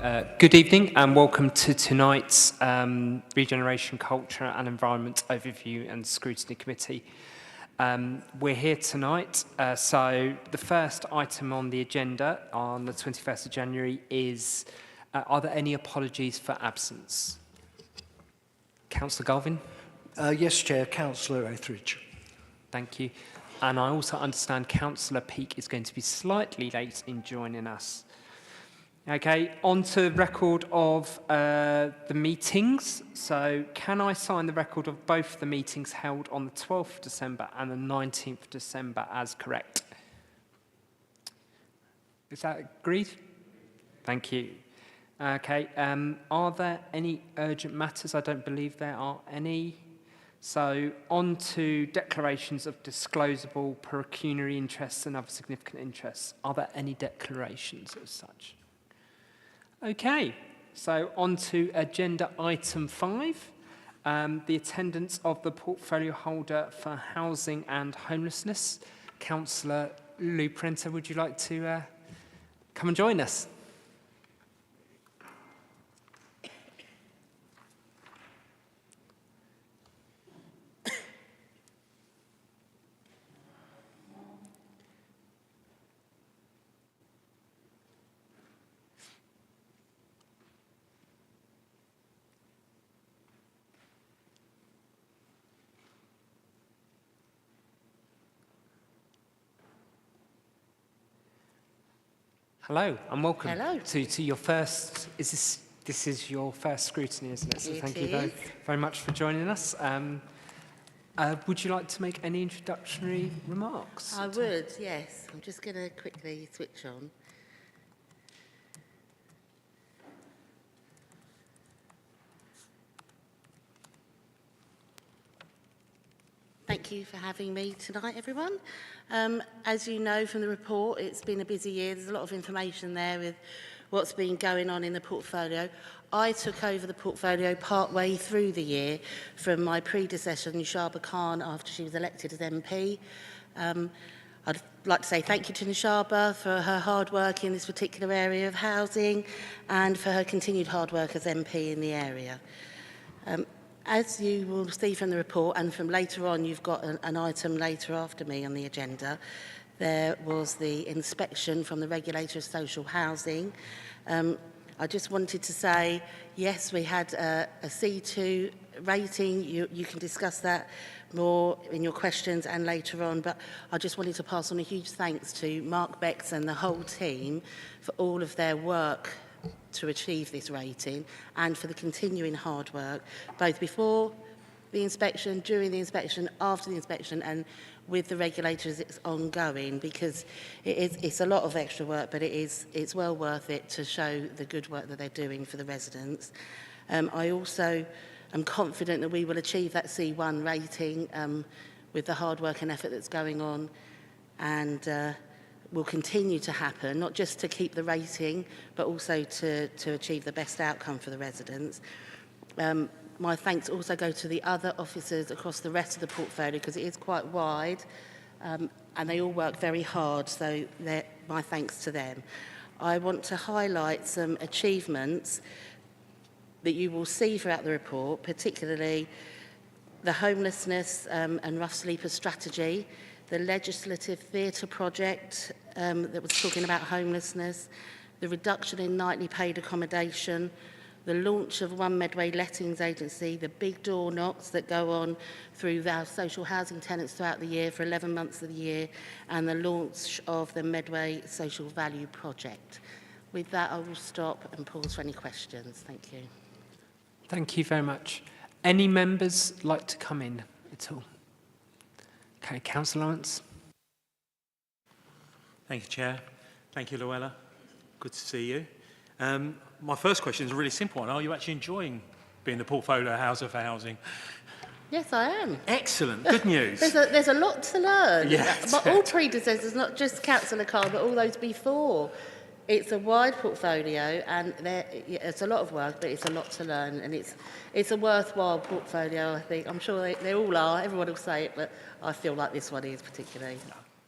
Good evening and welcome to tonight's Regeneration, Culture and Environment Overview and Scrutiny Committee. We're here tonight, so the first item on the agenda on the 21st of January is, are there any apologies for absence? Councillor Galvin? Yes, Chair, Councillor Etheridge. Thank you. And I also understand Councillor Peake is going to be slightly late in joining us. Okay, on to the record of the meetings. So can I sign the record of both the meetings held on the 12th of December and the 19th of December as correct? Is that agreed? Thank you. Okay, are there any urgent matters? I don't believe there are any. So on to declarations of disclosable pecuniary interests and other significant interests. Are there any declarations as such? Okay, so on to agenda item 5, the attendance of the portfolio holder for housing and homelessness. Councillor Lou Prenter, would you like to come and join us? Hello and welcome. Hello. To your first, this is your first scrutiny, isn't it? So thank you very much for joining us. Would you like to make any introductory remarks? I would, yes. I'm just going to quickly switch on. Thank you for having me tonight, everyone. As you know from the report, it's been a busy year. There's a lot of information there with what's been going on in the portfolio. I took over the portfolio partway through the year from my predecessor, Nishaba Khan, after she was elected as MP. I'd like to say thank you to Nishaba for her hard work in this particular area of housing and for her continued hard work as MP in the area. As you will see from the report and from later on, you've got an item later after me on the agenda. There was the inspection from the Regulator of Social Housing. I just wanted to say, yes, we had a C2 rating. You can discuss that more in your questions and later on, but I just wanted to pass on a huge thanks to Mark Becks and the whole team for all of their work to achieve this rating and for the continuing hard work, both before the inspection, during the inspection, after the inspection, and with the regulators it's ongoing, because it's a lot of extra work, but it's well worth it to show the good work that they're doing for the residents. I also am confident that we will achieve that C1 rating with the hard work and effort that's going on, and will continue to happen, not just to keep the rating, but also to achieve the best outcome for the residents. My thanks also go to the other officers across the rest of the portfolio, because it is quite wide, and they all work very hard, so my thanks to them. I want to highlight some achievements that you will see throughout the report, particularly the homelessness and rough sleeper strategy, the legislative theatre project that was talking about homelessness, the reduction in nightly paid accommodation, the launch of One Medway Lettings Agency, the big door knocks that go on through our social housing tenants throughout the year for 11 months of the year, and the launch of the Medway Social Value Project. With that, I will stop and pause for any questions. Thank you. Thank you very much. Any members like to come in at all? Okay, Councillor Lawrence. Thank you, Chair. Thank you, Luella. Good to see you. My first question is a really simple one. Are you actually enjoying being the portfolio houser for housing? Yes, I am. Excellent. Good news. There's a lot to learn. Yeah, But all predecessors, not just Councillor Carr, but all those before. It's a wide portfolio, and it's a lot of work, but it's a lot to learn, and it's a worthwhile portfolio, I think. I'm sure they all are. Everyone will say it, but I feel like this one is particularly.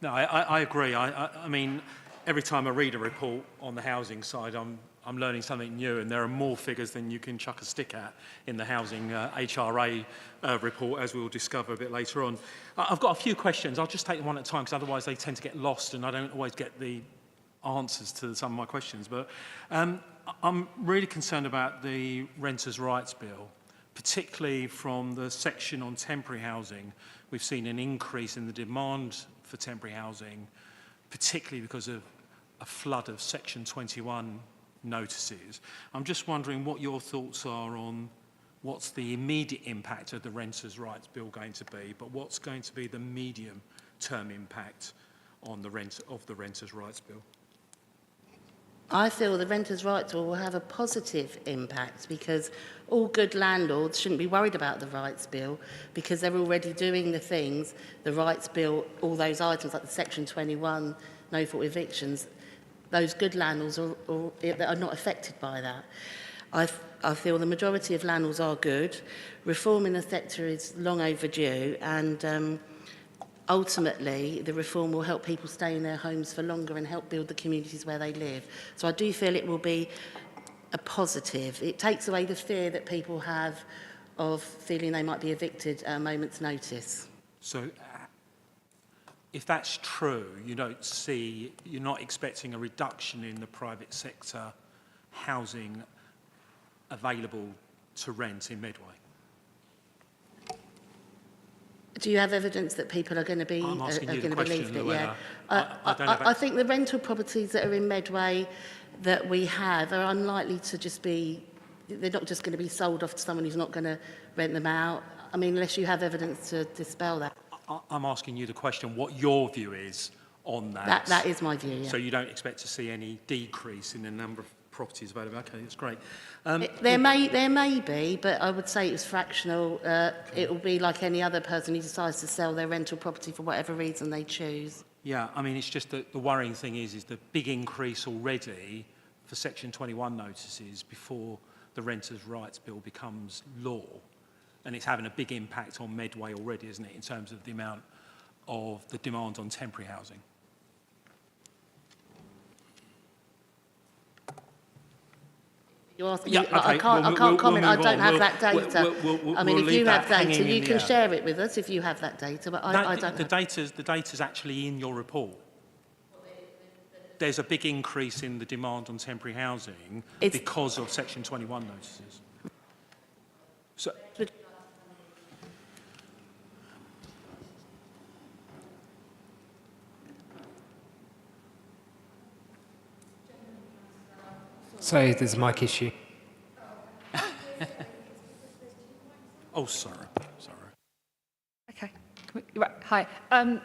No, I agree. I mean, every time I read a report on the housing side, I'm I'm learning something new, and there are more figures than you can chuck a stick at in the housing HRA report, as we'll discover a bit later on. I've got a few questions. I'll just take them one at a time, because otherwise they tend to get lost, and I don't always get the answers to some of my questions. But I'm really concerned about the Renters' Rights Bill, particularly from the section on temporary housing. We've seen an increase in the demand for temporary housing, particularly because of a flood of Section 21 notices. I'm just wondering what your thoughts are on what's the immediate impact of the Renters' Rights Bill going to be, but what's going to be the medium-term impact on the Renters' Rights Bill? I feel the Renters' Rights Bill will have a positive impact, because all good landlords shouldn't be worried about the Rights Bill, because they're already doing the things, the Rights Bill, all those items like the Section 21, no fault evictions. Those good landlords are not affected by that. I feel the majority of landlords are good. Reform in the sector is long overdue, and ultimately the reform will help people stay in their homes for longer and help build the communities where they live. So I do feel it will be a positive. It takes away the fear that people have of feeling they might be evicted at a moment's notice. So if that's true, you're not expecting a reduction in the private sector housing available to rent in Medway? Do you have evidence that people are going to be I'm asking you the going to question, believe it? Luella. Yeah. I think the rental properties that are in Medway that we have are unlikely to just be. They're not just going to be sold off to someone who's not going to rent them out. I mean, unless you have evidence to dispel that. I'm asking you the question, what your view is on that. That is my view, yeah. So you don't expect to see any decrease in the number of properties available? Okay, that's great. There may be, but I would say it's fractional. It will be like any other person who decides to sell their rental property for whatever reason they choose. Yeah, I mean, it's just that the worrying thing is the big increase already for Section 21 notices before the Renters' Rights Bill becomes law. And it's having a big impact on Medway already, isn't it, in terms of the amount of the demand on temporary housing? You ask me, Yeah, okay. I can't comment. I don't have that data. I mean, if you have data, you can share it with us if you have that data, but I don't. The data's actually in your report. There's a big increase in the demand on temporary housing because of Section 21 notices. So, So there's a mic issue. oh, sorry. Okay. Right. Hi.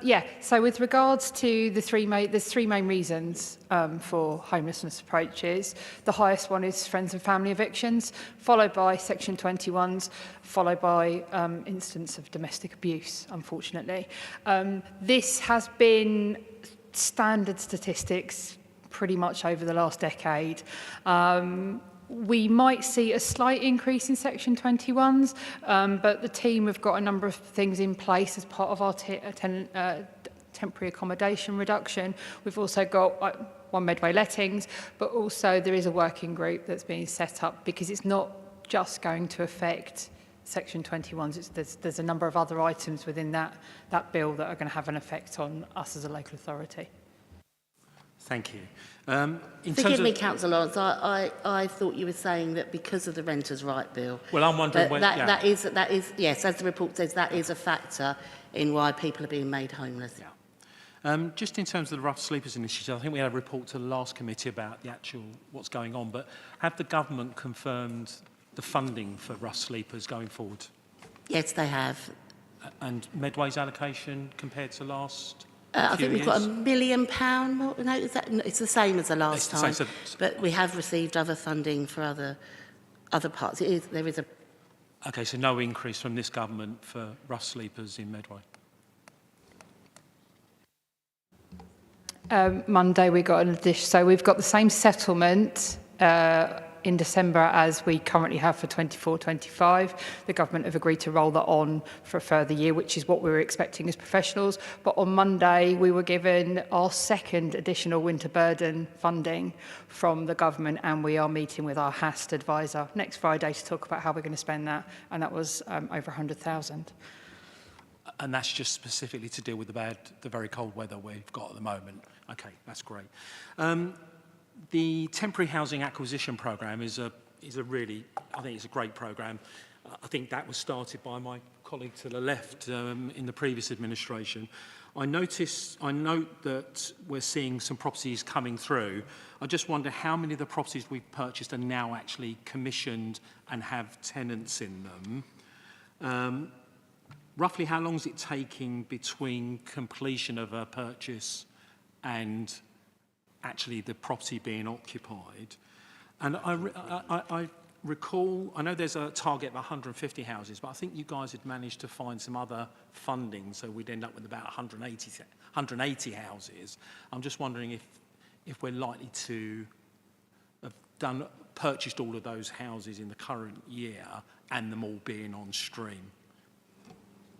Yeah. So with regards to there's three main reasons for homelessness approaches. The highest one is friends and family evictions, followed by Section 21s, followed by instance of domestic abuse, unfortunately. This has been standard statistics pretty much over the last decade. We might see a slight increase in Section 21s, but the team have got a number of things in place as part of our temporary accommodation reduction. We've also got one Medway lettings, but also there is a working group that's being set up because it's not just going to affect Section 21s. There's a number of other items within that bill that are going to have an effect on us as a local authority. Thank you. Forgive me, Councillor Lawrence, I thought you were saying that because of the Renters' Right Bill. Well, I'm wondering when... That is, yes, as the report says, that is a factor in why people are being made homeless. Yeah. Just in terms of the Rough Sleepers Initiative, I think we had a report to the last committee about the actual what's going on, but have the government confirmed the funding for Rough Sleepers going forward? Yes, they have. And Medway's allocation compared to last... I think we've got £1 million more. No, it's the same as the last time. But we have received other funding for other parts. There is a. Okay, so no increase from this government for rough sleepers in Medway. Monday we got an addition. So we've got the same settlement in December, as we currently have for 24-25. The government have agreed to roll that on for a further year, which is what we were expecting as professionals. But on Monday, we were given our second additional winter burden funding from the government, and we are meeting with our HAST advisor next Friday to talk about how we're going to spend that, and that was over 100,000. And that's just specifically to deal with the very cold weather we've got at the moment. Okay, that's great. The temporary housing acquisition programme is a really, I think it's a great programme. I think that was started by my colleague to the left in the previous administration. I note that we're seeing some properties coming through. I just wonder how many of the properties we've purchased are now actually commissioned and have tenants in them. Roughly how long is it taking between completion of a purchase and actually the property being occupied? And I recall, I know there's a target of 150 houses, but I think you guys had managed to find some other funding, so we'd end up with about 180 houses. I'm just wondering if we're likely to have purchased all of those houses in the current year and them all being on stream.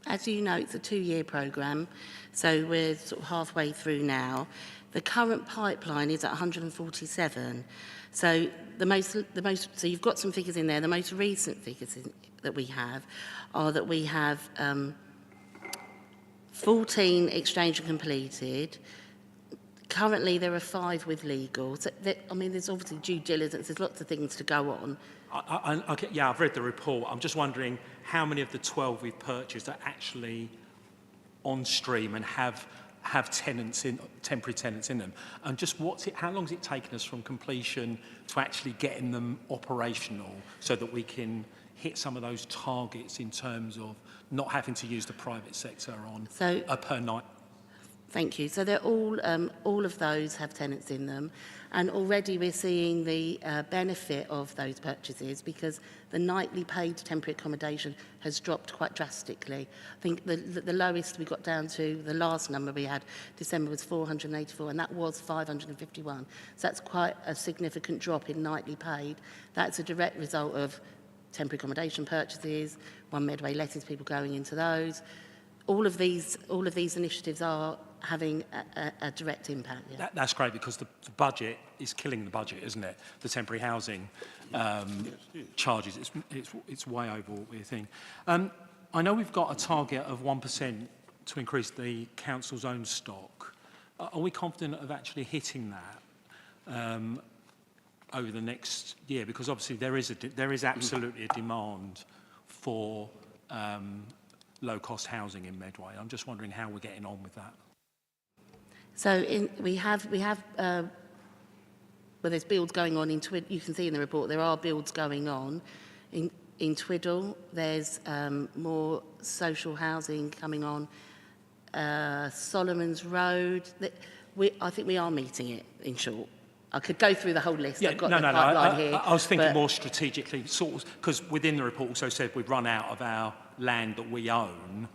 As you know, it's a 2-year programme, so we're sort of halfway through now. The current pipeline is at 147. So so you've got some figures in there. The most recent figures that we have are that we have 14 exchanged and completed. Currently, there are 5 with legal. So I mean, there's obviously due diligence. There's lots of things to go on. Yeah, I've read the report. I'm just wondering how many of the 12 we've purchased are actually on stream and have temporary tenants in them, and just how long has it taken us from completion to actually getting them operational so that we can hit some of those targets in terms of not having to use the private sector on per night? Thank you. So they're all of those have tenants in them, and already we're seeing the benefit of those purchases because the nightly paid temporary accommodation has dropped quite drastically. I think the lowest we got down to, the last number we had, December, was 484, and that was 551. So that's quite a significant drop in nightly paid. That's a direct result of temporary accommodation purchases, One Medway lettings, people going into those. All of these initiatives are having a direct impact. Yeah. That's great because the budget is killing the budget, isn't it? The temporary housing charges, it's way over what we're thinking. I know we've got a target of 1% to increase the council's own stock. Are we confident of actually hitting that over the next year? Because obviously there is absolutely a demand for low-cost housing in Medway. I'm just wondering how we're getting on with that. So we have well, there's builds going on in Twiddle. You can see in the report there are builds going on in Twiddle. There's more social housing coming on. Solomon's Road. I think we are meeting it, in short. I could go through the whole list. Yeah, I've got the pipeline here. I was thinking more strategically, sort of, because within the report also said we've run out of our land that we own,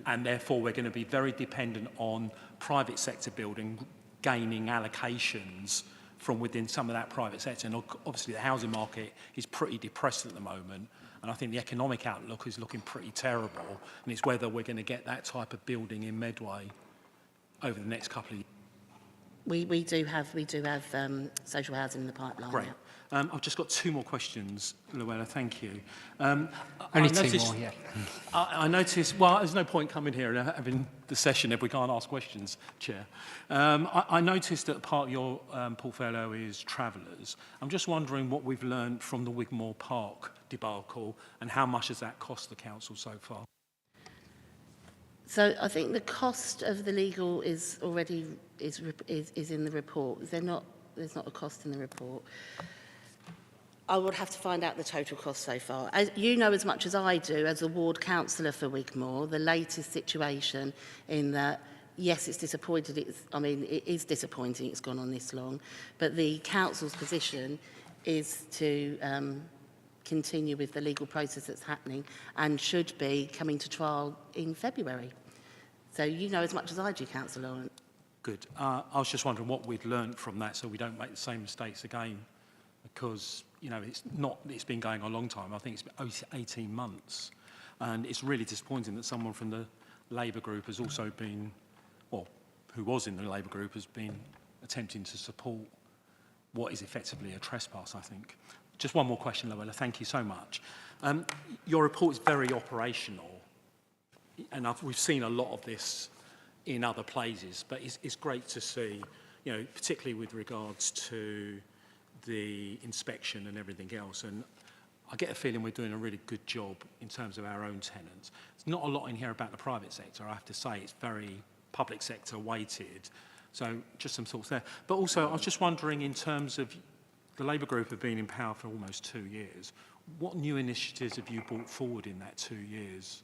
and therefore we're going to be very dependent on private sector building, gaining allocations from within some of that private sector. And obviously the housing market is pretty depressed at the moment, and I think the economic outlook is looking pretty terrible, and it's whether we're going to get that type of building in Medway over the next couple of years. We do have social housing in the pipeline. Great. Yeah. I've just got 2 more questions, Luella, thank you. Only 2 more, yeah. I noticed, well, there's no point coming here and having the session if we can't ask questions, Chair. I noticed that part of your portfolio is travellers. I'm just wondering what we've learned from the Wigmore Park debacle and how much has that cost the council so far? So I think the cost of the legal is already is in the report. There's not a cost in the report. I would have to find out the total cost so far. As you know as much as I do, as a ward councillor for Wigmore, the latest situation in that, yes, it's disappointed. It is disappointing it's gone on this long, but the council's position is to continue with the legal process that's happening and should be coming to trial in February. So you know as much as I do, Councillor Lawrence. Good. I was just wondering what we'd learned from that so we don't make the same mistakes again, because you know, it's been going on a long time. I think it's been 18 months. And it's really disappointing that someone from the Labour group has also been, well, who was in the Labour group, has been attempting to support what is effectively a trespass, I think. Just one more question, Loella. Thank you so much. Your report is very operational, and we've seen a lot of this in other places, but it's great to see, you know, particularly with regards to the inspection and everything else. And I get a feeling we're doing a really good job in terms of our own tenants. There's not a lot in here about the private sector, I have to say. It's very public sector weighted. So just some thoughts there. But also, I was just wondering, in terms of the Labour group have been in power for almost 2 years, what new initiatives have you brought forward in that 2 years?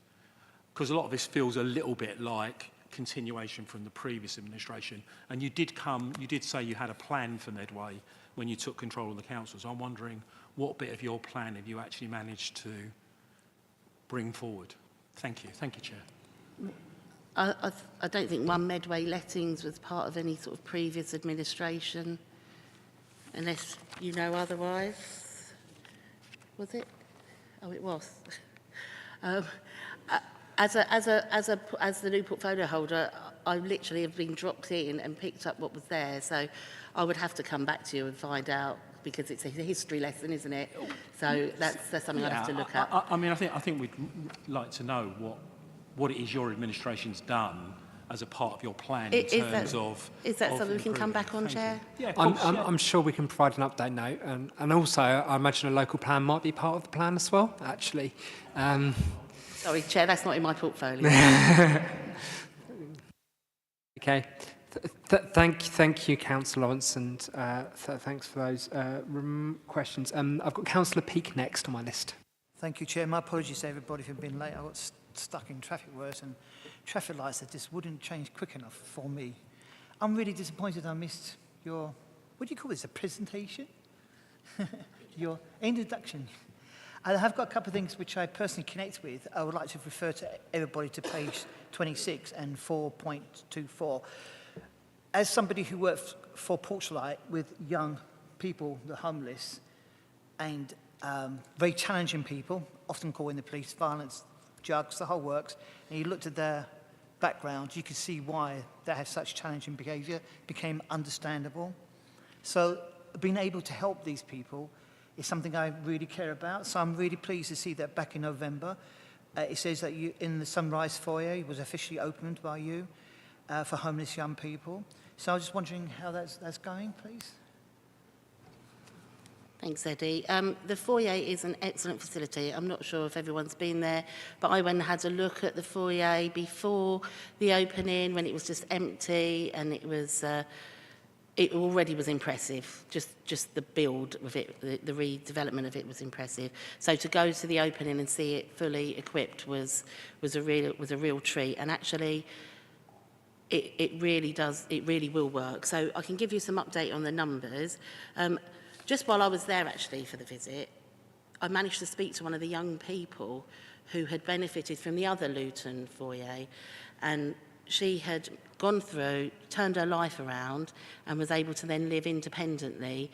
Because a lot of this feels a little bit like continuation from the previous administration. And you did say you had a plan for Medway when you took control of the council. So I'm wondering, what bit of your plan have you actually managed to bring forward? Thank you. Thank you, Chair. I don't think One Medway lettings was part of any sort of previous administration, unless you know otherwise. Was it? Oh, it was. As the new portfolio holder, I literally have been dropped in and picked up what was there. So I would have to come back to you and find out, because it's a history lesson, isn't it? So that's something I'd have to look at. I mean, I think we'd like to know what it is your administration's done as a part of your plan in terms of... Is that something we can come back on, Chair? Yeah, I'm sure we can provide an update note. And also, I imagine a local plan might be part of the plan as well, actually. Sorry, Chair, that's not in my portfolio. Okay. Thank you, Councillor Lawrence, and thanks for those questions. I've got Councillor Peake next on my list. Thank you, Chair. My apologies to everybody for being late. I got stuck in traffic works and traffic lights that just wouldn't change quick enough for me. I'm really disappointed I missed your, what do you call this, a presentation? Your introduction. I have got a couple of things which I personally connect with. I would like to refer to everybody to page 26 and 4.24. As somebody who works for Porchlight with young people, the homeless, and very challenging people, often calling the police, violence, drugs, the whole works, and you looked at their background, you could see why they had such challenging behaviour, became understandable. So being able to help these people is something I really care about. So I'm really pleased to see that back in November, it says that you, in the Sunrise Foyer was officially opened by you for homeless young people. So I was just wondering how that's going, please. Thanks, Eddie. The foyer is an excellent facility. I'm not sure if everyone's been there, but I went and had a look at the foyer before the opening when it was just empty, and it was it already was impressive. Just the build of it, the redevelopment of it was impressive. So to go to the opening and see it fully equipped was a real treat. And actually, it really will work. So I can give you some update on the numbers. Just while I was there, actually, for the visit, I managed to speak to one of the young people who had benefited from the other Luton foyer, and she had gone through, turned her life around, and was able to then live independently,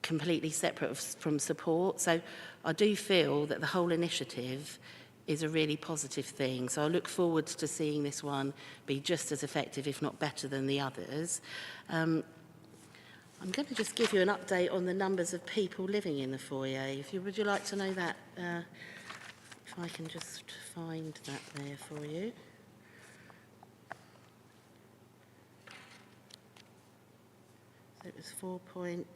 completely separate from support. So I do feel that the whole initiative is a really positive thing. So I look forward to seeing this one be just as effective, if not better, than the others. I'm going to just give you an update on the numbers of people living in the foyer. Would you like to know that? If I can just find that there for you. So it was 4 point...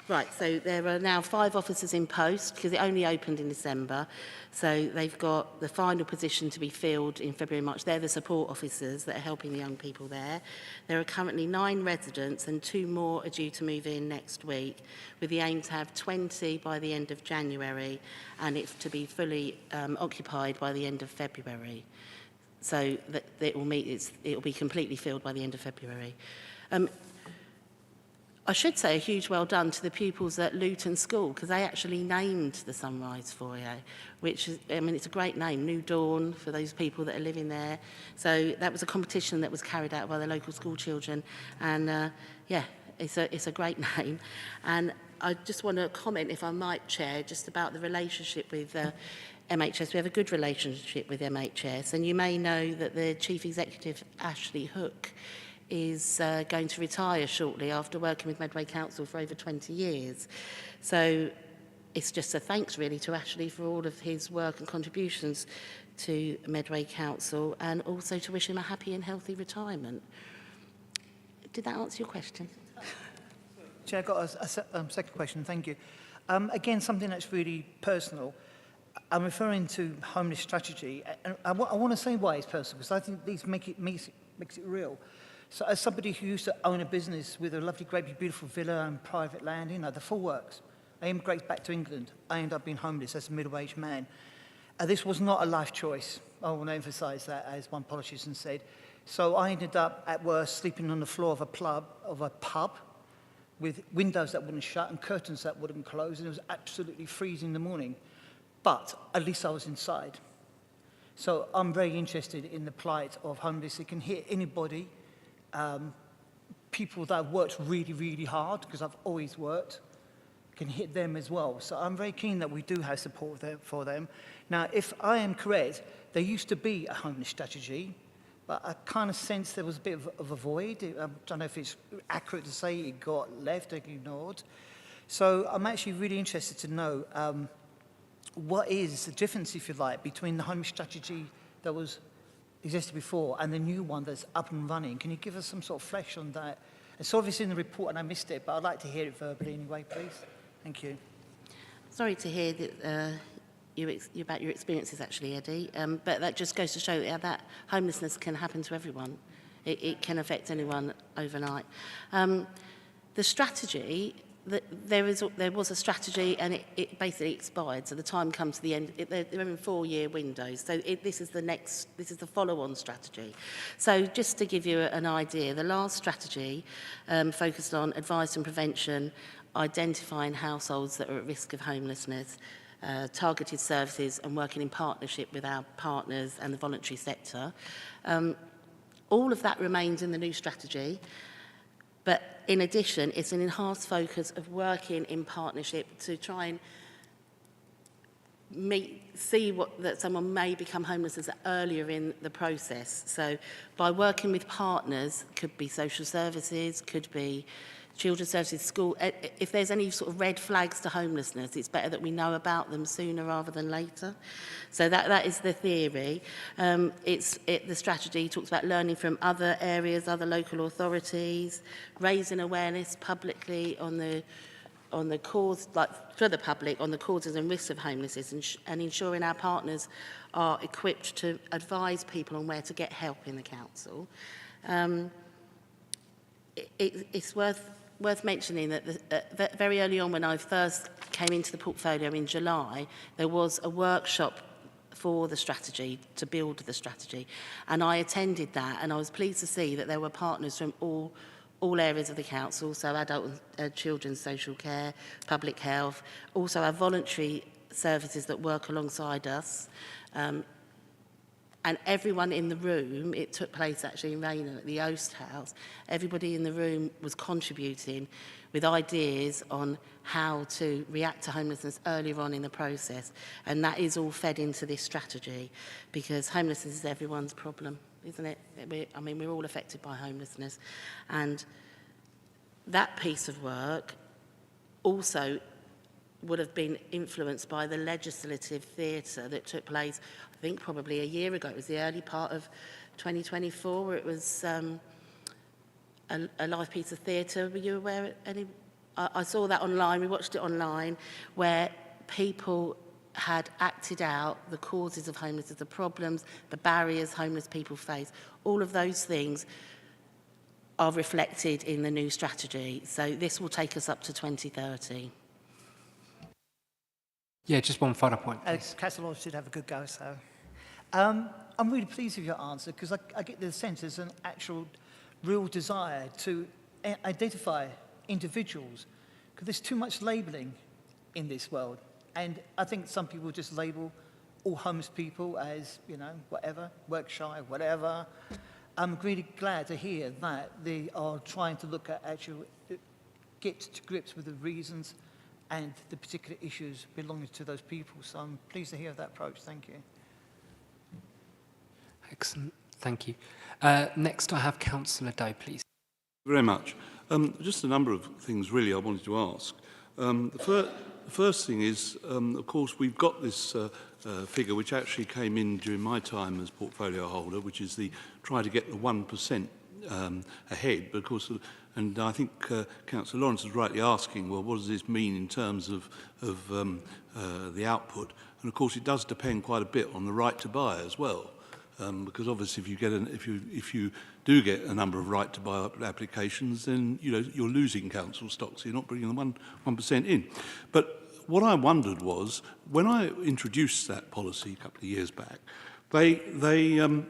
Right, so there are now 5 officers in post because it only opened in December. So they've got the final position to be filled in February and March. They're the support officers that are helping the young people there. There are currently 9 residents and 2 more are due to move in next week, with the aim to have 20 by the end of January and it's to be fully occupied by the end of February. So that it will be completely filled by the end of February. I should say a huge well done to the pupils at Luton School, because they actually named the Sunrise Foyer, which is, I mean, it's a great name, New Dawn, for those people that are living there. So that was a competition that was carried out by the local school children, and yeah, it's a great name. And I just want to comment, if I might, Chair, just about the relationship with MHS. We have a good relationship with MHS, and you may know that the Chief Executive, Ashley Hook, is going to retire shortly after working with Medway Council for over 20 years. So it's just a thanks really to Ashley for all of his work and contributions to Medway Council, and also to wish him a happy and healthy retirement. Did that answer your question? Chair, I've got a second question, thank you. Again, something that's really personal. I'm referring to homeless strategy, and I want to say why it's personal, because I think these makes it real. So as somebody who used to own a business with a lovely, great, beautiful villa and private land, you know, the full works, I immigrated back to England. I ended up being homeless as a middle-aged man. This was not a life choice. I want to emphasise that, as one politician said. So I ended up, at worst, sleeping on the floor of a pub with windows that wouldn't shut and curtains that wouldn't close, and it was absolutely freezing in the morning. But at least I was inside. So I'm very interested in the plight of homeless. It can hit anybody. People that have worked really, really hard, because I've always worked, can hit them as well. So I'm very keen that we do have support for them. Now, if I am correct, there used to be a homeless strategy, but I kind of sense there was a bit of a void. I don't know if it's accurate to say it got left or ignored. So I'm actually really interested to know what is the difference, if you like, between the homeless strategy that existed before and the new one that's up and running. Can you give us some sort of flesh on that? It's obviously in the report and I missed it, but I'd like to hear it verbally anyway, please. Thank you. Sorry to hear that about your experiences, actually, Eddie. But that just goes to show that homelessness can happen to everyone. It can affect anyone overnight. The strategy, there was a strategy, and it basically expired. So the time comes to the end. They're in 4-year windows. So this is the follow-on strategy. So just to give you an idea, the last strategy focused on advice and prevention, identifying households that are at risk of homelessness, targeted services, and working in partnership with our partners and the voluntary sector. All of that remains in the new strategy, but in addition, it's an enhanced focus of working in partnership to try and see that someone may become homeless as earlier in the process. So by working with partners, could be social services, could be children's services, school. If there's any sort of red flags to homelessness, it's better that we know about them sooner rather than later. So that is the theory. The strategy talks about learning from other areas, other local authorities, raising awareness publicly on the cause, like for the public, on the causes and risks of homelessness, and ensuring our partners are equipped to advise people on where to get help in the council. It's worth mentioning that very early on, when I first came into the portfolio in July, there was a workshop for the strategy, to build the strategy, and I attended that, and I was pleased to see that there were partners from all areas of the council, so adult and children's social care, public health, also our voluntary services that work alongside us, and everyone in the room. It took place actually in Raynham at the Oast House. Everybody in the room was contributing with ideas on how to react to homelessness earlier on in the process, and that is all fed into this strategy, because homelessness is everyone's problem, isn't it? We're all affected by homelessness, and that piece of work also would have been influenced by the legislative theatre that took place, I think probably a year ago. It was the early part of 2024, where it was a live piece of theatre. Were you aware of any? I saw that online, we watched it online, where people had acted out the causes of homelessness, the problems, the barriers homeless people face. All of those things are reflected in the new strategy. So this will take us up to 2030. Yeah, just one final point. Alex Castle should have a good go, so. I'm really pleased with your answer, because I get the sense there's an actual real desire to identify individuals, because there's too much labelling in this world. And I think some people just label all homeless people as, you know, whatever, work shy, whatever. I'm really glad to hear that they are trying to look at actual, get to grips with the reasons and the particular issues belonging to those people. So I'm pleased to hear that approach. Thank you. Excellent. Thank you. Next, I have Councillor Doe, please. Very much. Just a number of things really I wanted to ask. The first thing is, of course, we've got this figure which actually came in during my time as portfolio holder, which is the try to get the 1% ahead, because, and I think Councillor Lawrence is rightly asking, well, what does this mean in terms of the output? And of course, it does depend quite a bit on the right to buy as well. Because obviously, if you do get a number of right to buy applications, then you're losing council stocks. So you're not bringing the 1% in. But what I wondered was, when I introduced that policy a couple of years back, the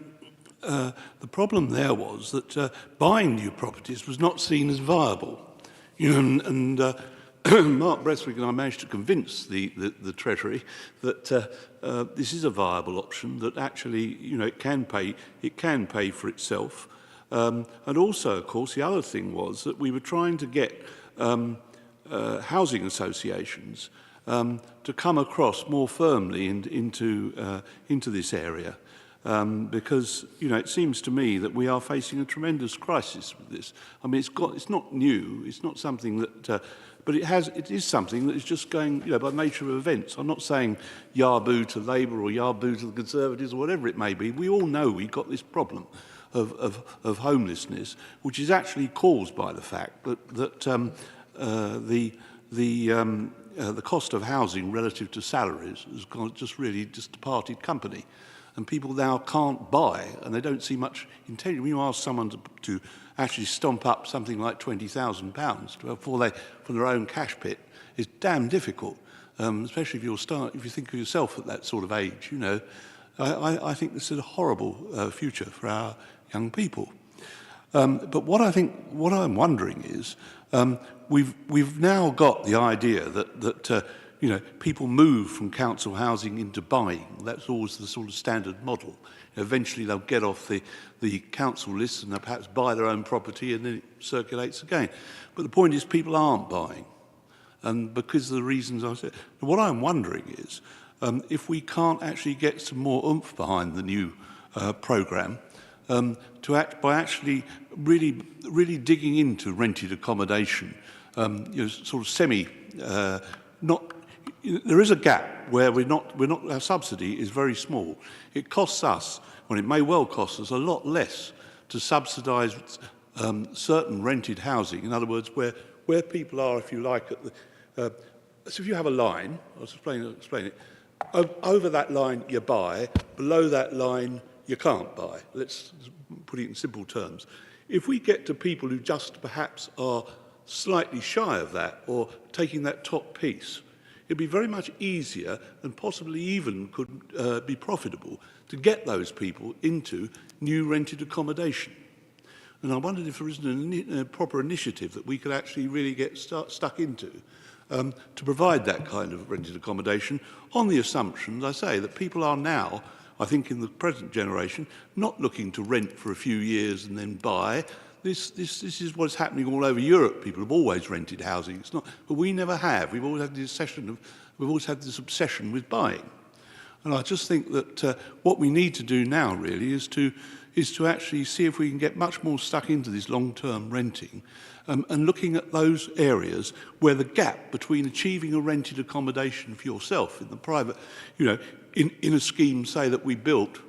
problem there was that buying new properties was not seen as viable. Mark Brethwick and I managed to convince the Treasury that this is a viable option, that actually, it can pay for itself. And also, of course, the other thing was that we were trying to get housing associations to come across more firmly into this area. Because, it seems to me that we are facing a tremendous crisis with this. I mean, it's not new, it's not something that... but it is something that is just going, by nature of events. I'm not saying yah-boo to Labour or yah-boo to the Conservatives or whatever it may be. We all know we've got this problem of homelessness, which is actually caused by the fact that the cost of housing relative to salaries has gone just departed company. And people now can't buy, and they don't see much intention. When you ask someone to actually stomp up something like £20,000 for their own cash pit, it's damn difficult, especially if you think of yourself at that sort of age. I think this is a horrible future for our young people. But what I'm wondering is, we've now got the idea that people move from council housing into buying. That's always the sort of standard model. Eventually they'll get off the council list and they'll perhaps buy their own property, and then it circulates again. But the point is, people aren't buying. And because of the reasons I said, what I'm wondering is, if we can't actually get some more oomph behind the new programme, by actually really digging into rented accommodation, sort of there is a gap where our subsidy is very small. It costs us, well, it may well cost us a lot less to subsidise certain rented housing. In other words, where people are, if you like, so if you have a line, I'll explain it. Over that line you buy, below that line you can't buy. Let's put it in simple terms. If we get to people who just perhaps are slightly shy of that, or taking that top piece, it'd be very much easier, and possibly even could be profitable, to get those people into new rented accommodation. And I wondered if there isn't a proper initiative that we could actually really get stuck into to provide that kind of rented accommodation, on the assumption, as I say, that people are now, I think in the present generation, not looking to rent for a few years and then buy. This is what's happening all over Europe. People have always rented housing. It's not, but we never have. We've always had this obsession with buying. And I just think that what we need to do now really is to actually see if we can get much more stuck into this long-term renting, and looking at those areas where the gap between achieving a rented accommodation for yourself in the private, in a scheme, say, that we built.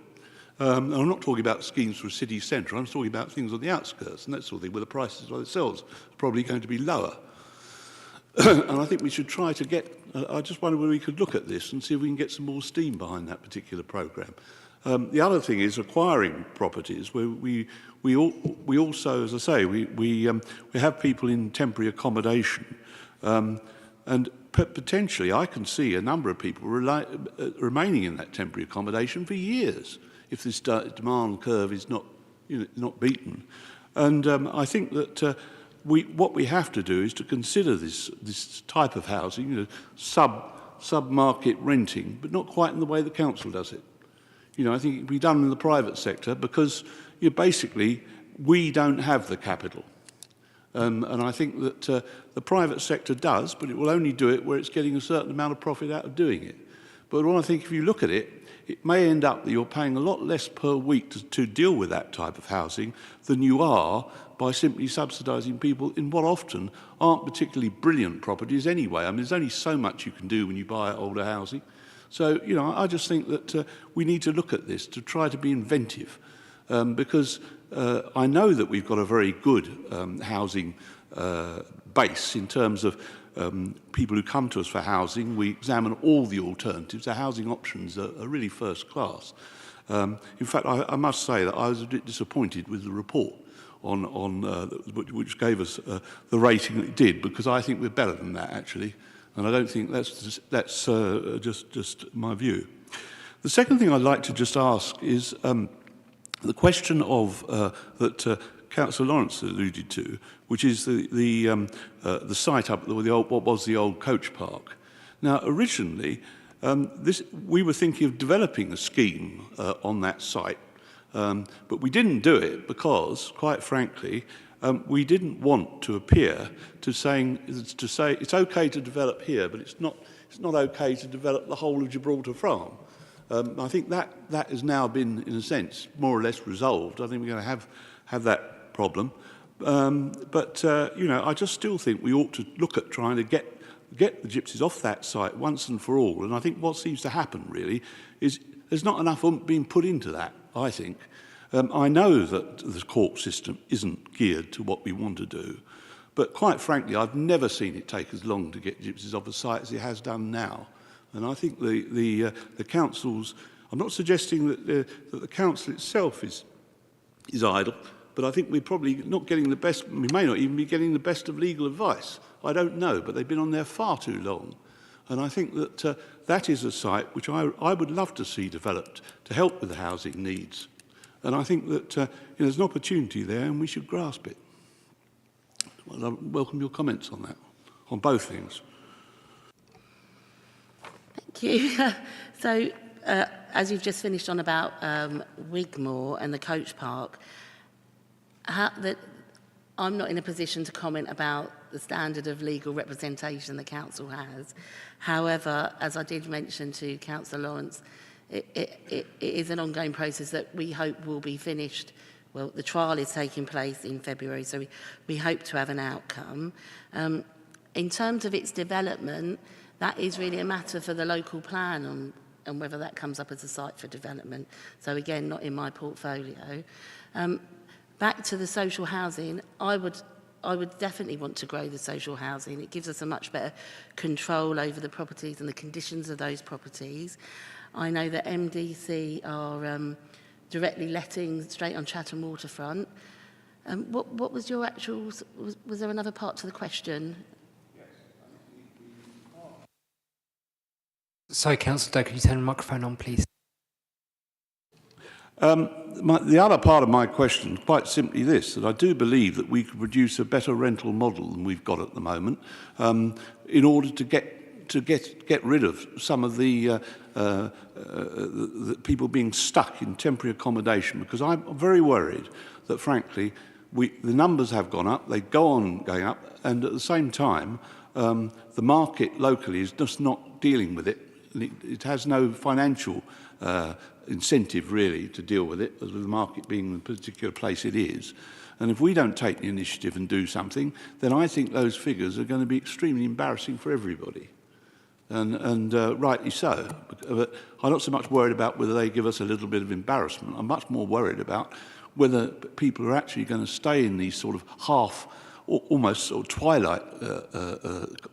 I'm not talking about schemes for a city centre, I'm talking about things on the outskirts and that sort of thing, where the prices by themselves are probably going to be lower. And I think we should try to get, I just wonder whether we could look at this and see if we can get some more steam behind that particular programme. The other thing is acquiring properties, where we also, as I say, we have people in temporary accommodation, and potentially I can see a number of people remaining in that temporary accommodation for years, if this demand curve is not beaten. And I think that what we have to do is to consider this type of housing, sub-market renting, but not quite in the way the council does it. I think it can be done in the private sector, because basically we don't have the capital. And I think that the private sector does, but it will only do it where it's getting a certain amount of profit out of doing it. But I think if you look at it, it may end up that you're paying a lot less per week to deal with that type of housing than you are by simply subsidising people in what often aren't particularly brilliant properties anyway. I mean, there's only so much you can do when you buy older housing. So, you know, I just think that we need to look at this to try to be inventive because I know that we've got a very good housing base in terms of people who come to us for housing. We examine all the alternatives. The housing options are really first class. In fact, I must say that I was a bit disappointed with the report which gave us the rating it did, because I think we're better than that, actually. And I don't think that's just my view. The second thing I'd like to just ask is the question of that Councillor Lawrence alluded to, which is the site up with what was the old coach park. Now, originally, we were thinking of developing a scheme on that site, but we didn't do it because, quite frankly, we didn't want to appear to say it's okay to develop here, but it's not okay to develop the whole of Gibraltar Farm. I think that has now been, in a sense, more or less resolved. I think we're going to have that problem. You know, I just still think we ought to look at trying to get the gypsies off that site once and for all. And I think what seems to happen, really, is there's not enough being put into that, I think. I know that the court system isn't geared to what we want to do, but quite frankly, I've never seen it take as long to get gypsies off a site as it has done now. And I think the councils, I'm not suggesting that the council itself is idle, but I think we're probably not getting the best, we may not even be getting the best of legal advice. I don't know, but they've been on there far too long. And I think that that is a site which I would love to see developed to help with the housing needs. And I think that you know, there's an opportunity there and we should grasp it. Well, I welcome your comments on that, on both things. Thank you. So, as you've just finished on about Wigmore and the coach park, I'm not in a position to comment about the standard of legal representation the council has. However, as I did mention to Councillor Lawrence, it is an ongoing process that we hope will be finished. Well, the trial is taking place in February, so we hope to have an outcome. In terms of its development, that is really a matter for the local plan and whether that comes up as a site for development. So again, not in my portfolio. Back to the social housing, I would definitely want to grow the social housing. It gives us a much better control over the properties and the conditions of those properties. I know that MDC are directly letting straight on Chatham waterfront. What was your actual, was there another part to the question? Sorry, Councillor Doe, could you turn the microphone on, please? The other part of my question is quite simply this, that I do believe that we could produce a better rental model than we've got at the moment in order to get rid of some of the people being stuck in temporary accommodation, because I'm very worried that, frankly, the numbers have gone up, they go on going up, and at the same time, the market locally is just not dealing with it. It has no financial incentive, really, to deal with it, as with the market being the particular place it is. And if we don't take the initiative and do something, then I think those figures are going to be extremely embarrassing for everybody. And rightly so. But I'm not so much worried about whether they give us a little bit of embarrassment. I'm much more worried about whether people are actually going to stay in these sort of half, or almost sort of twilight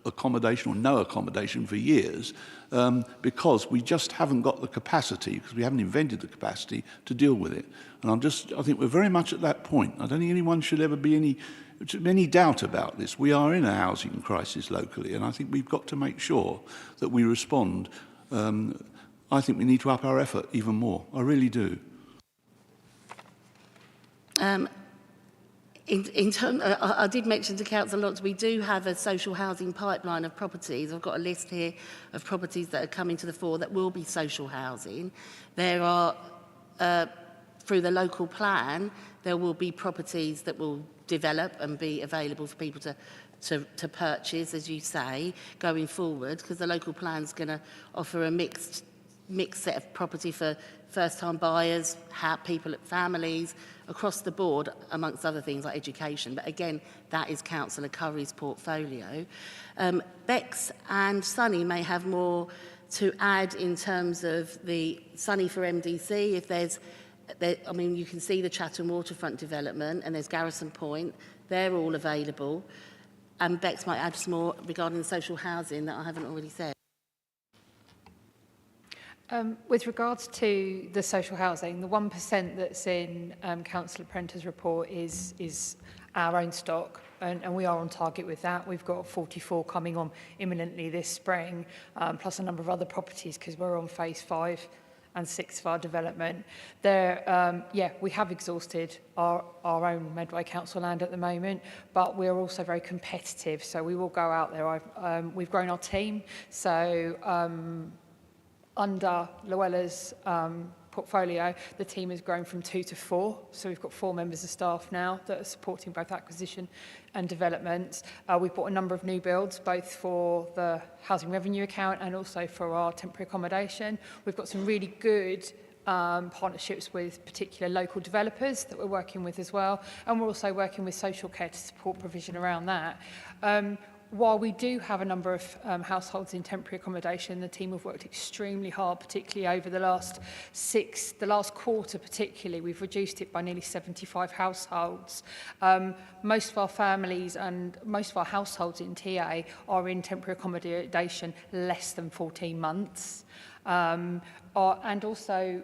accommodation or no accommodation for years, because we just haven't got the capacity, because we haven't invented the capacity to deal with it. And I think we're very much at that point. I don't think anyone should ever be any doubt about this. We are in a housing crisis locally, and I think we've got to make sure that we respond. I think we need to up our effort even more. I really do. In terms, I did mention to Councillor Lawrence, we do have a social housing pipeline of properties. I've got a list here of properties that are coming to the fore that will be social housing. There are, through the local plan, there will be properties that will develop and be available for people to purchase, as you say, going forward, because the local plan's going to offer a mixed set of property for first-time buyers, people, families, across the board, amongst other things like education. But again, that is Councillor Curry's portfolio. Bex and Sunny may have more to add in terms of the Sunny for MDC. If there's, I mean, you can see the Chatham waterfront development, and there's Garrison Point. They're all available. And Bex might add some more regarding the social housing that I haven't already said. With regards to the social housing, the 1% that's in Councillor Prenter's report is our own stock, and we are on target with that. We've got 44 coming on imminently this spring, plus a number of other properties, because we're on phase 5 and 6 of our development. Yeah, we have exhausted our own Medway Council land at the moment, but we're also very competitive, so we will go out there. We've grown our team, so under Luella's portfolio, the team has grown from 2 to 4. So we've got 4 members of staff now that are supporting both acquisition and development. We've bought a number of new builds, both for the housing revenue account and also for our temporary accommodation. We've got some really good partnerships with particular local developers that we're working with as well. And we're also working with social care to support provision around that. While we do have a number of households in temporary accommodation, the team have worked extremely hard, particularly over the last quarter particularly. We've reduced it by nearly 75 households. Most of our families and most of our households in TA are in temporary accommodation less than 14 months. And also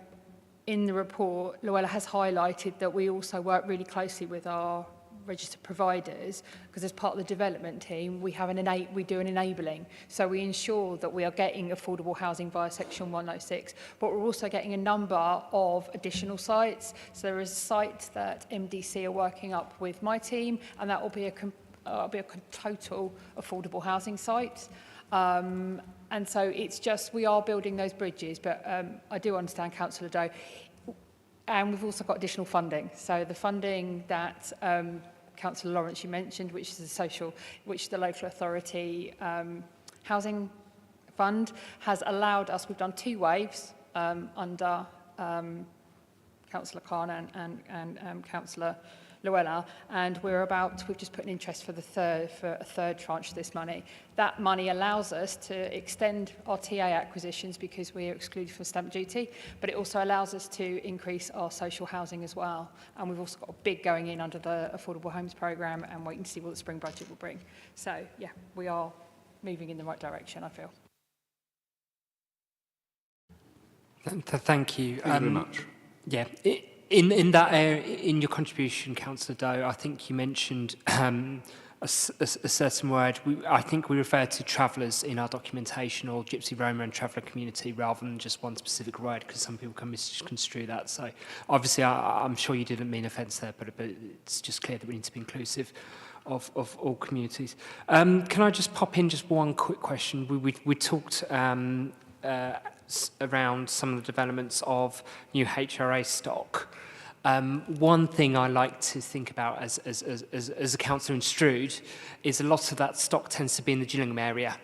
in the report, Luella has highlighted that we also work really closely with our registered providers, because as part of the development team we do an enabling, so we ensure that we are getting affordable housing via section 106, but we're also getting a number of additional sites. So there is a site that MDC are working up with my team, and that will be a total affordable housing site. And so it's just, we are building those bridges, but I do understand Councillor Doe. And we've also got additional funding. So the funding that Councillor Lawrence, you mentioned, which is the local authority housing fund, has allowed us, we've done 2 waves under Councillor Khan and Councillor Luella, and we've just put an interest for a third tranche of this money. That money allows us to extend our TA acquisitions because we are excluded from stamp duty, but it also allows us to increase our social housing as well. And we've also got a big going in under the Affordable Homes Programme and waiting to see what the spring budget will bring. So, yeah, we are moving in the right direction, I feel. Thank you. Thank you very much. Yeah. In that area, in your contribution, Councillor Doe, I think you mentioned a certain word. I think we refer to travellers in our documentation, or Gypsy, Roma and traveller community, rather than just one specific word, because some people can misconstrue that. So obviously I'm sure you didn't mean offence there, but it's just clear that we need to be inclusive of all communities. Can I just pop in just one quick question? We talked around some of the developments of new HRA stock. One thing I like to think about as a councillor in Strood is a lot of that stock tends to be in the Gillingham area.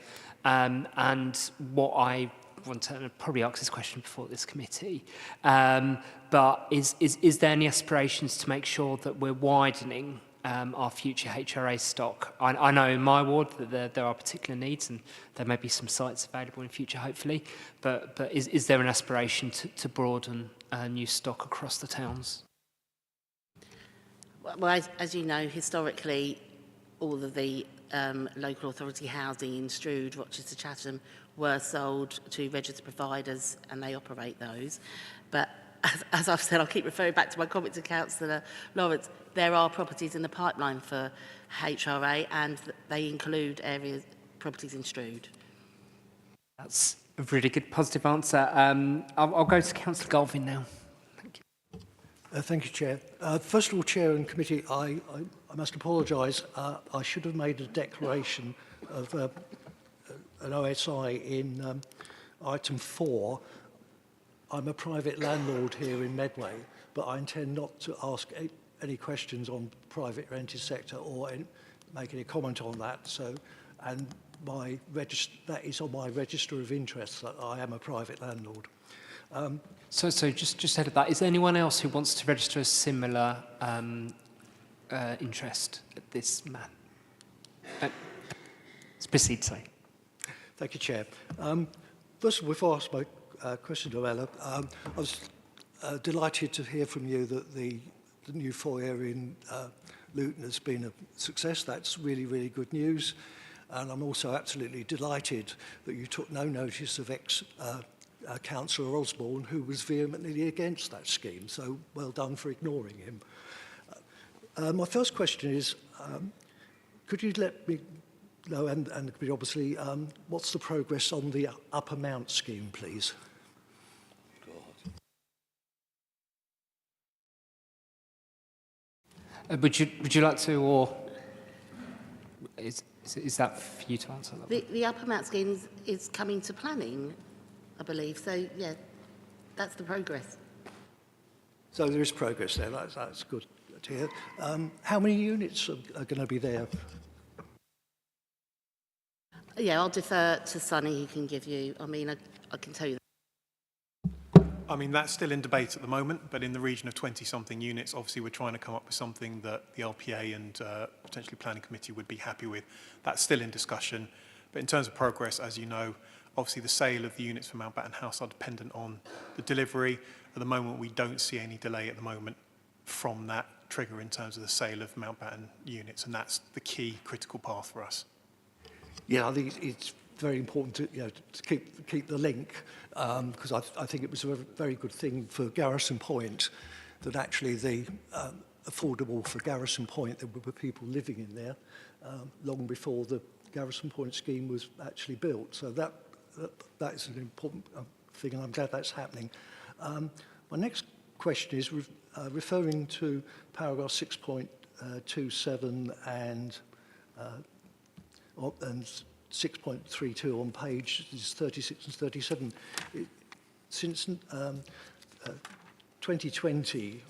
And what I want to probably ask this question before this committee, but is there any aspirations to make sure that we're widening our future HRA stock? I know in my ward that there are particular needs, and there may be some sites available in future, hopefully, but is there an aspiration to broaden new stock across the towns? Well, as you know, historically, all of the local authority housing in Strood, Rochester, Chatham were sold to registered providers, and they operate those. But as I've said, I'll keep referring back to my comment to Councillor Lawrence, there are properties in the pipeline for HRA, and they include properties in Strood. That's a really good positive answer. I'll go to Councillor Galvin now. Thank you. Thank you, Chair. First of all, Chair and Committee, I must apologise. I should have made a declaration of an OSI in item 4. I'm a private landlord here in Medway, but I intend not to ask any questions on private rented sector or make any comment on that. So, and that is on my register of interests that I am a private landlord. So just ahead of that, is there anyone else who wants to register a similar interest at this man? Let's proceed, say. Thank you, Chair. First of all, before I ask my question to Ella, I was delighted to hear from you that the new foyer in Luton has been a success. That's really, really good news. And I'm also absolutely delighted that you took no notice of Councillor Osborne, who was vehemently against that scheme. So well done for ignoring him. My first question is, could you let me know, and obviously, what's the progress on the Upper Mount scheme, please? Would you like to, or is that for you to answer? The Upper Mount scheme is coming to planning, I believe. So, yeah, that's the progress. So there is progress there. That's good to hear. How many units are going to be there? Yeah, I'll defer to Sonny, who can give you. I mean, I can tell you. I mean, that's still in debate at the moment, but in the region of 20-something units, obviously we're trying to come up with something that the LPA and potentially Planning Committee would be happy with. That's still in discussion. But in terms of progress, as you know, obviously the sale of the units for Mountbatten House are dependent on the delivery. At the moment, we don't see any delay at the moment from that trigger in terms of the sale of Mountbatten units, and that's the key critical path for us. Yeah, I think it's very important to keep the link, because I think it was a very good thing for Garrison Point that actually the affordable for Garrison Point, there were people living in there long before the Garrison Point scheme was actually built. So that is an important thing, and I'm glad that's happening. My next question is referring to paragraph 6.27 and 6.32 on pages 36 and 37. Since 2020,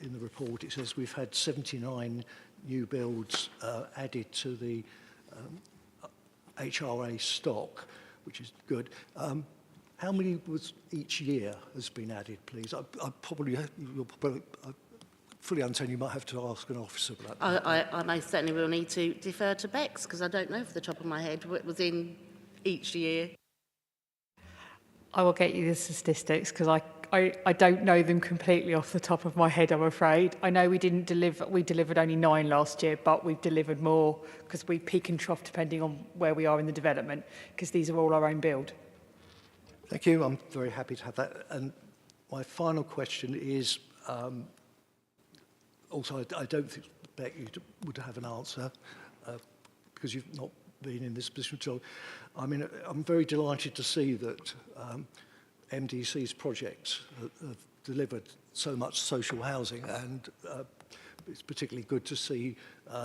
in the report, it says we've had 79 new builds added to the HRA stock, which is good. How many was each year has been added, please? I fully understand you might have to ask an officer about that. I most certainly will need to defer to Bex, because I don't know off the top of my head what was in each year. I will get you the statistics, because I don't know them completely off the top of my head, I'm afraid. I know we delivered only 9 last year, but we've delivered more because we peak and trough depending on where we are in the development, because these are all our own build. Thank you. I'm very happy to have that. And my final question is, also, I don't think, Beck, you would have an answer because you've not been in this position at all. I mean, I'm very delighted to see that MDC's projects have delivered so much social housing, and it's particularly good to see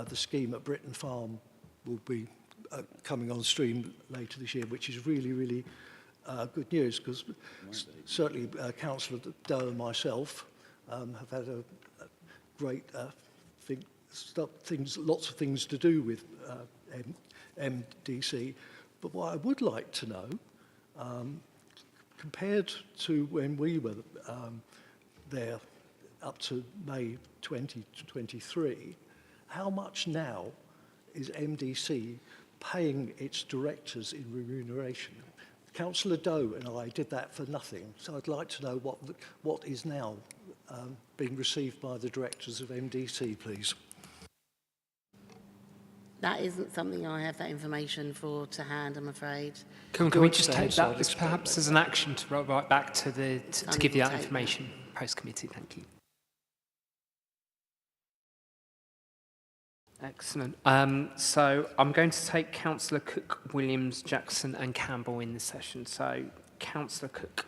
the scheme at Britton Farm will be coming on stream later this year, which is really, really good news, because certainly Councillor Doe and myself have had a great lots of things to do with MDC. But what I would like to know, compared to when we were there up to May 2023, how much now is MDC paying its directors in remuneration? Councillor Doe and I did that for nothing, so I'd like to know what is now being received by the directors of MDC, please. That isn't something I have that information for to hand, I'm afraid. Can we just take that perhaps as an action to write back to give you that information post-committee? Thank you. Excellent. So I'm going to take Councillor Cook, Williams, Jackson and Campbell in this session. So Councillor Cook.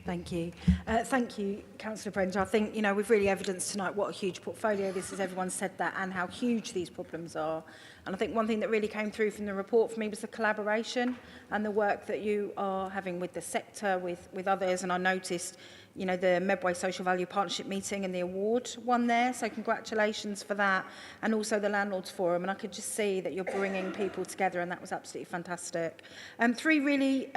Thank you. Thank you, Councillor Brenda. I think, you know, we've really evidenced tonight what a huge portfolio this is. Everyone said that, and how huge these problems are. And I think one thing that really came through from the report for me was the collaboration and the work that you are having with the sector, with others. And I noticed, you know, the Medway Social Value Partnership meeting and the award won there. So congratulations for that. And also the Landlords Forum. And I could just see that you're bringing people together, and that was absolutely fantastic. Three really,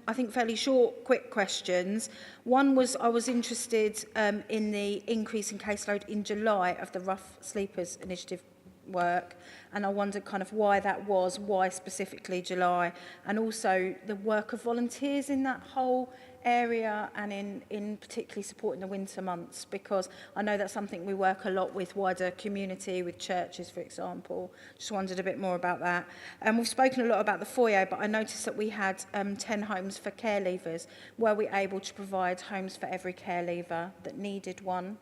I think, fairly short, quick questions. One was, I was interested in the increase in caseload in July of the Rough Sleepers Initiative work, and I wondered kind of why that was, why specifically July, and also the work of volunteers in that whole area, and in particularly supporting the winter months, because I know that's something we work a lot with wider community, with churches, for example. Just wondered a bit more about that. And we've spoken a lot about the foyer, but I noticed that we had 10 homes for care leavers. Were we able to provide homes for every care leaver that needed one?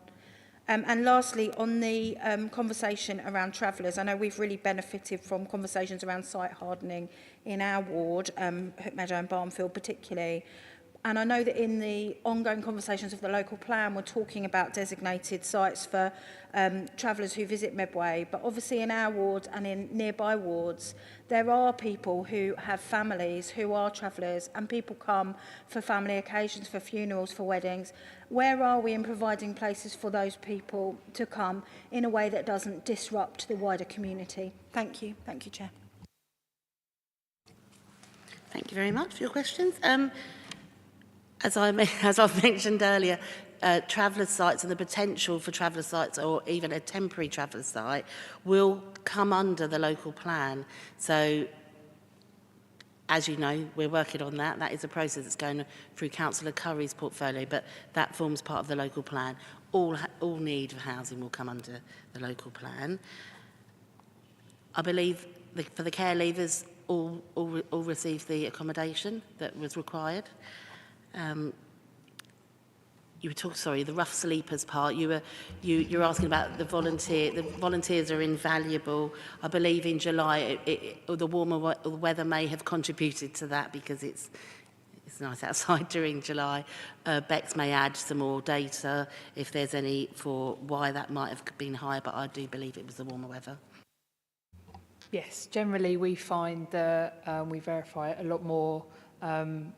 And lastly, on the conversation around travellers, I know we've really benefited from conversations around site hardening in our ward, Hook Meadow and Barnfield particularly. And I know that in the ongoing conversations of the local plan, we're talking about designated sites for travellers who visit Medway. But obviously in our ward and in nearby wards, there are people who have families who are travellers, and people come for family occasions, for funerals, for weddings. Where are we in providing places for those people to come in a way that doesn't disrupt the wider community? Thank you. Thank you, Chair. Thank you very much for your questions. As I've mentioned earlier, traveller sites and the potential for traveller sites, or even a temporary traveller site, will come under the local plan. So, as you know, we're working on that. That is a process that's going through Councillor Curry's portfolio, but that forms part of the local plan. All need of housing will come under the local plan. I believe for the care leavers, all received the accommodation that was required. You were talking, sorry, the rough sleepers part. You're asking about the volunteer. The volunteers are invaluable. I believe in July, the warmer weather may have contributed to that, because it's nice outside during July. Bex may add some more data if there's any for why that might have been higher, but I do believe it was the warmer weather. Yes, generally we find that we verify a lot more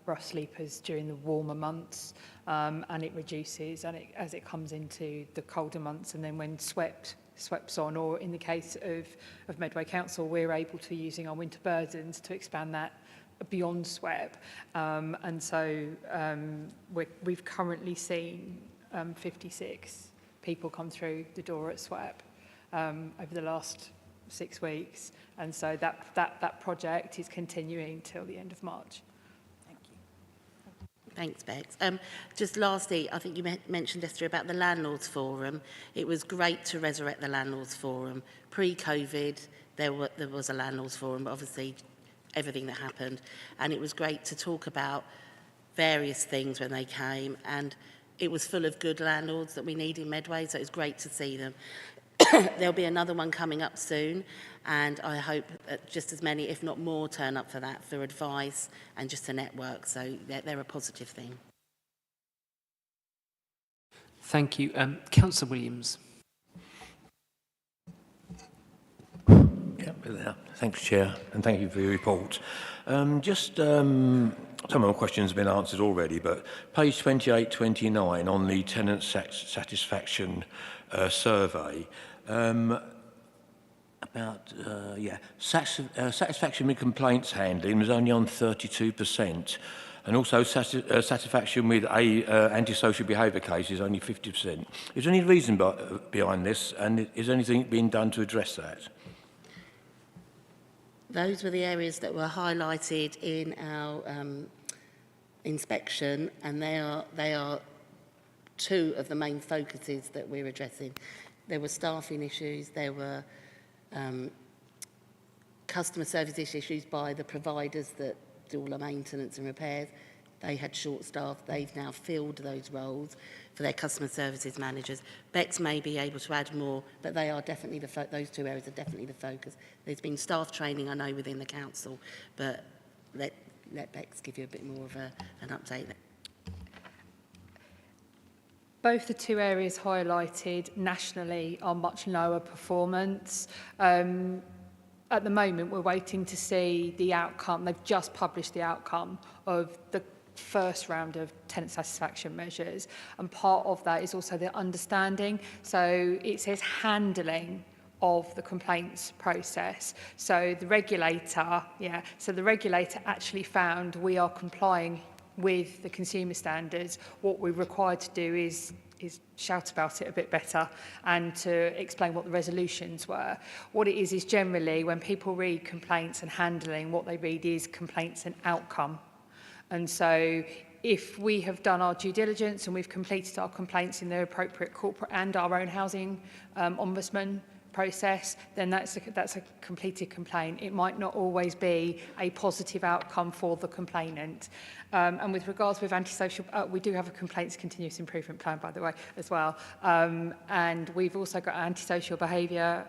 rough sleepers during the warmer months, and it reduces as it comes into the colder months, and then when SWEP's on, or in the case of Medway Council, we're able to, using our winter burdens, to expand that beyond SWEP, and so we've currently seen 56 people come through the door at SWEP over the last 6 weeks, and so that project is continuing till the end of March. Thanks, Bex. Just lastly, I think you mentioned, Esther, about the Landlords Forum. It was great to resurrect the Landlords Forum. Pre-COVID, there was a Landlords Forum, but obviously everything that happened. And it was great to talk about various things when they came. And it was full of good landlords that we need in Medway, so it was great to see them. There'll be another one coming up soon, and I hope that just as many, if not more, turn up for that, for advice and just to network, so they're a positive thing. Thank you. Councillor Williams. Yeah, thanks, Chair, and thank you for your report. Some of my questions have been answered already, but page 28-29 on the tenant satisfaction survey, satisfaction with complaints handling was only on 32%, and also satisfaction with antisocial behaviour cases only 50%. Is there any reason behind this, and is anything being done to address that? Those were the areas that were highlighted in our inspection, and they are two of the main focuses that we're addressing. There were staffing issues, there were customer service issues by the providers that do all the maintenance and repairs. They had short staff. They've now filled those roles for their customer services managers. Bex may be able to add more, but they are definitely those two areas are definitely the focus. There's been staff training, I know, within the council, but let Bex give you a bit more of an update. Both the two areas highlighted nationally are much lower performance. At the moment, we're waiting to see the outcome. They've just published the outcome of the first round of tenant satisfaction measures. And part of that is also the understanding. So it says handling of the complaints process. So the regulator, the regulator actually found we are complying with the consumer standards. What we're required to do is shout about it a bit better and to explain what the resolutions were. What it is generally when people read complaints and handling, what they read is complaints and outcome. And so if we have done our due diligence and we've completed our complaints in the appropriate corporate and our own housing ombudsman process, then that's a completed complaint. It might not always be a positive outcome for the complainant. And with regards with antisocial, we do have a complaints continuous improvement plan, by the way, as well. And we've also got an antisocial behaviour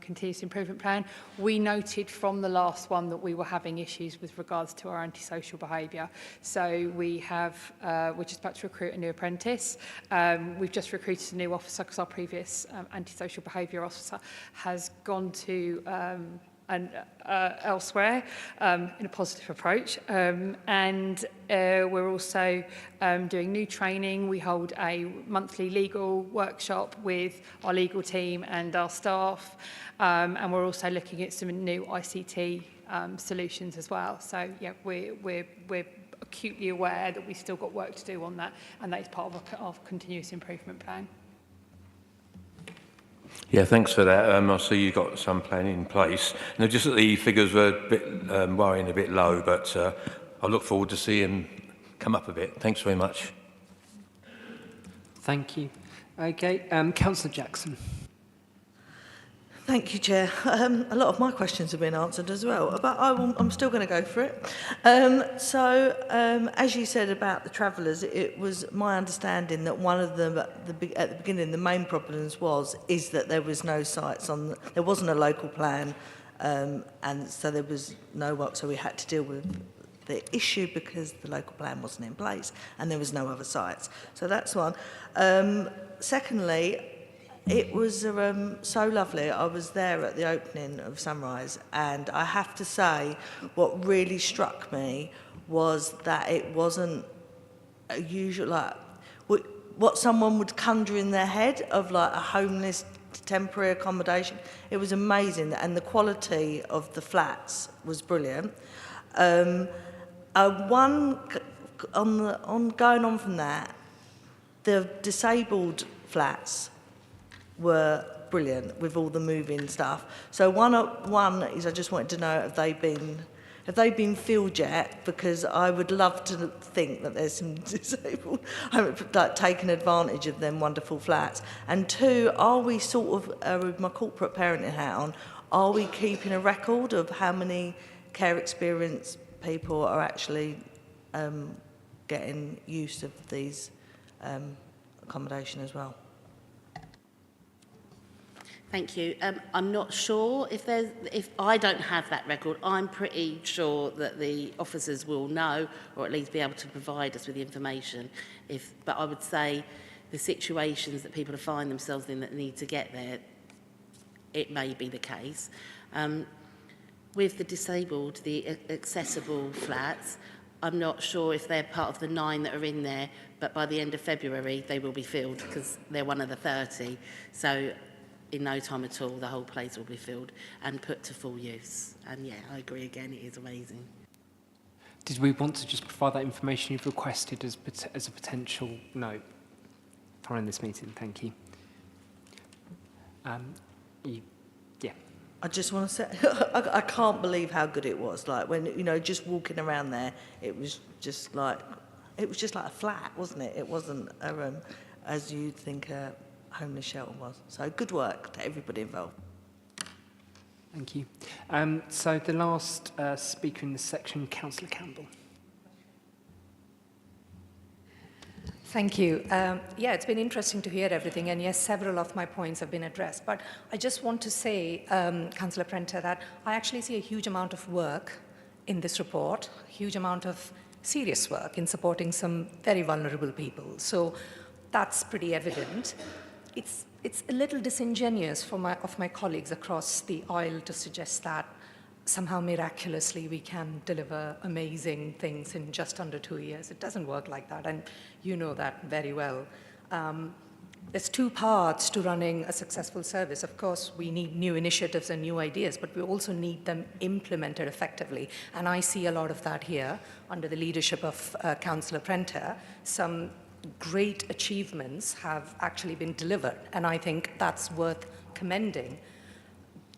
continuous improvement plan. We noted from the last one that we were having issues with regards to our antisocial behaviour. So we're just about to recruit a new apprentice. We've just recruited a new officer because our previous antisocial behaviour officer has gone to elsewhere in a positive approach. And we're also doing new training. We hold a monthly legal workshop with our legal team and our staff. And we're also looking at some new ICT solutions as well. So yeah, we're acutely aware that we've still got work to do on that, and that is part of our continuous improvement plan. Yeah, thanks for that. I see you've got some plan in place. Now, just that the figures were a bit worrying, a bit low, but I look forward to seeing them come up a bit. Thanks very much. Thank you. Okay, Councillor Jackson. Thank you, Chair. A lot of my questions have been answered as well, but I'm still going to go for it. As you said about the travellers, it was my understanding that one of them at the beginning, the main problems is that there was no sites there wasn't a local plan, and so there was no work, so we had to deal with the issue because the local plan wasn't in place and there was no other sites. So that's one. Secondly, it was so lovely. I was there at the opening of Sunrise, and I have to say what really struck me was that it wasn't a usual, like, what someone would conjure in their head of like a homeless temporary accommodation. It was amazing, and the quality of the flats was brilliant. Going on from that, the disabled flats were brilliant with all the moving stuff. So one is I just wanted to know, have they been filled yet? Because I would love to think that there's some disabled, like taking advantage of them wonderful flats. And two, are we sort of, with my corporate parenting hat on, are we keeping a record of how many care experienced people are actually getting use of these accommodation as well? Thank you. I'm not sure if I don't have that record. I'm pretty sure that the officers will know, or at least be able to provide us with the information. But I would say the situations that people find themselves in that need to get there, it may be the case. With the disabled, the accessible flats, I'm not sure if they're part of the 9 that are in there, but by the end of February they will be filled because they're one of the 30. So in no time at all, the whole place will be filled and put to full use. And yeah, I agree again, it is amazing. Did we want to just provide that information you've requested as a potential note following this meeting? Thank you. Yeah. I just want to say, I can't believe how good it was. Like when, just walking around there, it was just like a flat, wasn't it? It wasn't as you'd think a homeless shelter was. So good work to everybody involved. Thank you. So the last speaker in this section, Councillor Campbell. Thank you. Yeah, it's been interesting to hear everything, and yes, several of my points have been addressed. But I just want to say, Councillor Prenter, that I actually see a huge amount of work in this report, a huge amount of serious work in supporting some very vulnerable people. So that's pretty evident. It's a little disingenuous for of my colleagues across the aisle to suggest that somehow miraculously we can deliver amazing things in just under 2 years. It doesn't work like that, and you know that very well. There's two parts to running a successful service. Of course, we need new initiatives and new ideas, but we also need them implemented effectively. And I see a lot of that here under the leadership of Councillor Prenter. Some great achievements have actually been delivered, and I think that's worth commending.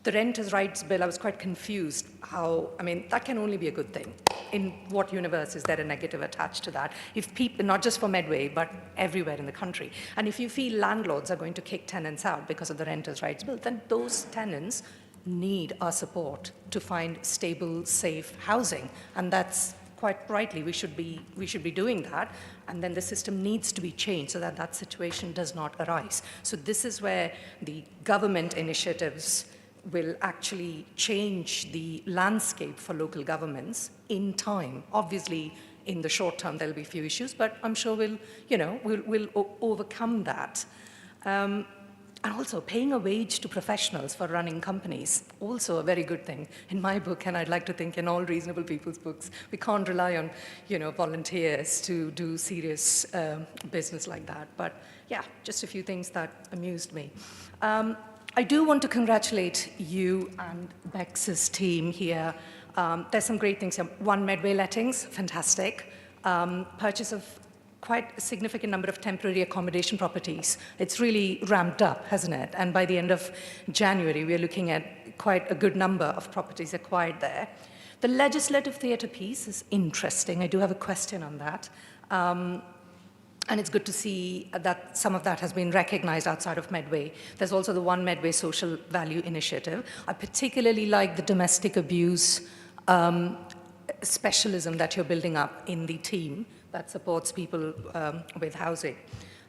The Renters' Rights Bill, I was quite confused how, I mean, that can only be a good thing. In what universe is there a negative attached to that? If people, not just for Medway, but everywhere in the country. And if you feel landlords are going to kick tenants out because of the Renters' Rights Bill, then those tenants need our support to find stable, safe housing. And that's quite rightly, we should be doing that. And then the system needs to be changed so that that situation does not arise. So this is where the government initiatives will actually change the landscape for local governments in time. Obviously, in the short term, there'll be a few issues, but I'm sure we'll overcome that. And also, paying a wage to professionals for running companies, also a very good thing. In my book, and I'd like to think in all reasonable people's books, we can't rely on, volunteers to do serious business like that. But yeah, just a few things that amused me. I do want to congratulate you and Bex's team here. There's some great things here. 1 Medway lettings, fantastic. Purchase of quite a significant number of temporary accommodation properties. It's really ramped up, hasn't it? And by the end of January, we're looking at quite a good number of properties acquired there. The legislative theatre piece is interesting. I do have a question on that. And it's good to see that some of that has been recognized outside of Medway. There's also the 1 Medway Social Value Initiative. I particularly like the domestic abuse specialism that you're building up in the team that supports people with housing.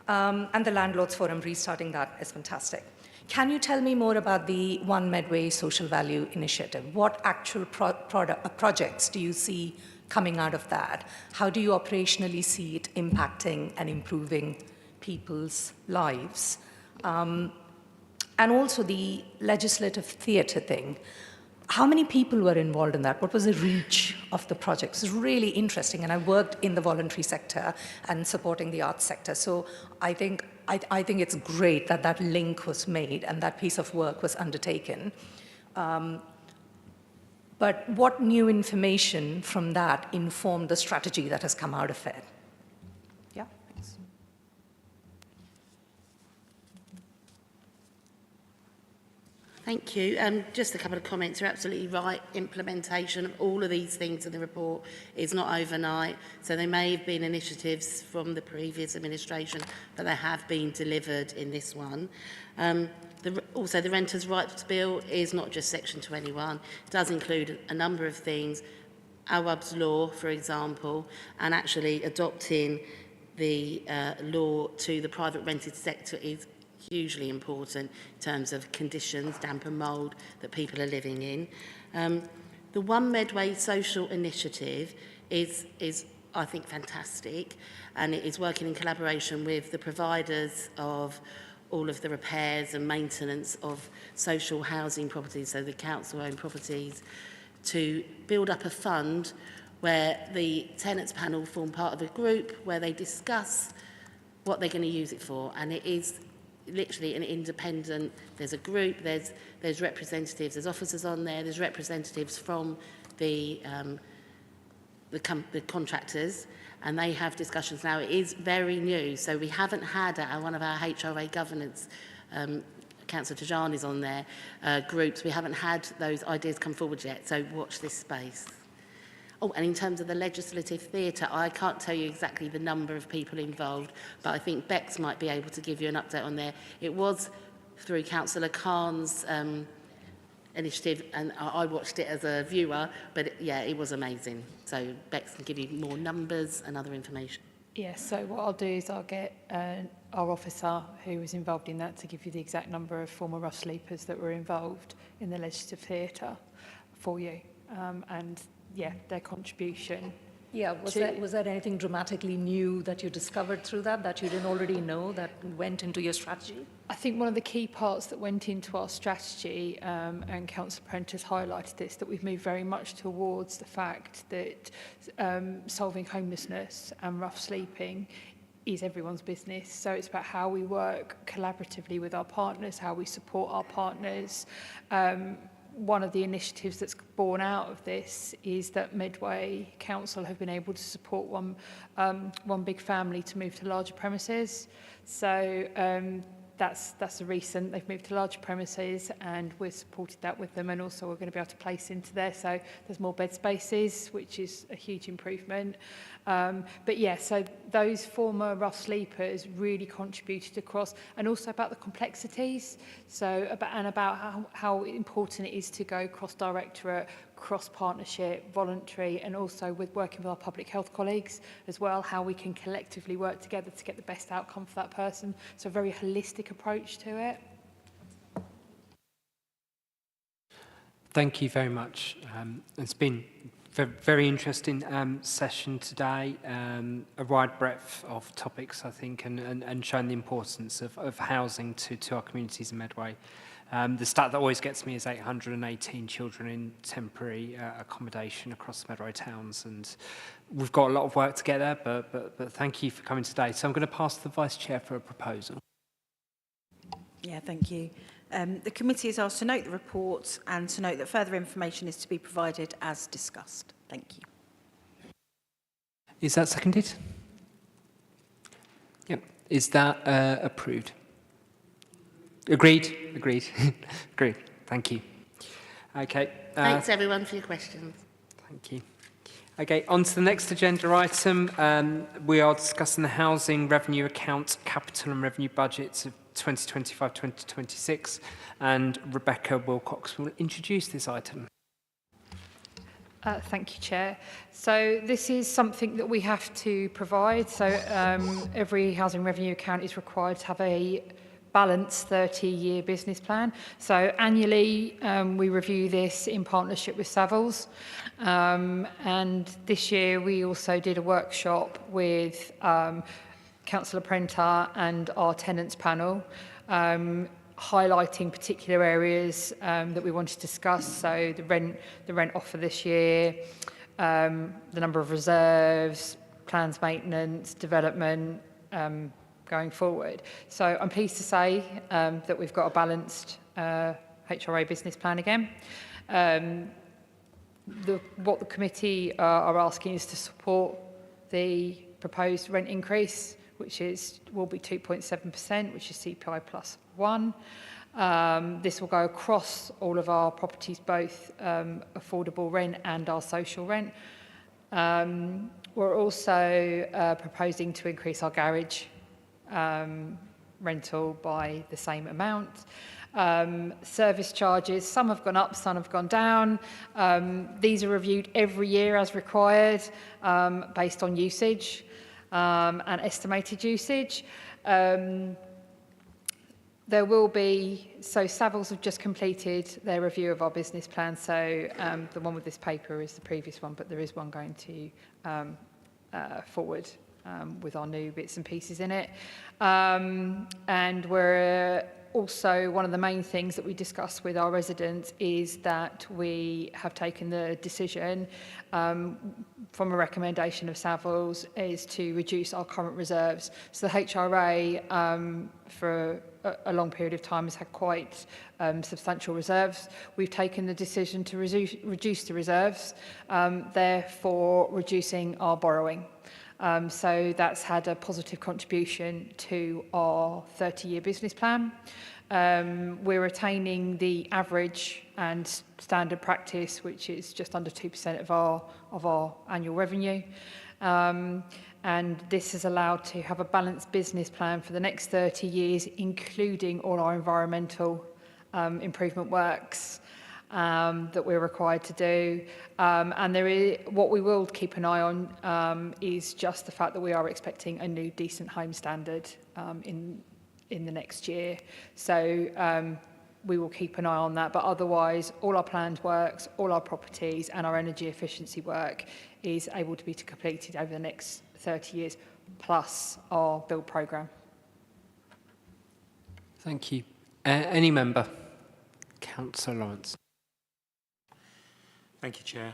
And the Landlords Forum, restarting that is fantastic. Can you tell me more about the 1 Medway Social Value Initiative? What actual projects do you see coming out of that? How do you operationally see it impacting and improving people's lives? And also the legislative theatre thing. How many people were involved in that? What was the reach of the project? It's really interesting, and I worked in the voluntary sector and supporting the arts sector. So I think it's great that that link was made and that piece of work was undertaken. But what new information from that informed the strategy that has come out of it? Yeah, thanks. Thank you. Just a couple of comments. You're absolutely right. Implementation of all of these things in the report is not overnight. So there may have been initiatives from the previous administration, but they have been delivered in this one. Also, the Renters' Rights Bill is not just Section 21. It does include a number of things. Awab's law, for example, and actually adopting the law to the private rented sector is hugely important in terms of conditions, damp and mould, that people are living in. The 1 Medway Social Initiative is, I think, fantastic, and it is working in collaboration with the providers of all of the repairs and maintenance of social housing properties, so the council-owned properties, to build up a fund where the tenants panel form part of a group where they discuss what they're going to use it for. And it is literally an independent, there's a group, there's representatives, there's officers on there, there's representatives from the contractors, and they have discussions now. It is very new, so we haven't had one of our HRA governance, Councillor Tajani's on there, groups. We haven't had those ideas come forward yet, so watch this space. Oh, and in terms of the legislative theatre, I can't tell you exactly the number of people involved, but I think Bex might be able to give you an update on there. It was through Councillor Khan's initiative, and I watched it as a viewer, but it was amazing. So Bex can give you more numbers and other information. Yes, so what I'll do is I'll get our officer who was involved in that to give you the exact number of former rough sleepers that were involved in the legislative theatre for you. And yeah, their contribution Yeah, was there anything dramatically new that you discovered through that you didn't already know that went into your strategy? I think one of the key parts that went into our strategy, and Councillor Prentice highlighted this, that we've moved very much towards the fact that solving homelessness and rough sleeping is everyone's business. So it's about how we work collaboratively with our partners, how we support our partners. One of the initiatives that's born out of this is that Medway Council have been able to support one big family to move to larger premises. So that's a recent, they've moved to larger premises and we've supported that with them, and also we're going to be able to place into there, so there's more bed spaces, which is a huge improvement. But yeah, so those former rough sleepers really contributed across, and also about the complexities, so about how important it is to go cross-directorate, cross-partnership, voluntary, and also with working with our public health colleagues as well, how we can collectively work together to get the best outcome for that person. So a very holistic approach to it. Thank you very much. It's been a very interesting session today, a wide breadth of topics, I think, and showing the importance of housing to our communities in Medway. The stat that always gets me is 818 children in temporary accommodation across the Medway towns, and we've got a lot of work to get there, but thank you for coming today. So I'm going to pass to the Vice Chair for a proposal. Yeah, thank you. The committee is asked to note the report and to note that further information is to be provided as discussed. Thank you. Is that seconded? Yep. Is that approved? Agreed. Agreed. Agreed. Thank you. Okay. Thanks everyone for your questions. Thank you. Okay, on to the next agenda item. We are discussing the housing revenue account, capital and revenue budgets of 2025-2026, and Rebecca Wilcox will introduce this item. Thank you, Chair. So this is something that we have to provide. So every housing revenue account is required to have a balanced 30-year business plan. So annually, we review this in partnership with Savills. And this year, we also did a workshop with Councillor Prenter and our tenants panel, highlighting particular areas that we wanted to discuss. So the rent offer this year, the number of reserves, plans maintenance, development, going forward. So I'm pleased to say that we've got a balanced HRA business plan again. What the committee are asking is to support the proposed rent increase, which will be 2.7%, which is CPI plus 1. This will go across all of our properties, both affordable rent and our social rent. We're also proposing to increase our garage rental by the same amount. Service charges, some have gone up, some have gone down. These are reviewed every year as required, based on usage and estimated usage. There will be, so Savills have just completed their review of our business plan, so the one with this paper is the previous one, but there is one going to forward with our new bits and pieces in it. And we're also, one of the main things that we discuss with our residents is that we have taken the decision from a recommendation of Savills is to reduce our current reserves. So the HRA for a long period of time has had quite substantial reserves. We've taken the decision to reduce the reserves, therefore reducing our borrowing. So that's had a positive contribution to our 30-year business plan. We're retaining the average and standard practice, which is just under 2% of our annual revenue. And this has allowed to have a balanced business plan for the next 30 years, including all our environmental improvement works that we're required to do. And what we will keep an eye on is just the fact that we are expecting a new decent home standard in the next year. So we will keep an eye on that. But otherwise, all our planned works, all our properties and our energy efficiency work is able to be completed over the next 30 years, plus our build programme. Thank you. Any member? Councillor Lawrence. Thank you, Chair.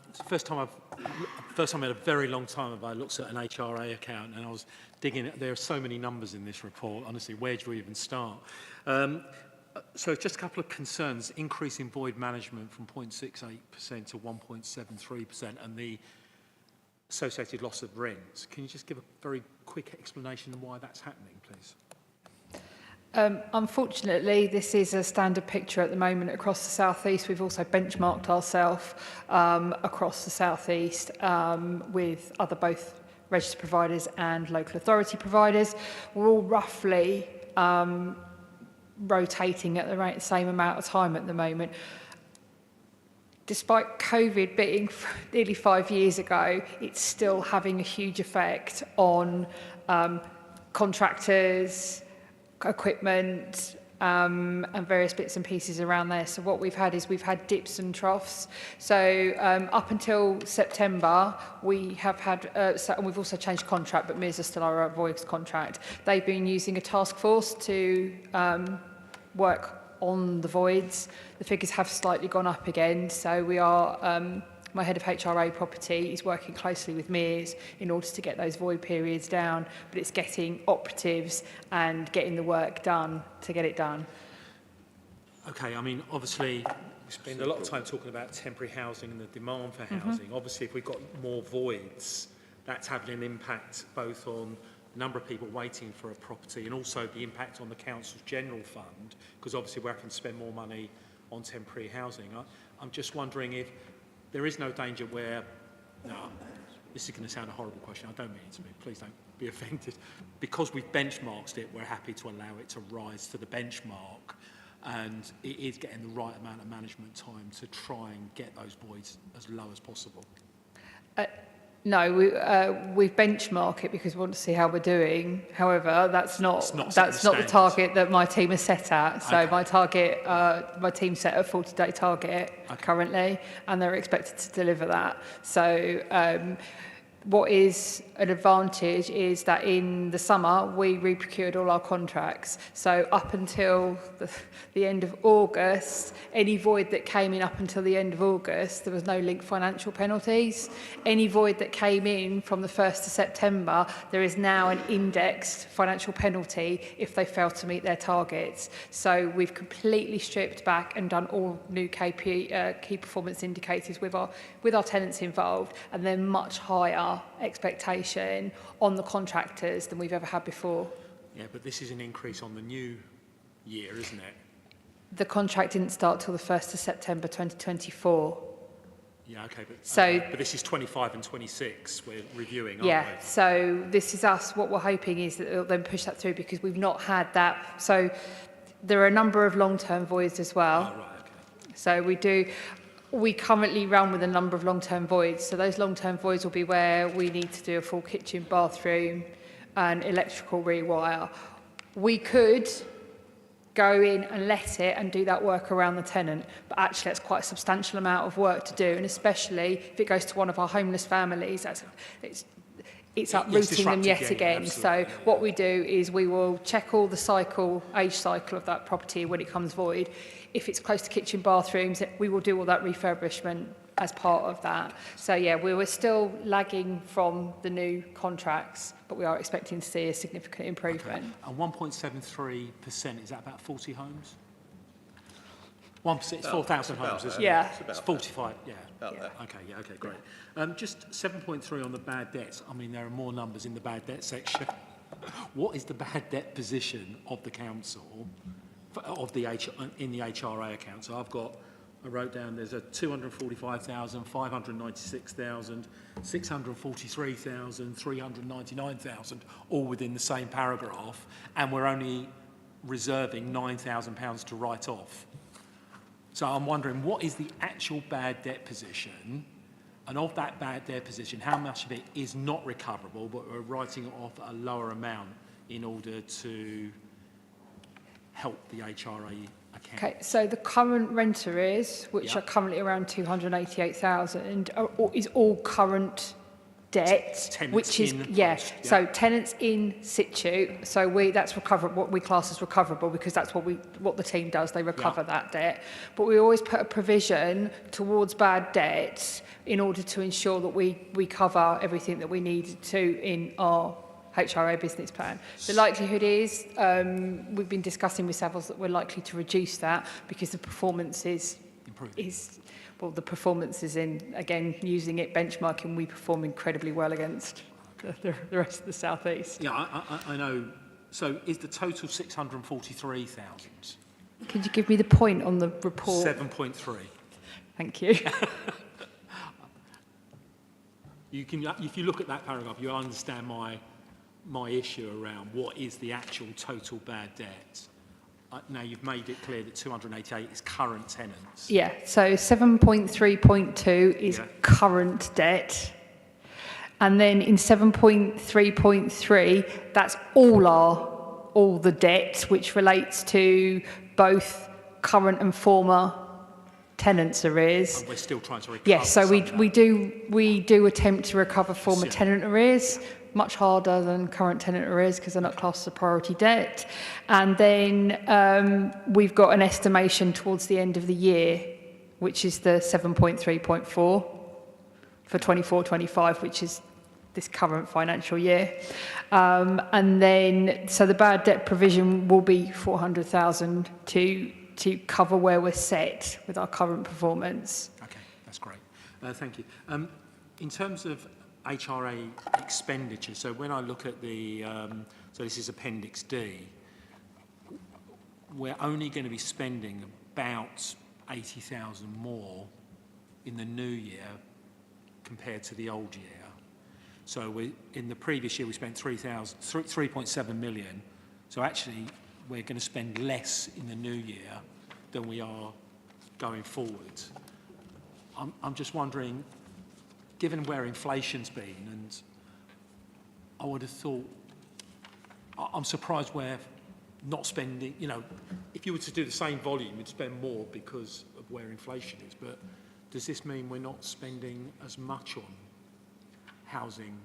It's the first time in a very long time have I looked at an HRA account, and I was digging. There are so many numbers in this report. Honestly, where do we even start? So just a couple of concerns. Increase in void management from 0.68% to 1.73%, and the associated loss of rent. Can you just give a very quick explanation of why that's happening, please? Unfortunately, this is a standard picture at the moment across the South East. We've also benchmarked ourselves across the South East with other both registered providers and local authority providers. We're all roughly rotating at the same amount of time at the moment. Despite COVID being nearly 5 years ago, it's still having a huge effect on contractors, equipment, and various bits and pieces around there. So what we've had is we've had dips and troughs. So up until September, we have had, and we've also changed contract, but MERS are still our voice contract. They've been using a task force to work on the voids. The figures have slightly gone up again. So we are, my head of HRA property is working closely with MERS in order to get those void periods down, but it's getting operatives and getting the work done to get it done. Okay, I mean, obviously, we spend a lot of time talking about temporary housing and the demand for housing. Obviously, if we've got more voids, that's having an impact both on the number of people waiting for a property and also the impact on the council's general fund, because obviously we're having to spend more money on temporary housing. I'm just wondering if there is no danger where, no, this is going to sound a horrible question, I don't mean it to be, please don't be offended. Because we've benchmarked it, we're happy to allow it to rise to the benchmark, and it is getting the right amount of management time to try and get those voids as low as possible. No, we benchmark it because we want to see how we're doing. However, that's not the target that my team has set at. So okay. My team set a 40-day target currently, and they're expected to deliver that. So what is an advantage is that in the summer we re-procured all our contracts. So up until the end of August, any void that came in up until the end of August, there was no linked financial penalties. Any void that came in from the 1st of September, there is now an indexed financial penalty if they fail to meet their targets. So we've completely stripped back and done all new key performance indicators with our tenants involved, and they're much higher expectation on the contractors than we've ever had before. Yeah, but this is an increase on the new year, isn't it? The contract didn't start till the 1st of September 2024. Yeah, okay, but this is 25 and 26 we're reviewing, aren't we? So this is us. What we're hoping is that it'll then push that through because we've not had that. So there are a number of long-term voids as well. Oh, right, okay. So we currently run with a number of long-term voids. So those long-term voids will be where we need to do a full kitchen, bathroom and electrical rewire. We could go in and let it and do that work around the tenant, but actually that's quite a substantial amount of work to do, and especially if it goes to one of our homeless families, it's uprooting them yet again. So what we do is we will check all the age cycle of that property when it comes void. If it's close to kitchen, bathrooms, we will do all that refurbishment as part of that. So yeah, we were still lagging from the new contracts, but we are expecting to see a significant improvement. Okay. And 1.73%, is that about 40 homes? 1%, it's 4,000 homes, isn't it? Yeah. It's 45, yeah. Yeah. Okay, great. Just 7.3 on the bad debts. I mean, there are more numbers in the bad debt section. What is the bad debt position of the council in the HRA account? So I wrote down there's a 245,000, 596,000, 643,000, 399,000, all within the same paragraph, and we're only reserving £9,000 to write off. So I'm wondering, what is the actual bad debt position? And of that bad debt position, how much of it is not recoverable, but we're writing it off at a lower amount in order to help the HRA Okay, so the current rent arrears, which Yeah. are currently around 288,000, is all current debt, Tenants which is, in yeah, post, yeah. so tenants in situ, so that's what we class as recoverable, because that's what the team does, they recover that debt. But we always put a provision towards bad debt in order to ensure that we cover everything that we need to in our HRA business plan. The likelihood is, we've been discussing with Savills that we're likely to reduce that because the performance is the performance is in, again, using it, benchmarking, we perform incredibly well against the rest of the South East. Yeah, I know. So is the total 643,000? Could you give me the point on the report? 7.3. Thank you. You can, if you look at that paragraph, you'll understand my issue around what is the actual total bad debt. Now, you've made it clear that 288 is current tenants. Yeah, so 7.3.2 is current debt. And then in 7.3.3, that's all the debt, which relates to both current and former tenants' arrears. And we're still trying to recover. Yes, so we do attempt to recover former tenant arrears, much harder than current tenant arrears because they're not classed as priority debt. And then we've got an estimation towards the end of the year, which is the 7.3.4 for 24-25, which is this current financial year. And then, so the bad debt provision will be 400,000 to cover where we're set with our current performance. Okay, that's great. Thank you. In terms of HRA expenditure, so when I look at the, so this is Appendix D, we're only going to be spending about 80,000 more in the new year compared to the old year. So in the previous year we spent 3.7 million. So actually we're going to spend less in the new year than we are going forward. I'm just wondering, given where inflation's been, and I would have thought, I'm surprised we're not spending, you know, if you were to do the same volume, you'd spend more because of where inflation is. But does this mean we're not spending as much on housing?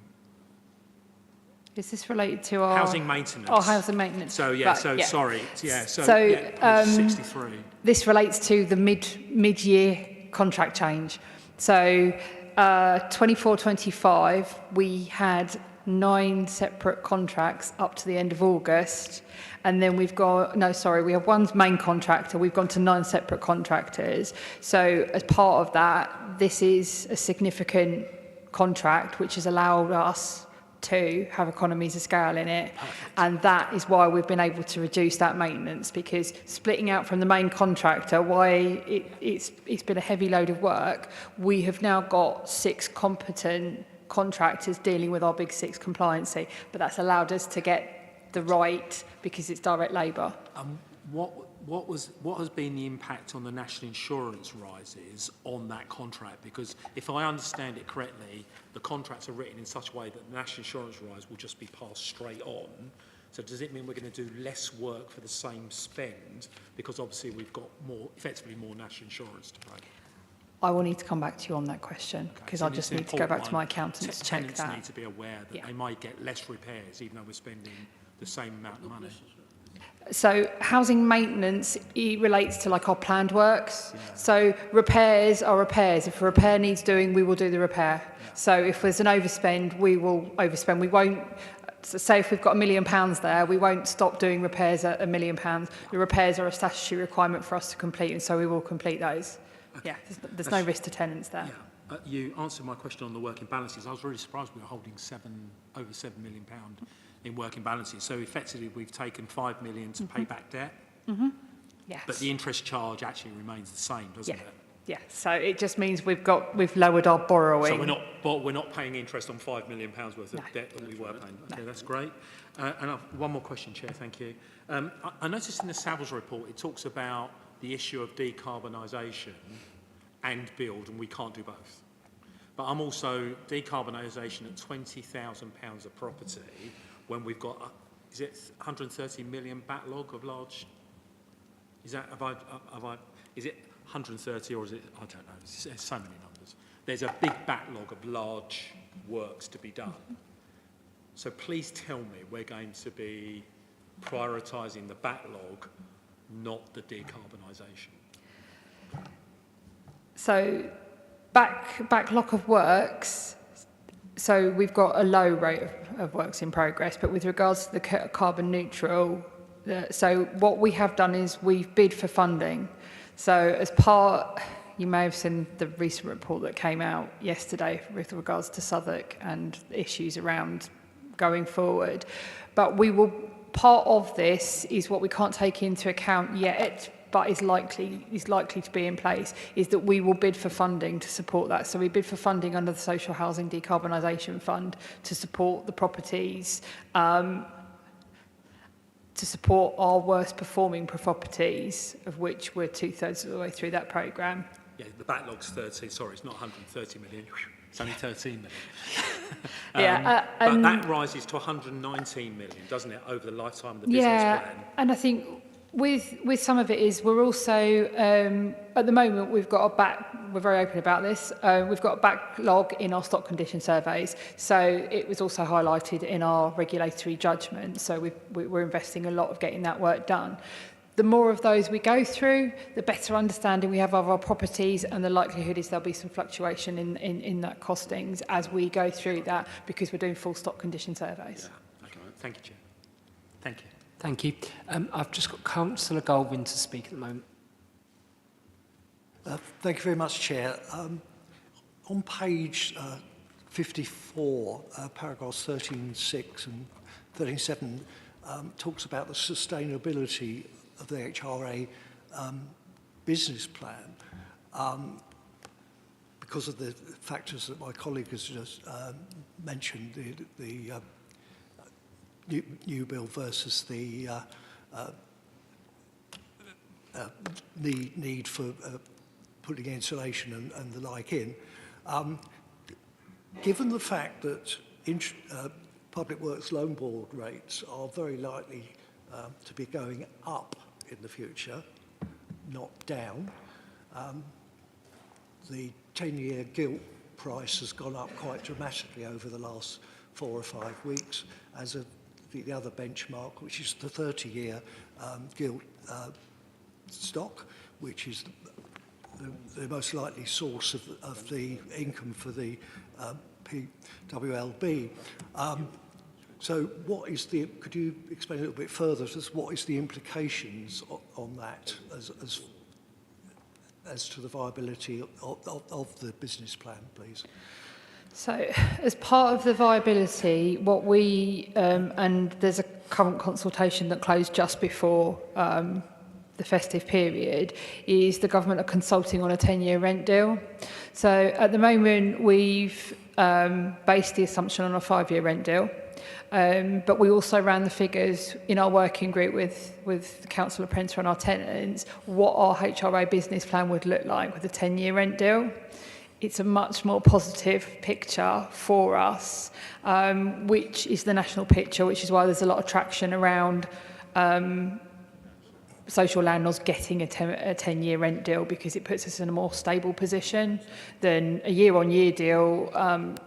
Is this related to our... Housing maintenance. Oh, housing maintenance. So, yeah, right, so, yeah. sorry. Yeah, so, page 63. This relates to the mid-year contract change. So, 24-25, we had 9 separate contracts up to the end of August. And then we've got, we have one main contractor. We've gone to 9 separate contractors. So as part of that, this is a significant contract which has allowed us to have economies of scale in it. Perfect. And that is why we've been able to reduce that maintenance, because splitting out from the main contractor, why it's been a heavy load of work, we have now got 6 competent contractors dealing with our big 6 compliancy, but that's allowed us to get the right, because it's direct labour. What has been the impact on the national insurance rises on that contract? Because if I understand it correctly, the contracts are written in such a way that the national insurance rise will just be passed straight on. So does it mean we're going to do less work for the same spend? Because obviously we've got effectively more national insurance to pay. I will need to come back to you on that question, because so I just need to go back to my accountant to check Tenants that. need to be aware that they might get less repairs even though we're spending the same amount of money. So housing maintenance, it relates to like our planned works. Yeah. So repairs are repairs. If a repair needs doing, we will do the repair. Yeah. So if there's an overspend, we will overspend. We won't, so say if we've got £1 million there, we won't stop doing repairs at £1 million. The repairs are a statutory requirement for us to complete, and so we will complete those. Okay. Yeah, there's no risk to tenants there. Yeah. You answered my question on the working balances. I was really surprised we were holding over £7 million in working balances. So effectively, we've taken $5 million to pay back debt. Mm-hmm. Yes. But the interest charge actually remains the same, doesn't it? Yeah. So it just means we've lowered our borrowing. So we're not paying interest on £5 million worth of debt that we were paying. Okay, that's great. And one more question, Chair. Thank you. I noticed in the Savills report it talks about the issue of decarbonisation and build, and we can't do both. But I'm also decarbonisation at £20,000 a property, when we've got, is it 130 million backlog of large Is that, is it 130 or is it, I don't know, there's so many numbers. There's a big backlog of large works to be done. So please tell me we're going to be prioritising the backlog, not the decarbonisation. So backlog of works, so we've got a low rate of works in progress, but with regards to the carbon neutral, so what we have done is we've bid for funding. So as part, you may have seen the recent report that came out yesterday with regards to Southwark and issues around going forward. But we will, part of this is what we can't take into account yet, but is likely to be in place, is that we will bid for funding to support that. So we bid for funding under the Social Housing Decarbonisation Fund to support the properties, to support our worst performing properties, of which we're 2/3 of the way through that programme. Yeah, the backlog's 30, sorry, it's not 130 million, it's only 13 million. But that rises to 119 million, doesn't it, over the lifetime of the business plan? And I think with some of it is we're also, at the moment, we're very open about this, we've got a backlog in our stock condition surveys. So it was also highlighted in our regulatory judgment. So we're investing a lot of getting that work done. The more of those we go through, the better understanding we have of our properties, and the likelihood is there'll be some fluctuation in that costings as we go through that, because we're doing full stock condition surveys. Yeah. Okay. Thank you, Chair. Thank you. Thank you. I've just got Councillor Goldwyn to speak at the moment. Thank you very much, Chair. On page 54, paragraphs 13.6 and 13.7 talks about the sustainability of the HRA business plan. Because of the factors that my colleague has just mentioned, the new build versus the need for putting insulation and the like in. Given the fact that Public Works Loan Board rates are very likely to be going up in the future, not down, the 10-year gilt price has gone up quite dramatically over the last 4 or 5 weeks, as of the other benchmark, which is the 30-year gilt stock, which is the most likely source of the income for the PWLB. So what is could you explain a little bit further as what is the implications on that as to the viability of the business plan, please? So as part of the viability, what we, and there's a current consultation that closed just before the festive period, is the government are consulting on a 10-year rent deal. So at the moment, we've based the assumption on a 5-year rent deal. But we also ran the figures in our working group with Councillor Prenter and our tenants, what our HRA business plan would look like with a 10-year rent deal. It's a much more positive picture for us, which is the national picture, which is why there's a lot of traction around social landlords getting a 10-year rent deal, because it puts us in a more stable position than a year-on-year deal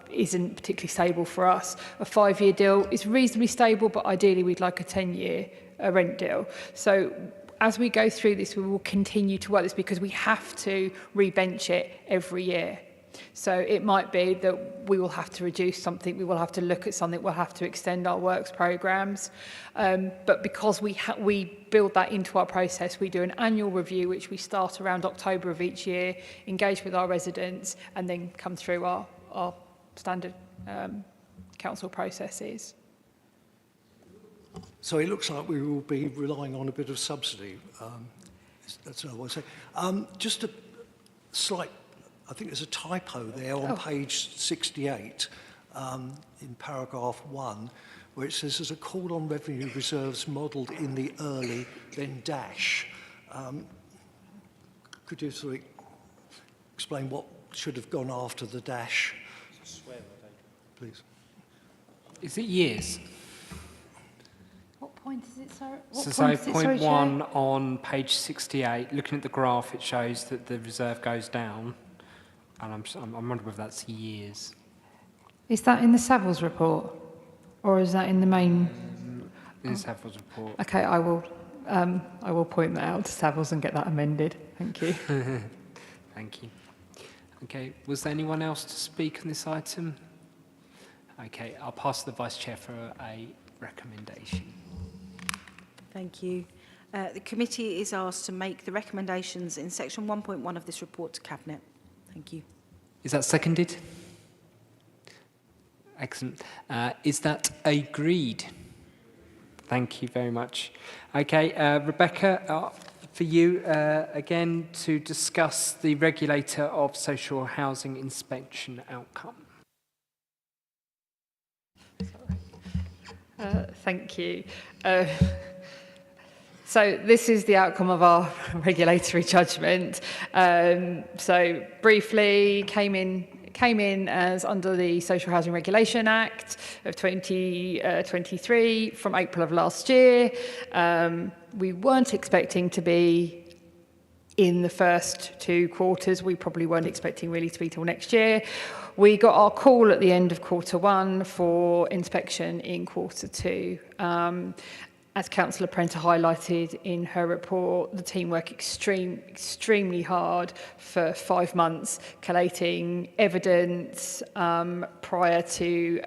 isn't particularly stable for us. A 5-year deal is reasonably stable, but ideally we'd like a 10-year rent deal. So as we go through this, we will continue to work this, because we have to rebench it every year. So it might be that we will have to reduce something, we will have to look at something, we'll have to extend our works programmes. But because we build that into our process, we do an annual review, which we start around October of each year, engage with our residents, and then come through our standard council processes. So it looks like we will be relying on a bit of subsidy. That's what I want to say. Just a slight, I think there's a typo there on page 68 in paragraph 1, where it says there's a call on revenue reserves modelled in the early, then dash. Could you sort of explain what should have gone after the dash? Please. Is it years? What point does it Sorry, So point one on page 68, looking at the graph, it shows that the reserve goes down. And I'm wondering whether that's years. Is that in the Savills report? Or is that in the main? In the Savills report. Okay, I will point that out to Savills and get that amended. Thank you. Thank you. Okay, was there anyone else to speak on this item? Okay, I'll pass to the Vice Chair for a recommendation. Thank you. The committee is asked to make the recommendations in section 1.1 of this report to Cabinet. Thank you. Is that seconded? Excellent. Is that agreed? Thank you very much. Okay, Rebecca, for you again to discuss the Regulator of Social Housing Inspection outcome. Thank you. So this is the outcome of our regulatory judgment. So briefly came in as under the Social Housing Regulation Act of 2023 from April of last year. We weren't expecting to be in the first 2 quarters. We probably weren't expecting really to be till next year. We got our call at the end of Q1 for inspection in Q2. As Councillor Prenter highlighted in her report, the team worked extremely hard for 5 months, collating evidence prior to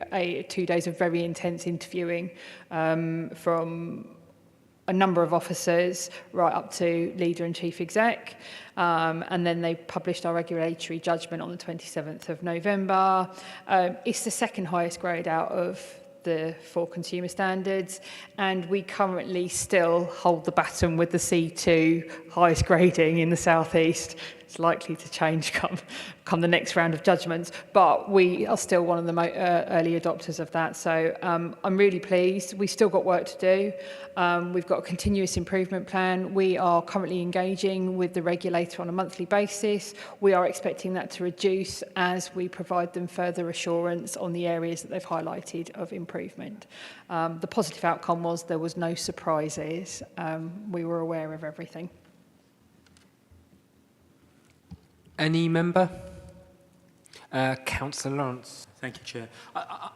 2 days of very intense interviewing from a number of officers right up to leader and chief exec. And then they published our regulatory judgment on the 27th of November. It's the second highest grade out of the 4 consumer standards, and we currently still hold the baton with the C2 highest grading in the southeast. It's likely to change come the next round of judgments, but we are still one of the early adopters of that. So I'm really pleased. We've still got work to do. We've got a continuous improvement plan. We are currently engaging with the regulator on a monthly basis. We are expecting that to reduce as we provide them further assurance on the areas that they've highlighted of improvement. The positive outcome was there was no surprises. We were aware of everything. Any member? Councillor Lawrence. Thank you, Chair. I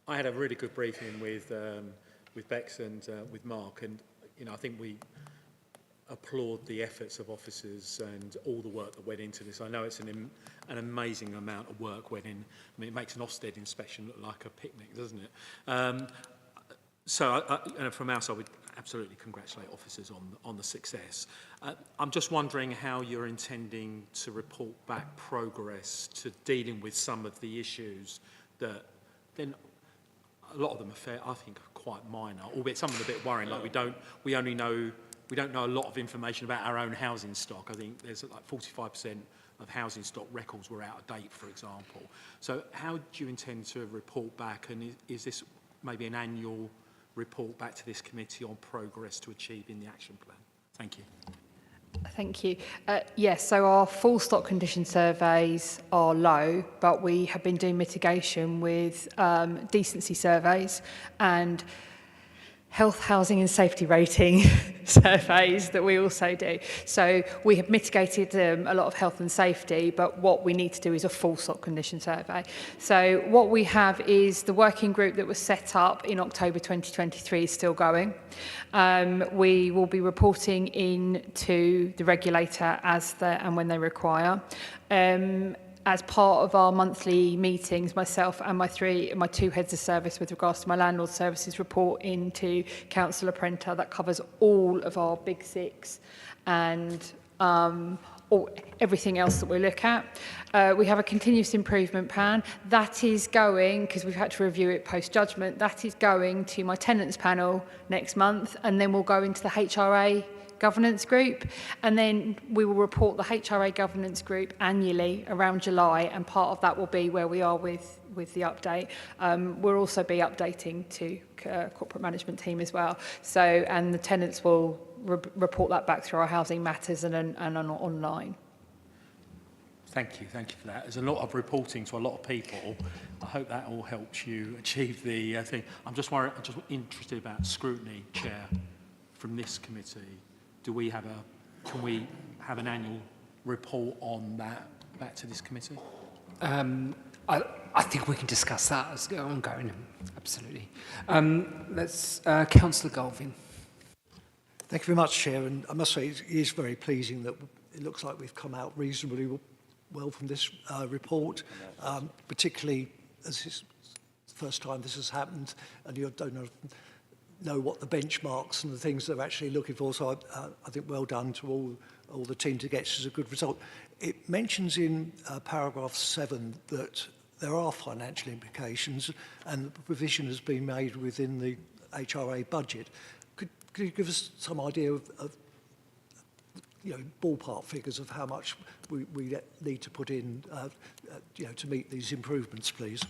had a really good briefing with Bex and with Mark, and I think we applaud the efforts of officers and all the work that went into this. I know it's an amazing amount of work went in. I mean, it makes an Ofsted inspection look like a picnic, doesn't it? From our side, we absolutely congratulate officers on the success. I'm just wondering how you're intending to report back progress to dealing with some of the issues that then a lot of them are I think, quite minor, albeit some of them are a bit worrying. Like we don't know a lot of information about our own housing stock. I think there's like 45% of housing stock records were out of date, for example. So how do you intend to report back, and is this maybe an annual report back to this committee on progress to achieving the action plan? Thank you. Thank you. Yes, so our full stock condition surveys are low, but we have been doing mitigation with decency surveys and health, housing and safety rating surveys that we also do. So we have mitigated a lot of health and safety, but what we need to do is a full stock condition survey. So what we have is the working group that was set up in October 2023 is still going. We will be reporting in to the regulator and when they require. As part of our monthly meetings, myself and my 2 heads of service with regards to my landlord services report into Councillor Prenter. That covers all of our big 6 and everything else that we look at. We have a continuous improvement plan. That is going, because we've had to review it post-judgment, that is going to my tenants panel next month, and then we'll go into the HRA governance group, and then we will report the HRA governance group annually around July, and part of that will be where we are with the update. We'll also be updating to corporate management team as well. So, and the tenants will report that back through our housing matters and online. Thank you for that. There's a lot of reporting to a lot of people. I hope that all helps you achieve the thing. I'm just interested about scrutiny, Chair, from this committee. Can we have an annual report on that back to this committee? I think we can discuss that as ongoing, absolutely. Councillor Galvin. Thank you very much, Chair. And I must say it is very pleasing that it looks like we've come out reasonably well from this report, particularly as it's the first time this has happened and you don't know what the benchmarks and the things they're actually looking for. So I think well done to all the team to get us a good result. It mentions in paragraph 7 that there are financial implications and the provision has been made within the HRA budget. Could you give us some idea of ballpark figures of how much we need to put in to meet these improvements, please?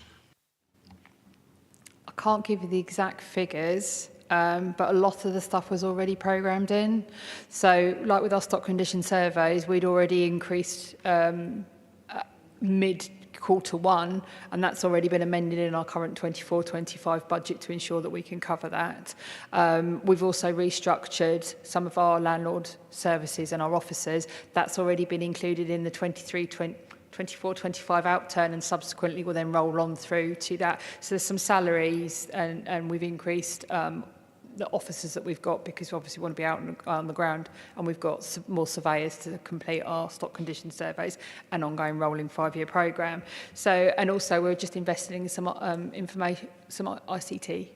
I can't give you the exact figures, but a lot of the stuff was already programmed in. So like with our stock condition surveys, we'd already increased mid-Q1, and that's already been amended in our current 24-25 budget to ensure that we can cover that. We've also restructured some of our landlord services and our offices. That's already been included in the 24-25 outturn and subsequently will then roll on through to that. So there's some salaries and we've increased the officers that we've got because we obviously want to be out on the ground, and we've got more surveyors to complete our stock condition surveys and ongoing rolling 5-year programme. So, and also we're just investing in some information, some ICT.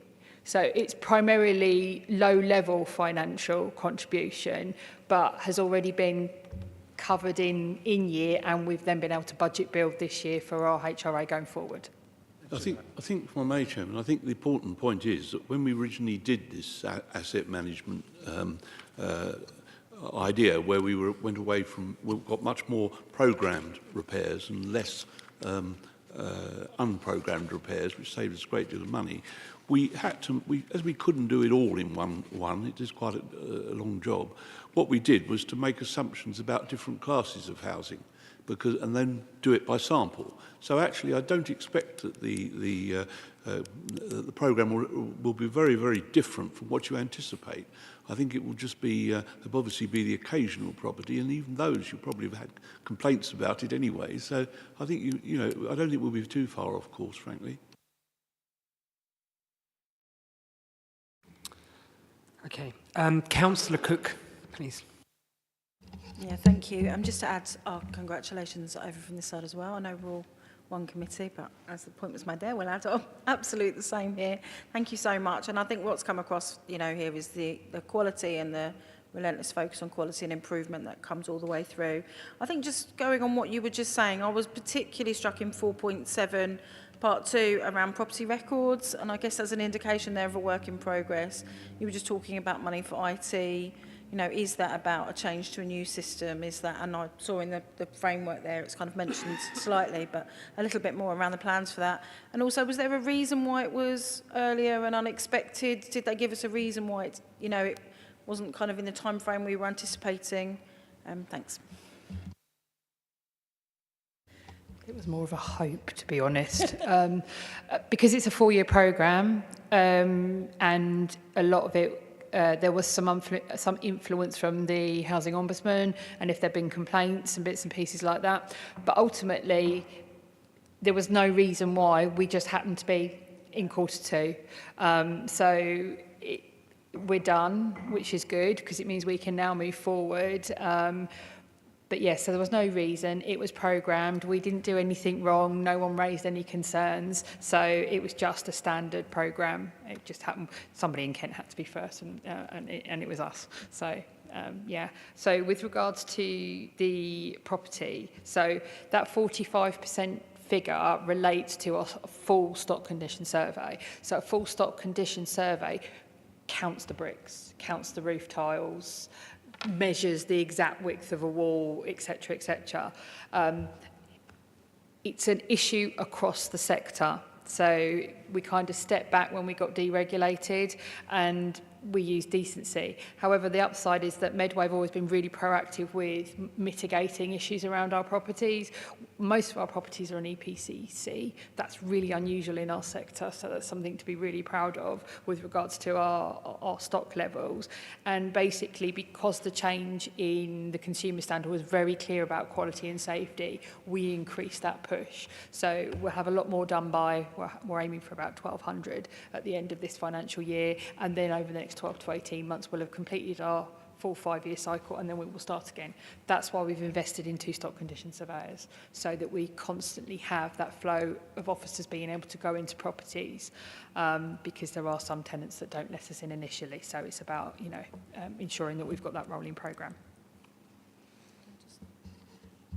So it's primarily low-level financial contribution, but has already been covered in year, and we've then been able to budget build this year for our HRA going forward. I think, if I may, Chairman, I think the important point is that when we originally did this asset management idea, where went away from, we've got much more programmed repairs and less unprogrammed repairs, which saved us a great deal of money. We had to, as we couldn't do it all in one, it is quite a long job. What we did was to make assumptions about different classes of housing, and then do it by sample. So actually, I don't expect that the programme will be very, very different from what you anticipate. I think it will just be, there'll obviously be the occasional property, and even those you probably have had complaints about it anyway. So I think, I don't think we'll be too far off course, frankly. Okay. Councillor Cook, please. Yeah, thank you. Just to add our congratulations over from this side as well. I know we're all one committee, but as the point was made there, we'll add absolutely the same here. Thank you so much. And I think what's come across, here is the quality and the relentless focus on quality and improvement that comes all the way through. I think just going on what you were just saying, I was particularly struck in 4.7 Part 2 around property records, and I guess as an indication there of a work in progress. You were just talking about money for IT. Is that about a change to a new system? Is that, and I saw in the framework there, it's kind of mentioned slightly, but a little bit more around the plans for that. And also, was there a reason why it was earlier and unexpected? Did they give us a reason why it wasn't kind of in the time frame we were anticipating? Thanks. It was more of a hope, to be honest, because it's a 4-year programme, and a lot of it, there was some influence from the Housing Ombudsman, and if there had been complaints and bits and pieces like that. But ultimately, there was no reason why. We just happened to be in Q2. So we're done, which is good, because it means we can now move forward. But yes, so there was no reason. It was programmed. We didn't do anything wrong. No one raised any concerns. So it was just a standard programme. It just happened. Somebody in Kent had to be first, and it was us. So yeah. So with regards to the property, so that 45% figure relates to a full stock condition survey. So a full stock condition survey counts the bricks, counts the roof tiles, measures the exact width of a wall, etc., etc. It's an issue across the sector. So we kind of stepped back when we got deregulated and we use decency. However, the upside is that Medway have always been really proactive with mitigating issues around our properties. Most of our properties are an EPCC. That's really unusual in our sector, so that's something to be really proud of with regards to our stock levels. And basically, because the change in the consumer standard was very clear about quality and safety, we increased that push. So we'll have a lot more done by, we're aiming for about 1,200 at the end of this financial year, and then over the next 12 to 18 months we'll have completed our full 5-year cycle, and then we will start again. That's why we've invested in 2 stock condition surveyors, so that we constantly have that flow of officers being able to go into properties, because there are some tenants that don't let us in initially. So it's about, you know, ensuring that we've got that rolling programme.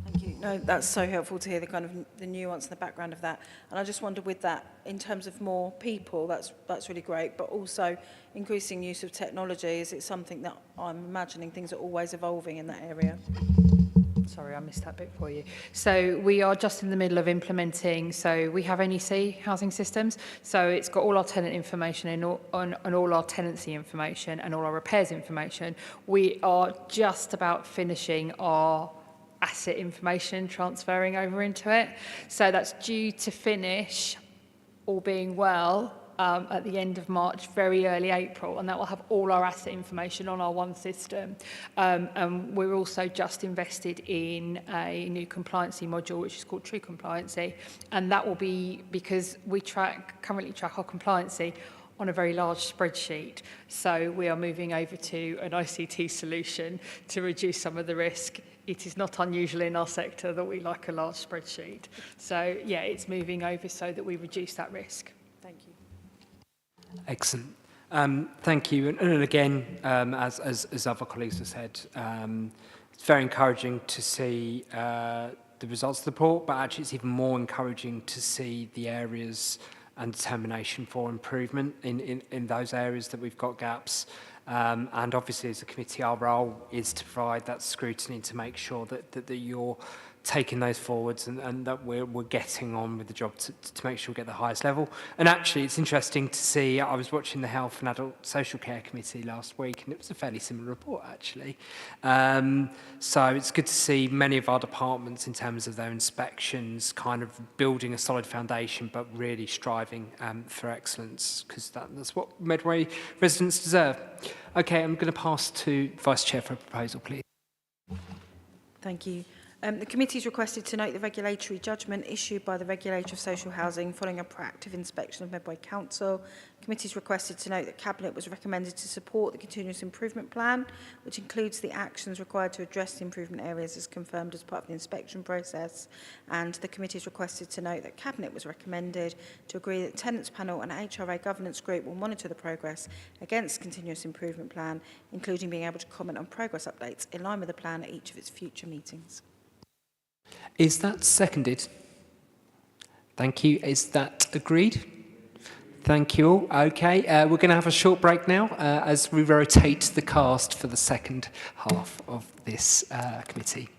Thank you. No, that's so helpful to hear the kind of the nuance and the background of that. And I just wonder, with that, in terms of more people, that's really great, but also increasing use of technology, is it something that I'm imagining things are always evolving in that area? Sorry, I missed that bit for you. So we are just in the middle of implementing, so we have NEC housing systems, so it's got all our tenant information and all our tenancy information and all our repairs information. We are just about finishing our asset information transferring over into it. So that's due to finish, all being well, at the end of March, very early April, and that will have all our asset information on our one system. And we're also just invested in a new compliancy module, which is called True Compliancy, and that will be, because we currently track our compliancy on a very large spreadsheet. So we are moving over to an ICT solution to reduce some of the risk. It is not unusual in our sector that we like a large spreadsheet. So yeah, it's moving over so that we reduce that risk. Thank you. Excellent. Thank you. And again, as other colleagues have said, it's very encouraging to see the results of the report, but actually it's even more encouraging to see the areas and determination for improvement in those areas that we've got gaps. And obviously as a committee, our role is to provide that scrutiny to make sure that you're taking those forwards and that we're getting on with the job to make sure we get the highest level. And actually it's interesting to see, I was watching the Health and Adult Social Care Committee last week, and it was a fairly similar report actually. So it's good to see many of our departments in terms of their inspections kind of building a solid foundation but really striving for excellence, because that's what Medway residents deserve. Okay, I'm going to pass to Vice Chair for a proposal, please. Thank you. The committee is requested to note the regulatory judgment issued by the Regulator of Social Housing following a proactive inspection of Medway Council. The committee is requested to note that Cabinet was recommended to support the Continuous Improvement Plan, which includes the actions required to address the improvement areas as confirmed as part of the inspection process. And the committee is requested to note that Cabinet was recommended to agree that Tenants Panel and HRA Governance Group will monitor the progress against the Continuous Improvement Plan, including being able to comment on progress updates in line with the plan at each of its future meetings. Is that seconded? Thank you. Is that agreed? Thank you all. Okay, we're going to have a short break now as we rotate the cast for the second half of this committee.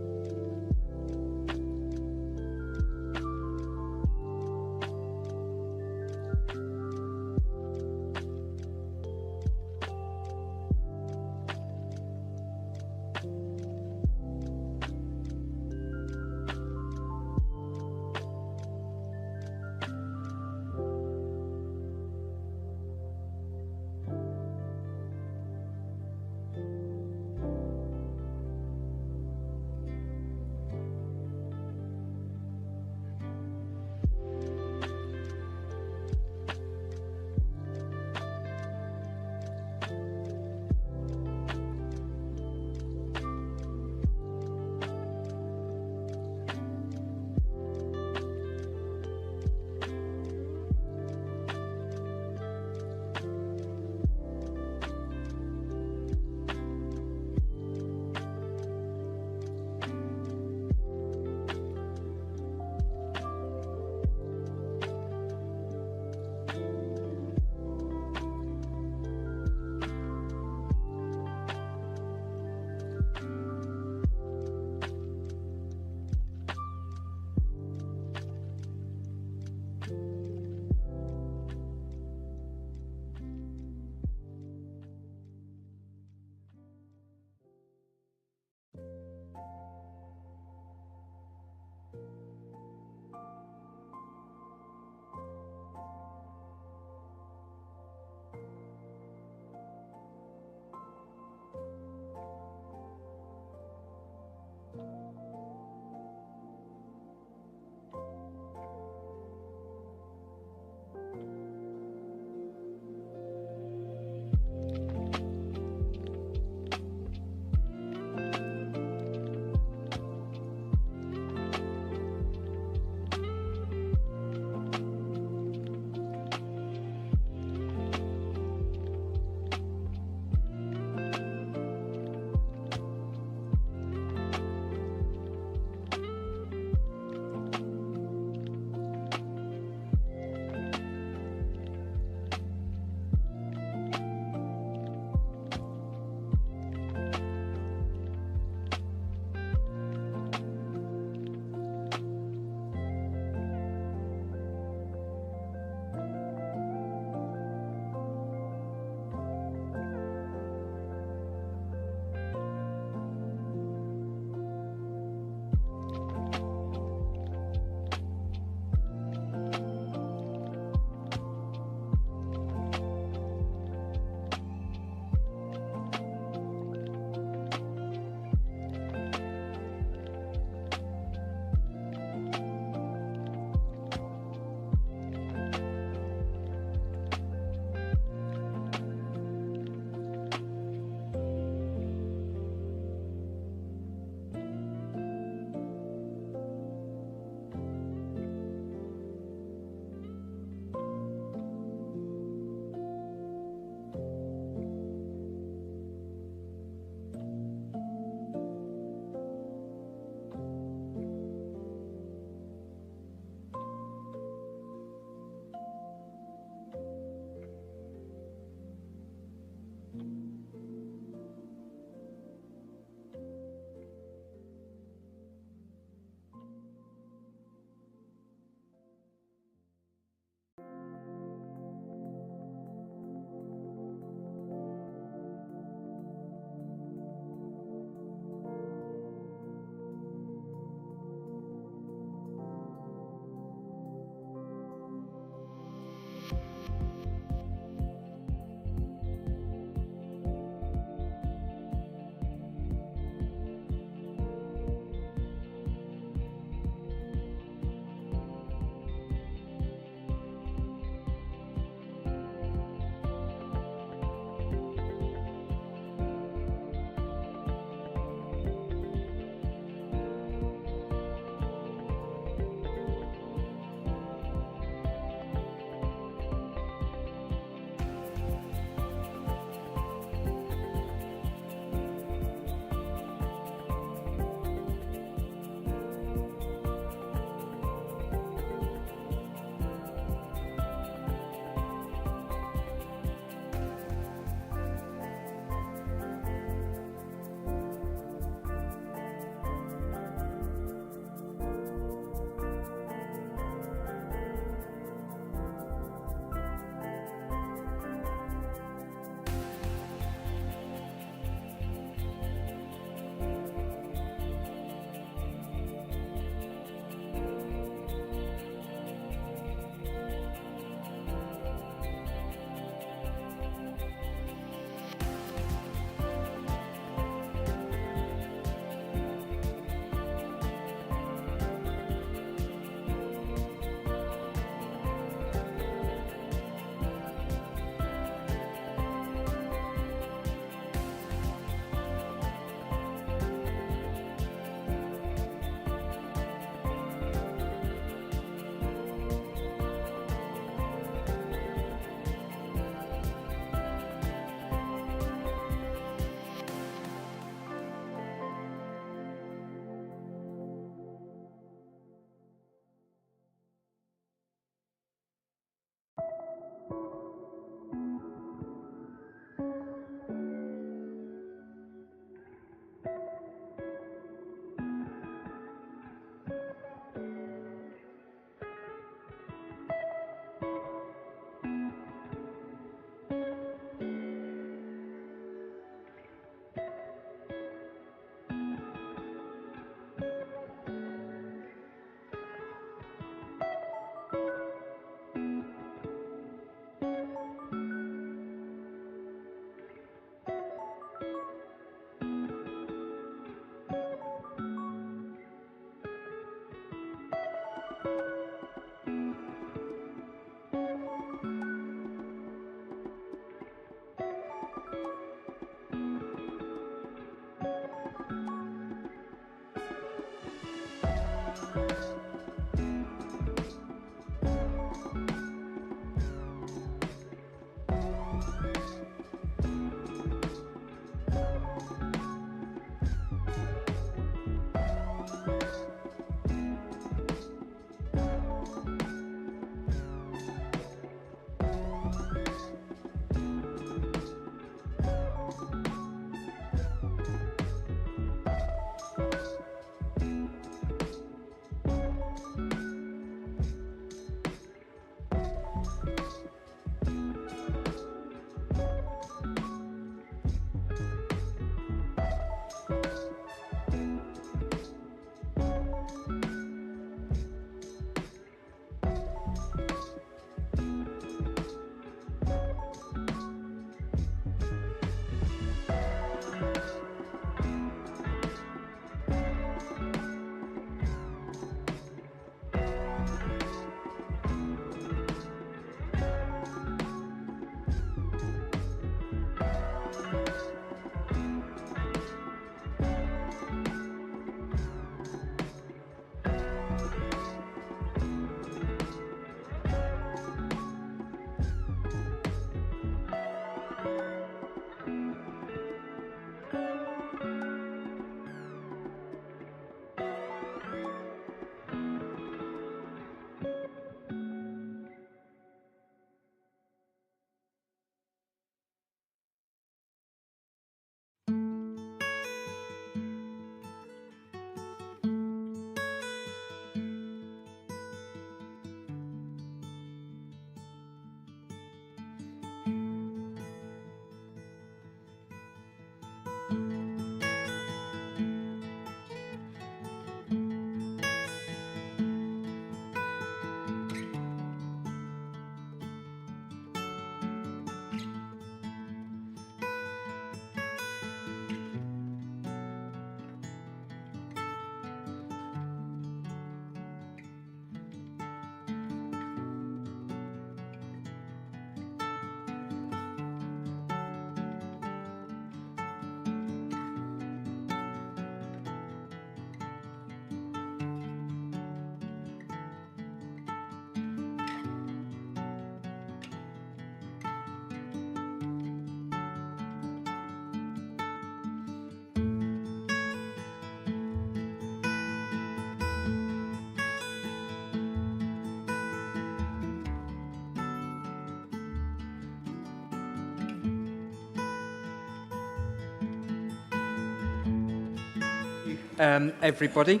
Everybody.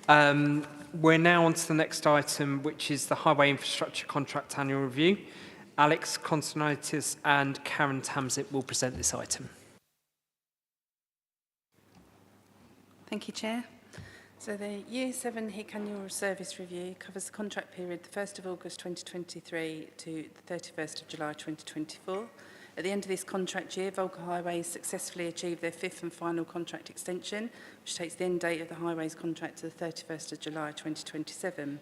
We're now on to the next item, which is the Highway Infrastructure Contract Annual Review. Alex Constantinitis and Karen Tamsit will present this item. Thank you, Chair. So the Year 7 HIC Annual Service Review covers the contract period the 1st of August 2023 to the 31st of July 2024. At the end of this contract year, Volker Highways successfully achieved their 5th and final contract extension, which takes the end date of the Highways contract to the 31st of July 2027.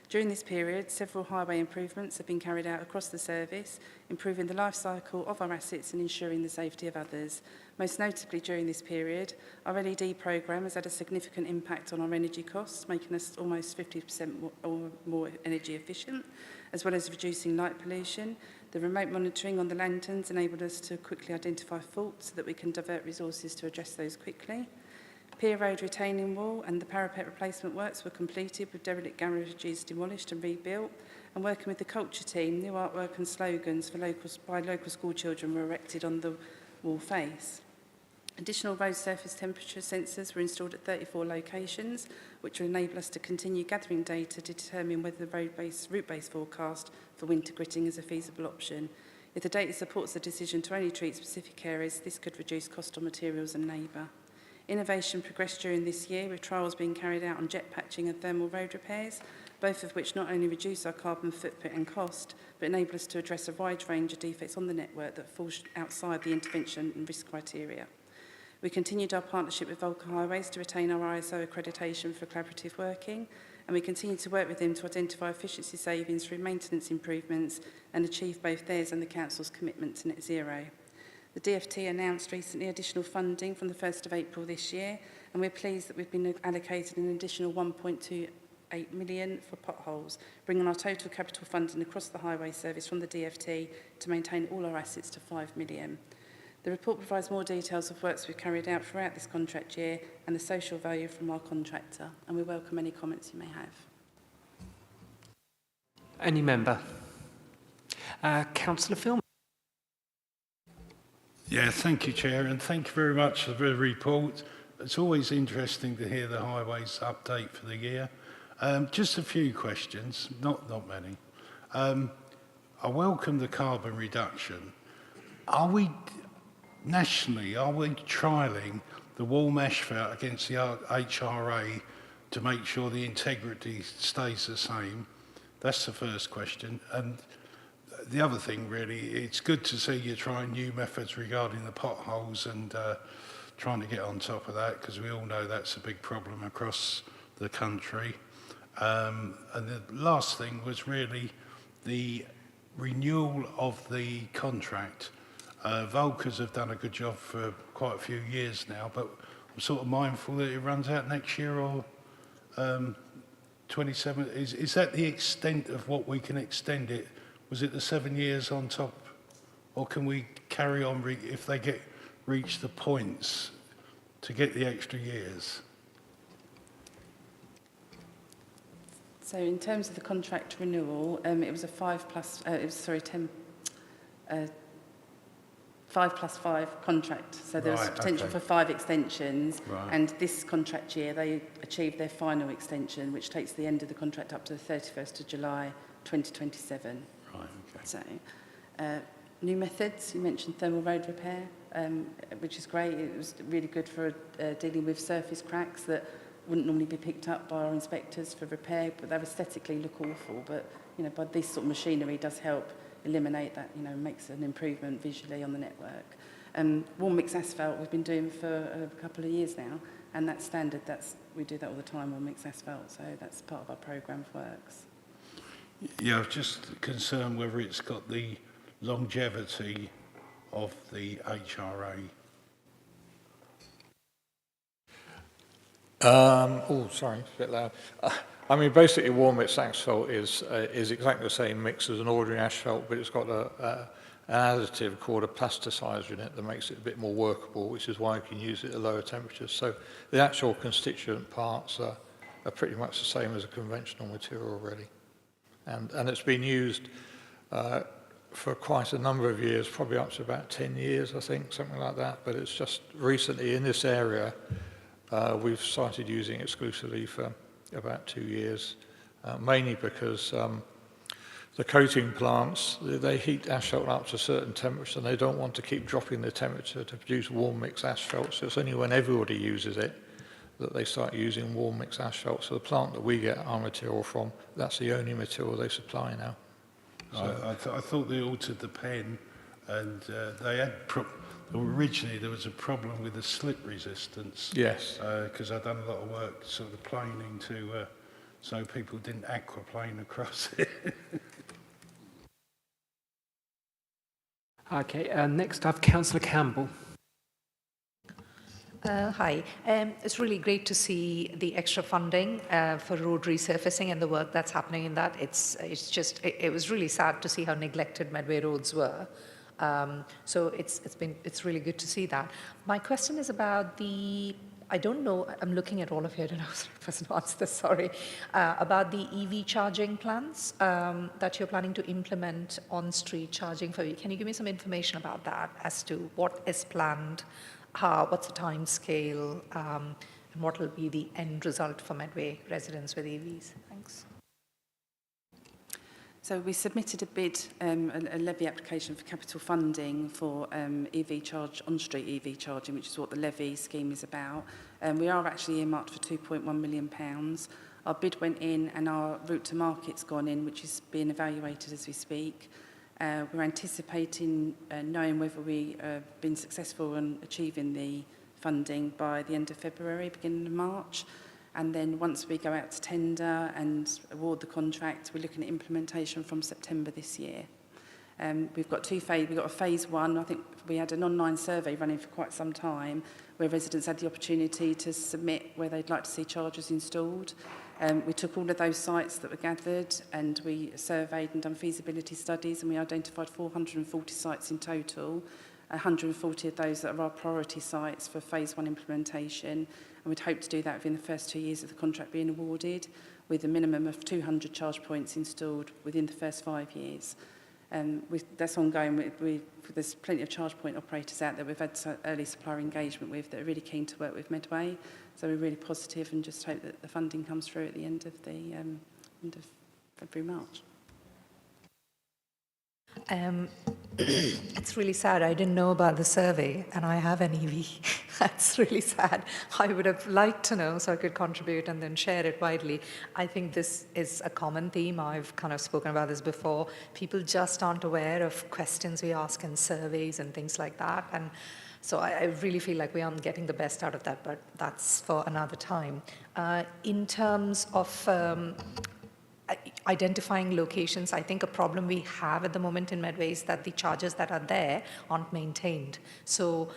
During this period, several highway improvements have been carried out across the service, improving the life cycle of our assets and ensuring the safety of others. Most notably during this period, our LED programme has had a significant impact on our energy costs, making us almost 50% more energy efficient, as well as reducing light pollution. The remote monitoring on the lanterns enabled us to quickly identify faults so that we can divert resources to address those quickly. Pier Road retaining wall and the parapet replacement works were completed with derelict garages demolished and rebuilt, and working with the culture team, new artwork and slogans for local school children were erected on the wall face. Additional road surface temperature sensors were installed at 34 locations, which will enable us to continue gathering data to determine whether the route-based forecast for winter gritting is a feasible option. If the data supports the decision to only treat specific areas, this could reduce cost on materials and labour. Innovation progressed during this year, with trials being carried out on jet patching and thermal road repairs, both of which not only reduce our carbon footprint and cost, but enable us to address a wide range of defects on the network that fall outside the intervention and risk criteria. We continued our partnership with Volker Highways to retain our ISO accreditation for collaborative working, and we continue to work with them to identify efficiency savings through maintenance improvements and achieve both theirs and the Council's commitment to net zero. The DFT announced recently additional funding from the 1st of April this year, and we're pleased that we've been allocated an additional £1.2 1.8 million for potholes, bringing our total capital funding across the highway service from the DFT to maintain all our assets to 5 million. The report provides more details of works we've carried out throughout this contract year and the social value from our contractor, and we welcome any comments you may have. Any member? Councillor Phil. Yeah, thank you, Chair, and thank you very much for the report. It's always interesting to hear the highways update for the year. Just a few questions, not many. I welcome the carbon reduction. Nationally, are we trialling the warm asphalt against the HRA to make sure the integrity stays the same? That's the first question. And the other thing, really, it's good to see you trying new methods regarding the potholes and trying to get on top of that, because we all know that's a big problem across the country. And the last thing was really the renewal of the contract. Volkers have done a good job for quite a few years now, but I'm sort of mindful that it runs out next year or 27. Is that the extent of what we can extend it? Was it the 7 years on top, or can we carry on if they reach the points to get the extra years? So in terms of the contract renewal, it was a 5 plus 5 contract. So there was potential for 5 extensions. Right. And this contract year, they achieved their final extension, which takes the end of the contract up to the 31st of July 2027. Right, okay. So, new methods, you mentioned thermal road repair, which is great. It was really good for dealing with surface cracks that wouldn't normally be picked up by our inspectors for repair, but they aesthetically look awful. But, you know, by this sort of machinery does help eliminate that, you know, makes an improvement visually on the network. Warm mix asphalt we've been doing for a couple of years now, and that's standard. We do that all the time, warm mix asphalt, so that's part of our programme of works. Yeah, I was just concerned whether it's got the longevity of the HRA. Sorry, it's a bit loud. I mean, basically, warm mix asphalt is exactly the same mix as an ordinary asphalt, but it's got an additive called a plasticizer in it that makes it a bit more workable, which is why you can use it at lower temperatures. So the actual constituent parts are pretty much the same as a conventional material, really. And it's been used for quite a number of years, probably up to about 10 years, I think, something like that. But it's just recently in this area, we've started using it exclusively for about 2 years, mainly because the coating plants, they heat asphalt up to a certain temperature and they don't want to keep dropping the temperature to produce warm mix asphalt. So it's only when everybody uses it that they start using warm mix asphalt. So the plant that we get our material from, that's the only material they supply now. So I thought they altered the pen, and they had originally there was a problem with the slip resistance. Yes. Because I'd done a lot of work sort of planing to so people didn't aquaplane across it. Okay, next I have Councillor Campbell. Hi. It's really great to see the extra funding for road resurfacing and the work that's happening in that. It was really sad to see how neglected Medway roads were. So it's really good to see that. My question is about I don't know, I'm looking at all of you, I don't know if the person who answered this, sorry, about the EV charging plans that you're planning to implement on street charging for you. Can you give me some information about that as to what is planned, what's the time scale, and what will be the end result for Medway residents with EVs? Thanks. So we submitted a bid, a levy application for capital funding for on-street EV charging, which is what the levy scheme is about. We are actually earmarked for £2.1 million. Our bid went in and our route to market's gone in, which is being evaluated as we speak. We're anticipating knowing whether we have been successful in achieving the funding by the end of February, beginning of March. And then once we go out to tender and award the contract, we're looking at implementation from September this year. We've got we've got a phase one. I think we had an online survey running for quite some time where residents had the opportunity to submit where they'd like to see chargers installed. We took all of those sites that were gathered and we surveyed and done feasibility studies, and we identified 440 sites in total. 140 of those that are our priority sites for phase one implementation, and we'd hope to do that within the first 2 years of the contract being awarded, with a minimum of 200 charge points installed within the first 5 years. That's ongoing. There's plenty of charge point operators out there we've had early supplier engagement with that are really keen to work with Medway. So we're really positive and just hope that the funding comes through at the end of February, March. It's really sad. I didn't know about the survey, and I have an EV. That's really sad. I would have liked to know so I could contribute and then share it widely. I think this is a common theme. I've kind of spoken about this before. People just aren't aware of questions we ask in surveys and things like that. And so I really feel like we aren't getting the best out of that, but that's for another time. In terms of identifying locations, I think a problem we have at the moment in Medway is that the chargers that are there aren't maintained. So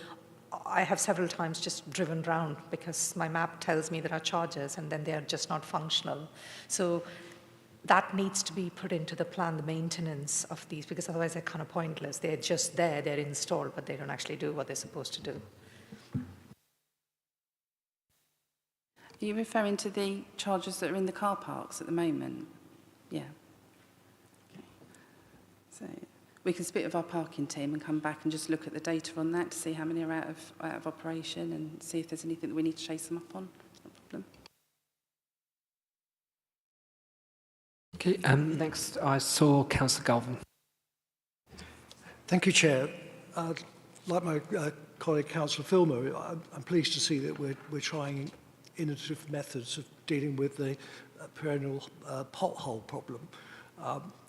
I have several times just driven around because my map tells me there are chargers and then they are just not functional. So that needs to be put into the plan, the maintenance of these, because otherwise they're kind of pointless. They're just there, they're installed, but they don't actually do what they're supposed to do. Are you referring to the chargers that are in the car parks at the moment? Yeah. Okay. So we can speak with our parking team and come back and just look at the data on that to see how many are out of operation and see if there's anything that we need to chase them up on. No problem. Okay, next I saw Councillor Galvin. Thank you, Chair. Like my colleague Councillor Filmer, I'm pleased to see that we're trying innovative methods of dealing with the perennial pothole problem.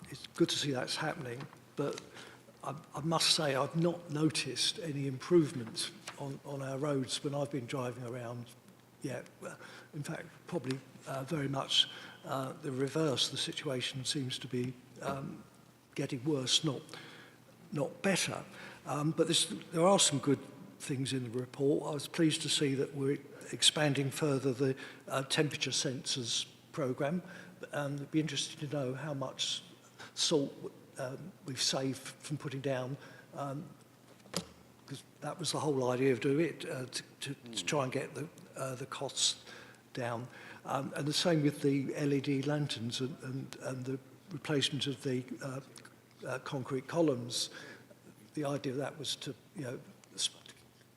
It's good to see that's happening, but I must say I've not noticed any improvement on our roads when I've been driving around yet. In fact, probably very much the reverse. The situation seems to be getting worse, not better. But there are some good things in the report. I was pleased to see that we're expanding further the temperature sensors programme, and it'd be interesting to know how much salt we've saved from putting down, because that was the whole idea of doing it, to try and get the costs down. And the same with the LED lanterns and the replacement of the concrete columns. The idea of that was to,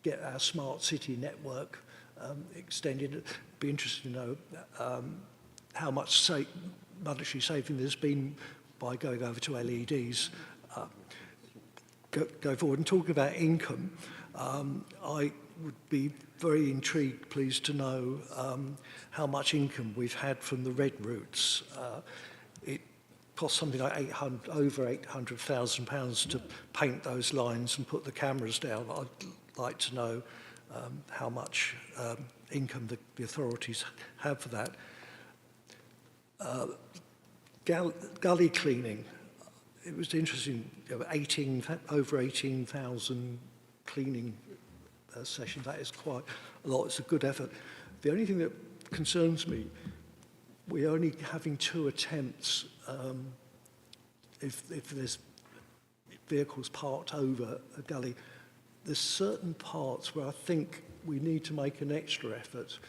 get our smart city network extended. It'd be interesting to know how much monetary saving there's been by going over to LEDs. Go forward and talking about income. I would be very intrigued, pleased to know how much income we've had from the red routes. It cost something like over £800,000 to paint those lines and put the cameras down. I'd like to know how much income the authorities have for that. Gully cleaning. It was interesting, over 18,000 cleaning sessions. That is quite a lot. It's a good effort. The only thing that concerns me, we're only having 2 attempts if there's vehicles parked over a gully. There's certain parts where I think we need to make an extra effort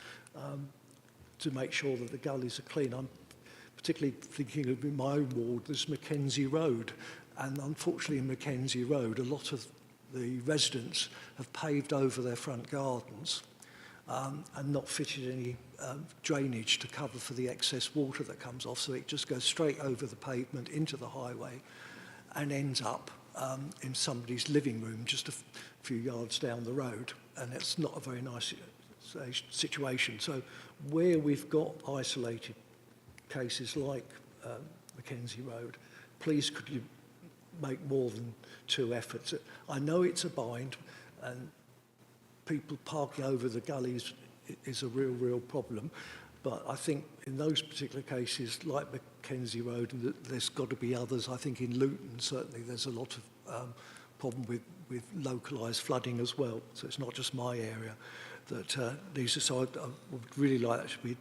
to make sure that the gullies are clean. I'm particularly thinking of in my ward, there's Mackenzie Road. And unfortunately in Mackenzie Road, a lot of the residents have paved over their front gardens and not fitted any drainage to cover for the excess water that comes off. So it just goes straight over the pavement into the highway and ends up in somebody's living room just a few yards down the road. And it's not a very nice situation. So where we've got isolated cases like Mackenzie Road, please could you make more than 2 efforts? I know it's a bind and people parking over the gullies is a real problem, But I think in those particular cases, like Mackenzie Road, and there's got to be others. I think in Luton, certainly, there's a lot of problem with localised flooding as well. So it's not just my area that needs to. So I would really like that to be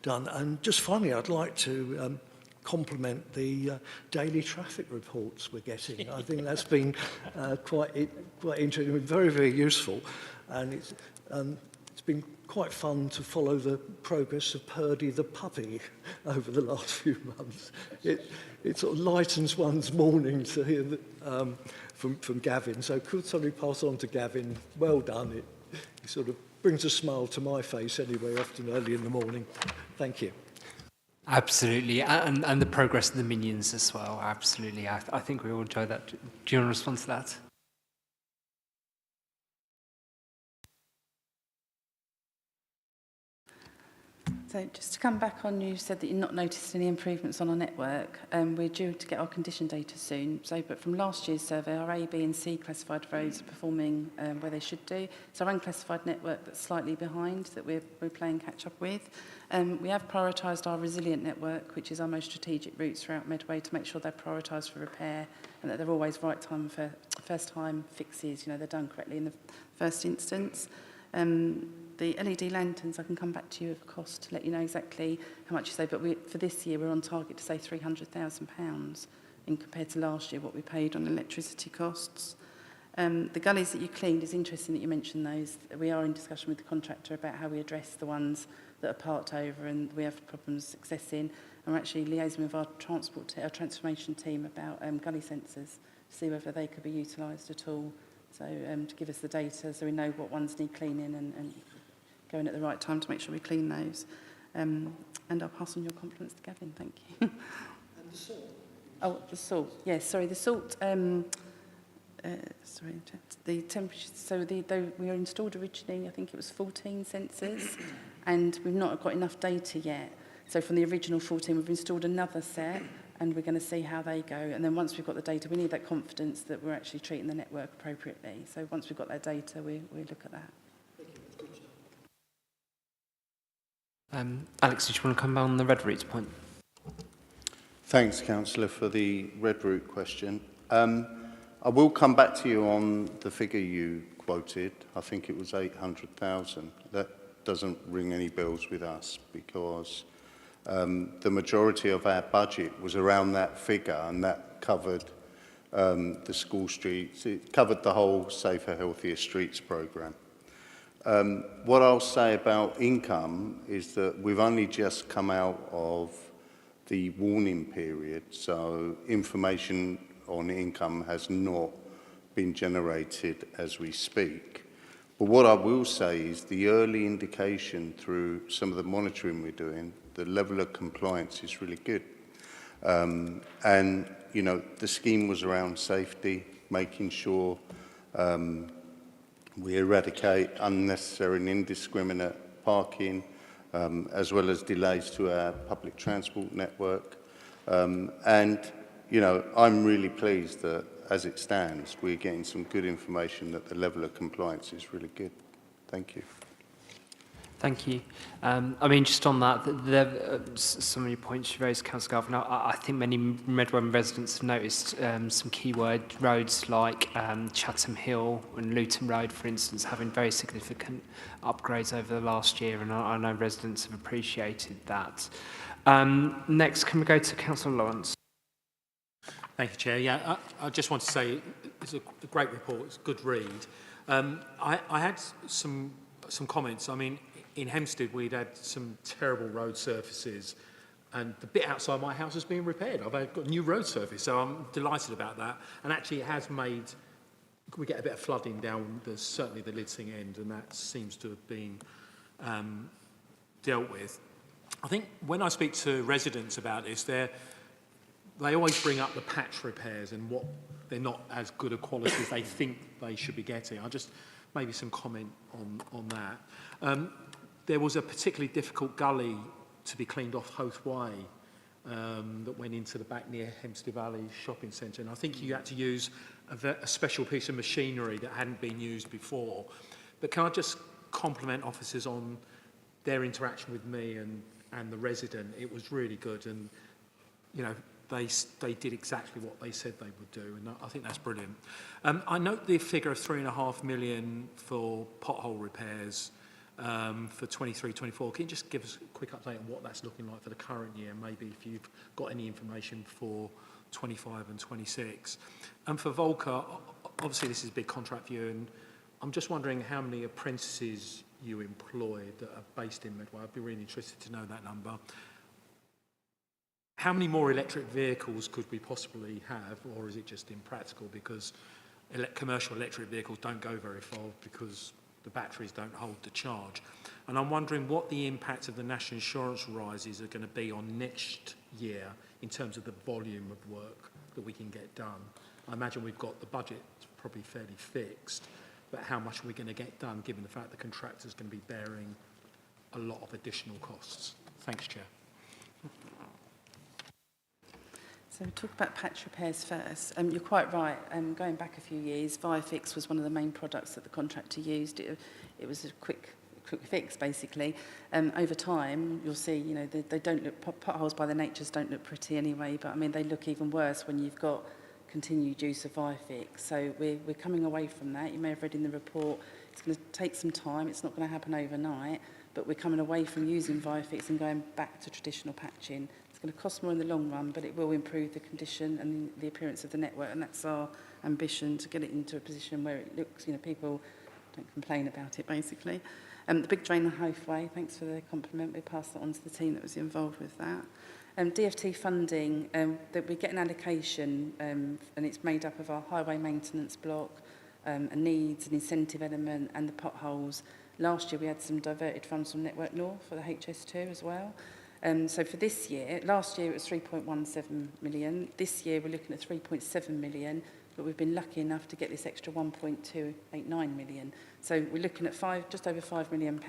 done. And just finally, I'd like to compliment the daily traffic reports we're getting. I think that's been quite interesting, very, very useful. And it's been quite fun to follow the progress of Purdy the puppy over the last few months. It sort of lightens one's morning to hear that, from Gavin. So could somebody pass on to Gavin, well done. It sort of brings a smile to my face anyway, often early in the morning. Thank you. Absolutely, and the progress of the minions as well, absolutely. I think we all enjoy that. Do you want to respond to that? So just to come back on, you said that you've not noticed any improvements on our network. We're due to get our condition data soon. But from last year's survey, our A, B and C classified roads are performing where they should do. It's our unclassified network that's slightly behind that we're playing catch up with. We have prioritised our resilient network, which is our most strategic routes throughout Medway, to make sure they're prioritised for repair and that they're always right time for first time fixes. They're done correctly in the first instance. The LED lanterns, I can come back to you of cost to let you know exactly how much you say, but for this year we're on target to save £300,000 in compared to last year what we paid on electricity costs. The gullies that you cleaned, is interesting that you mentioned those. We are in discussion with the contractor about how we address the ones that are parked over and we have problems accessing, and we're actually liaising with our transformation team about gully sensors to see whether they could be utilised at all. So to give us the data so we know what ones need cleaning and going at the right time to make sure we clean those. And I'll pass on your compliments to Gavin, thank you. And the salt? Oh, the salt, yes, sorry, the salt, sorry, the temperature, so we were installed originally, I think it was 14 sensors, and we've not got enough data yet. So from the original 14, we've installed another set, and we're going to see how they go. And then once we've got the data, we need that confidence that we're actually treating the network appropriately. So once we've got that data, we look at that. Alex, did you want to come on the red routes point? Thanks, Councillor, for the red route question. I will come back to you on the figure you quoted. I think it was 800,000. That doesn't ring any bells with us because the majority of our budget was around that figure, and that covered the school streets. It covered the whole Safer, Healthier Streets programme. What I'll say about income is that we've only just come out of the warning period, so information on income has not been generated as we speak. But what I will say is the early indication through some of the monitoring we're doing, the level of compliance is really good. And, you know, the scheme was around safety, making sure we eradicate unnecessary and indiscriminate parking, as well as delays to our public transport network. And, you know, I'm really pleased that, as it stands, we're getting some good information that the level of compliance is really good. Thank you. Thank you. I mean, just on that, some of your points you raised, Councillor Garvin, I think many Medway residents have noticed some keyword roads like Chatham Hill and Luton Road, for instance, having very significant upgrades over the last year, and I know residents have appreciated that. Next, can we go to Councillor Lawrence? Thank you, Chair. Yeah, I just want to say it's a great report. It's a good read. I had some comments. I mean, in Hempstead, we'd had some terrible road surfaces, and the bit outside my house has been repaired. I've got new road surface, so I'm delighted about that. And actually, it has made, we get a bit of flooding down certainly the Lidsing end, and that seems to have been dealt with. I think when I speak to residents about this, they always bring up the patch repairs and what they're not as good a quality as they think they should be getting. I'll just maybe some comment on that. There was a particularly difficult gully to be cleaned off Hoth Way that went into the back near Hempstead Valley Shopping Centre, and I think you had to use a special piece of machinery that hadn't been used before. But can I just compliment officers on their interaction with me and and the resident, it was really good. And, you know, they did exactly what they said they would do, and I think that's brilliant. I note the figure of £3.5 million for pothole repairs for 23-24. Can you just give us a quick update on what that's looking like for the current year, maybe if you've got any information for 25 and 26? And for Volker, obviously this is a big contract for you, and I'm just wondering how many apprentices you employ that are based in Medway. I'd be really interested to know that number. How many more electric vehicles could we possibly have, or is it just impractical because commercial electric vehicles don't go very far because the batteries don't hold the charge? And I'm wondering what the impact of the national insurance rises are going to be on next year in terms of the volume of work that we can get done. I imagine we've got the budget probably fairly fixed, but how much are we going to get done given the fact the contractor's going to be bearing a lot of additional costs? Thanks, Chair. So we'll talk about patch repairs first. You're quite right. Going back a few years, ViaFix was one of the main products that the contractor used. It was a quick fix, basically. Over time, you'll see, you know, they don't look, potholes by their natures don't look pretty anyway, but I mean, they look even worse when you've got continued use of ViaFix. So we're coming away from that. You may have read in the report, it's going to take some time. It's not going to happen overnight, but we're coming away from using ViaFix and going back to traditional patching. It's going to cost more in the long run, but it will improve the condition and the appearance of the network, and that's our ambition, to get it into a position where it looks, you know, people don't complain about it, basically. The big drain on Hofway, thanks for the compliment. We passed that on to the team that was involved with that. DFT funding, that we get an allocation, and it's made up of our highway maintenance block, a needs, an incentive element, and the potholes. Last year we had some diverted funds from Network North for the HS2 as well. So for this year, last year it was 3.17 million. This year we're looking at 3.7 million, but we've been lucky enough to get this extra 1.289 million. So we're looking at just over £5 million,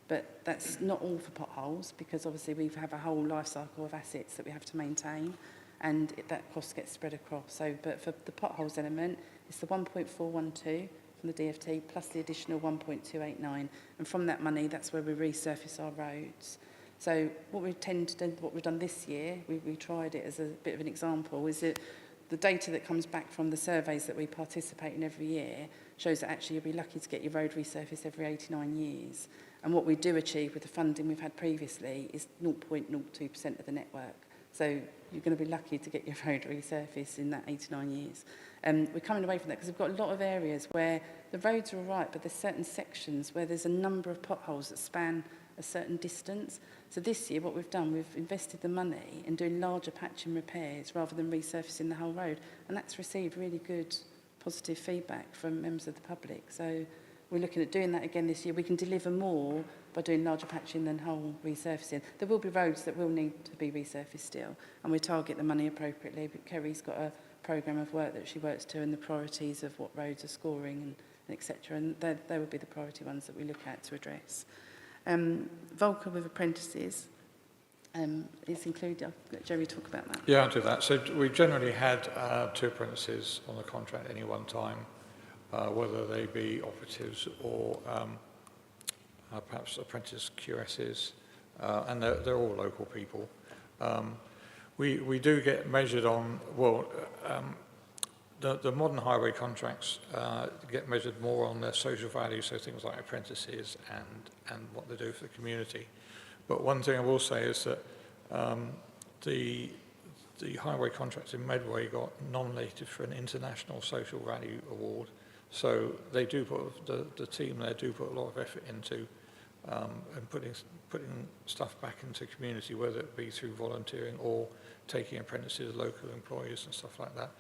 but that's not all for potholes, because obviously we have a whole life cycle of assets that we have to maintain, and that cost gets spread across. So, but for the potholes element, it's the 1.412 from the DFT plus the additional 1.289, and from that money, that's where we resurface our roads. So what we tend to do, what we've done this year, we tried it as a bit of an example, is that the data that comes back from the surveys that we participate in every year shows that actually you'll be lucky to get your road resurfaced every 89 years. And what we do achieve with the funding we've had previously is 0.02% of the network. So you're going to be lucky to get your road resurfaced in that 89 years. We're coming away from that because we've got a lot of areas where the roads are all right, but there's certain sections where there's a number of potholes that span a certain distance. So this year what we've done, we've invested the money in doing larger patching repairs rather than resurfacing the whole road, and that's received really good positive feedback from members of the public. So we're looking at doing that again this year. We can deliver more by doing larger patching than whole resurfacing. There will be roads that will need to be resurfaced still, and we target the money appropriately, but Kerry's got a programme of work that she works to and the priorities of what roads are scoring and etc. And they would be the priority ones that we look at to address. Volker with apprentices is included. I'll let Jerry talk about that. Yeah, I'll do that. So we generally had 2 apprentices on the contract at any one time, whether they be operatives or perhaps apprentice QSs, and they're all local people. We do get measured on, well, the modern highway contracts get measured more on their social value, so things like apprentices and what they do for the community. But one thing I will say is that the highway contracts in Medway got nominated for an International Social Value Award. So they do put, the team there do put a lot of effort into and putting stuff back into the community, whether it be through volunteering or taking apprentices, local employees and stuff like that.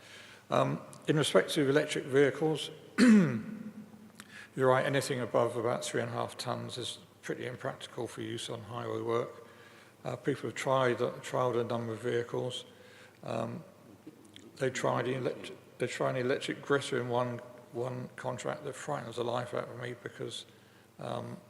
In respect to electric vehicles, you're right, anything above about 3.5 tonnes is pretty impractical for use on highway work. People have trialled a number of vehicles. They tried an electric gritter in one contract that frightens the life out of me, because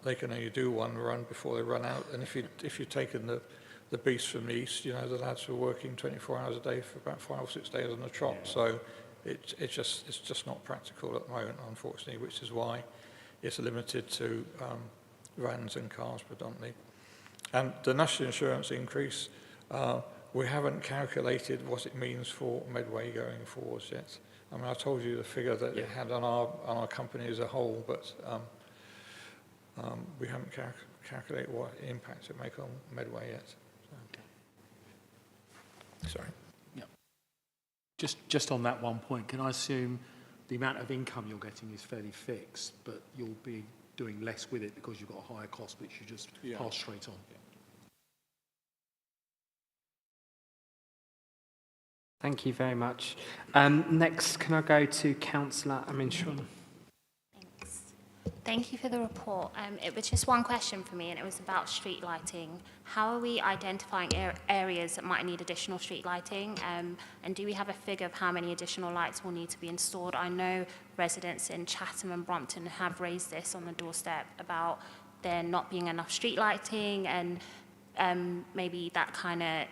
they can only do one run before they run out. And if you've taken the beast from the east, you know, the lads were working 24 hours a day for about 5 or 6 days on the trot. Yeah. So it's just not practical at the moment, unfortunately, which is why it's limited to vans and cars predominantly. And the national insurance increase, we haven't calculated what it means for Medway going forwards yet. I mean, I told you the figure that it had on our company as a whole, but we haven't calculated what impact it make on Medway yet. So. Sorry. Yeah. Just on that one point, can I assume the amount of income you're getting is fairly fixed, but you'll be doing less with it because you've got a higher cost, which you just pass straight on? Yeah. Thank you very much. Next, can I go to Councillor Aminshon? Thank you for the report. It was just one question for me, and it was about street lighting. How are we identifying areas that might need additional street lighting? And do we have a figure of how many additional lights will need to be installed? I know residents in Chatham and Brompton have raised this on the doorstep about there not being enough street lighting, and maybe that kind of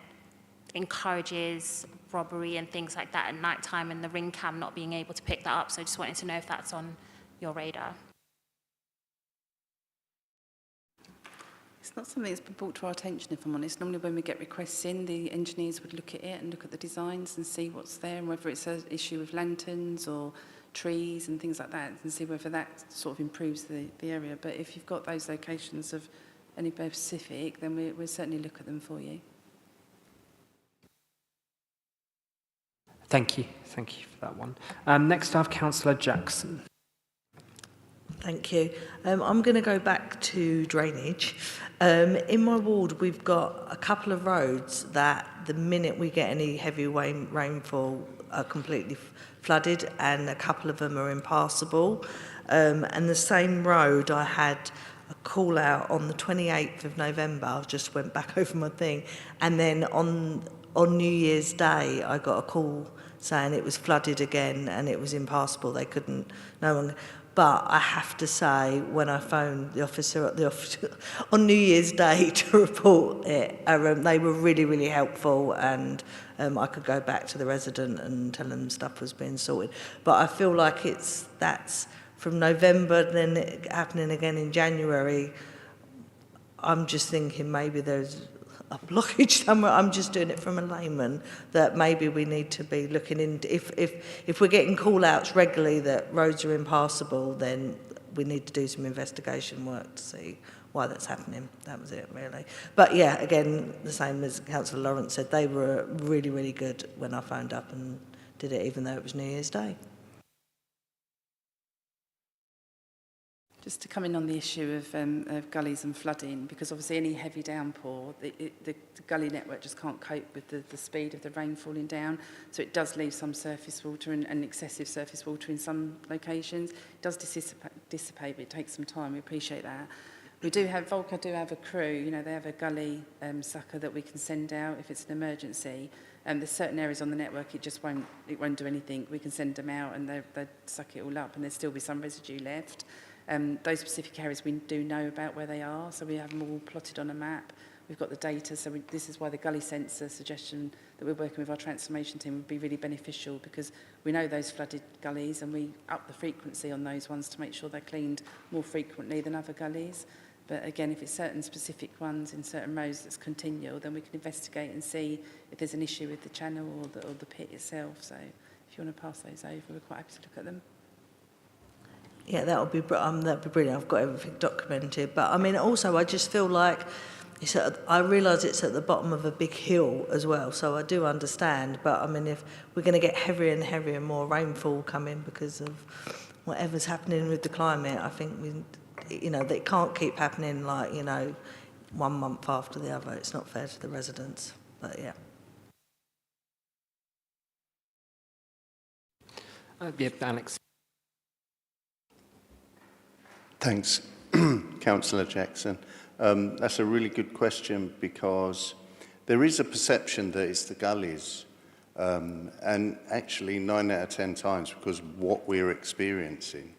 encourages robbery and things like that at night time, and the ring cam not being able to pick that up. So I just wanted to know if that's on your radar. It's not something that's been brought to our attention, if I'm honest. Normally when we get requests in, the engineers would look at it and look at the designs and see what's there, and whether it's an issue with lanterns or trees and things like that, and see whether that sort of improves the area. But if you've got those locations of anywhere specific, then we'll certainly look at them for you. Thank you for that one. Next I have Councillor Jackson. Thank you. I'm going to go back to drainage. In my ward, we've got a couple of roads that the minute we get any heavy rainfall are completely flooded, and a couple of them are impassable. And the same road, I had a call out on the 28th of November. I just went back over my thing. And then on New Year's Day, I got a call saying it was flooded again and it was impassable. They couldn't, no one. But I have to say, when I phoned the officer at the office on New Year's Day to report it, they were really, really helpful, and I could go back to the resident and tell them stuff was being sorted. But I feel like that's from November, then it happening again in January. I'm just thinking maybe there's a blockage somewhere. I'm just doing it from a layman, that maybe we need to be looking into, if we're getting call-outs regularly that roads are impassable, then we need to do some investigation work to see why that's happening. That was it, really. But yeah, again, the same as Councillor Lawrence said, they were really, really good when I phoned up and did it, even though it was New Year's Day. Just to come in on the issue of gullies and flooding, because obviously any heavy downpour, the gully network just can't cope with the speed of the rain falling down, so it does leave some surface water and excessive surface water in some locations. It does dissipate, but it takes some time. We appreciate that. We do have, Volca do have a crew, you know, they have a gully sucker that we can send out if it's an emergency. There's certain areas on the network it won't do anything. We can send them out and they suck it all up, and there'll still be some residue left. Those specific areas we do know about where they are, so we have them all plotted on a map. We've got the data, so this is why the gully sensor suggestion that we're working with our transformation team would be really beneficial, because we know those flooded gullies and we up the frequency on those ones to make sure they're cleaned more frequently than other gullies. But again, if it's certain specific ones in certain roads that's continual, then we can investigate and see if there's an issue with the channel or the pit itself. So if you want to pass those over, we're quite happy to look at them. Yeah, that'd be brilliant. I've got everything documented. But I mean, also, I just feel like I realise it's at the bottom of a big hill as well. So I do understand. But I mean, if we're going to get heavier and heavier and more rainfall coming because of whatever's happening with the climate, I think that can't keep happening like 1 month after the other. It's not fair to the residents. But yeah. Alex. Thanks, Councillor Jackson. That's a really good question, because there is a perception that it's the gullies, and actually 9 out of 10 times, because what we're experiencing,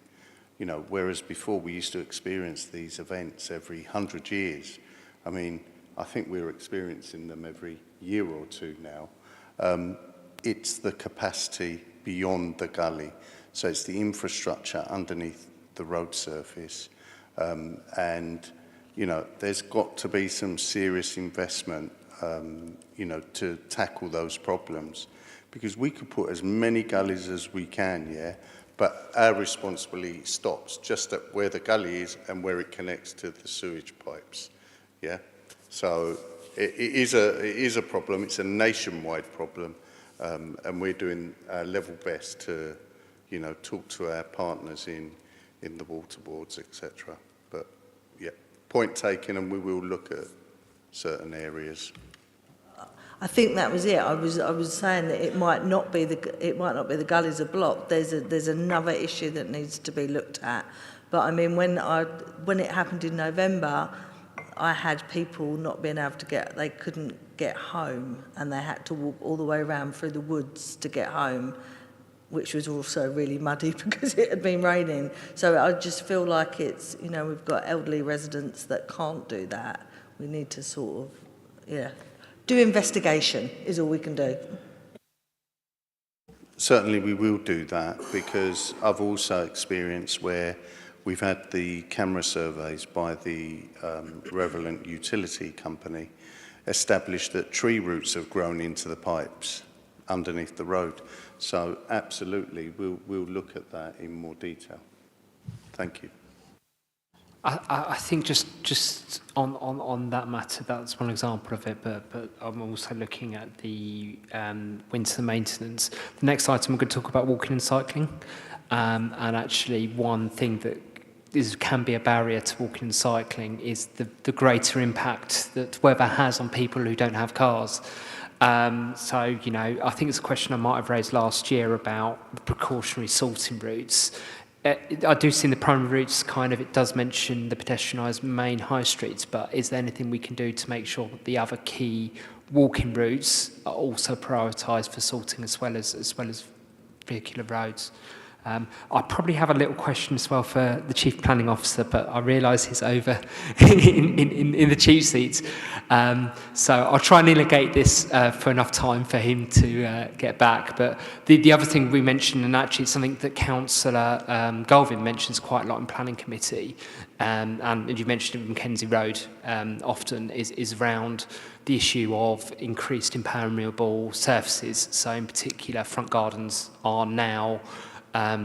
whereas before we used to experience these events every 100 years. I mean, I think we're experiencing them every year or two now. It's the capacity beyond the gully, so it's the infrastructure underneath the road surface, and you know, there's got to be some serious investment, you know, to tackle those problems. Because we could put as many gullies as we can, yeah, but our responsibility stops just at where the gully is and where it connects to the sewage pipes, yeah. So it is a problem. It's a nationwide problem, and we're doing our level best to, you know, talk to our partners in the water boards, etc. But yeah, point taken, and we will look at certain areas. I think that was it. I was saying that it might not be the gullies are blocked. There's another issue that needs to be looked at. But I mean, when it happened in November, I had people not being able to they couldn't get home, and they had to walk all the way around through the woods to get home, which was also really muddy because it had been raining. So I just feel like it's, you know, we've got elderly residents that can't do that. We need to sort of, yeah, do investigation is all we can do. Certainly we will do that, because I've also experienced where we've had the camera surveys by the relevant utility company establish that tree roots have grown into the pipes underneath the road. So absolutely, we'll look at that in more detail. Thank you. I think just on that matter, that's one example of it, but I'm also looking at the winter maintenance. The next item, we're going to talk about walking and cycling, and actually one thing that can be a barrier to walking and cycling is the greater impact that weather has on people who don't have cars. So, you know, I think it's a question I might have raised last year about the precautionary sorting routes. I do see in the primary routes it does mention the pedestrianised main high streets, but is there anything we can do to make sure that the other key walking routes are also prioritised for sorting as well as vehicular roads? I probably have a little question as well for the Chief Planning Officer, but I realise he's over in the chief seats. So I'll try and elongate this for enough time for him to get back. But the other thing we mentioned, and actually it's something that Councillor Galvin mentions quite a lot in Planning Committee, and you mentioned it in Kensey Road often, is around the issue of increased impermeable surfaces. So in particular, front gardens are now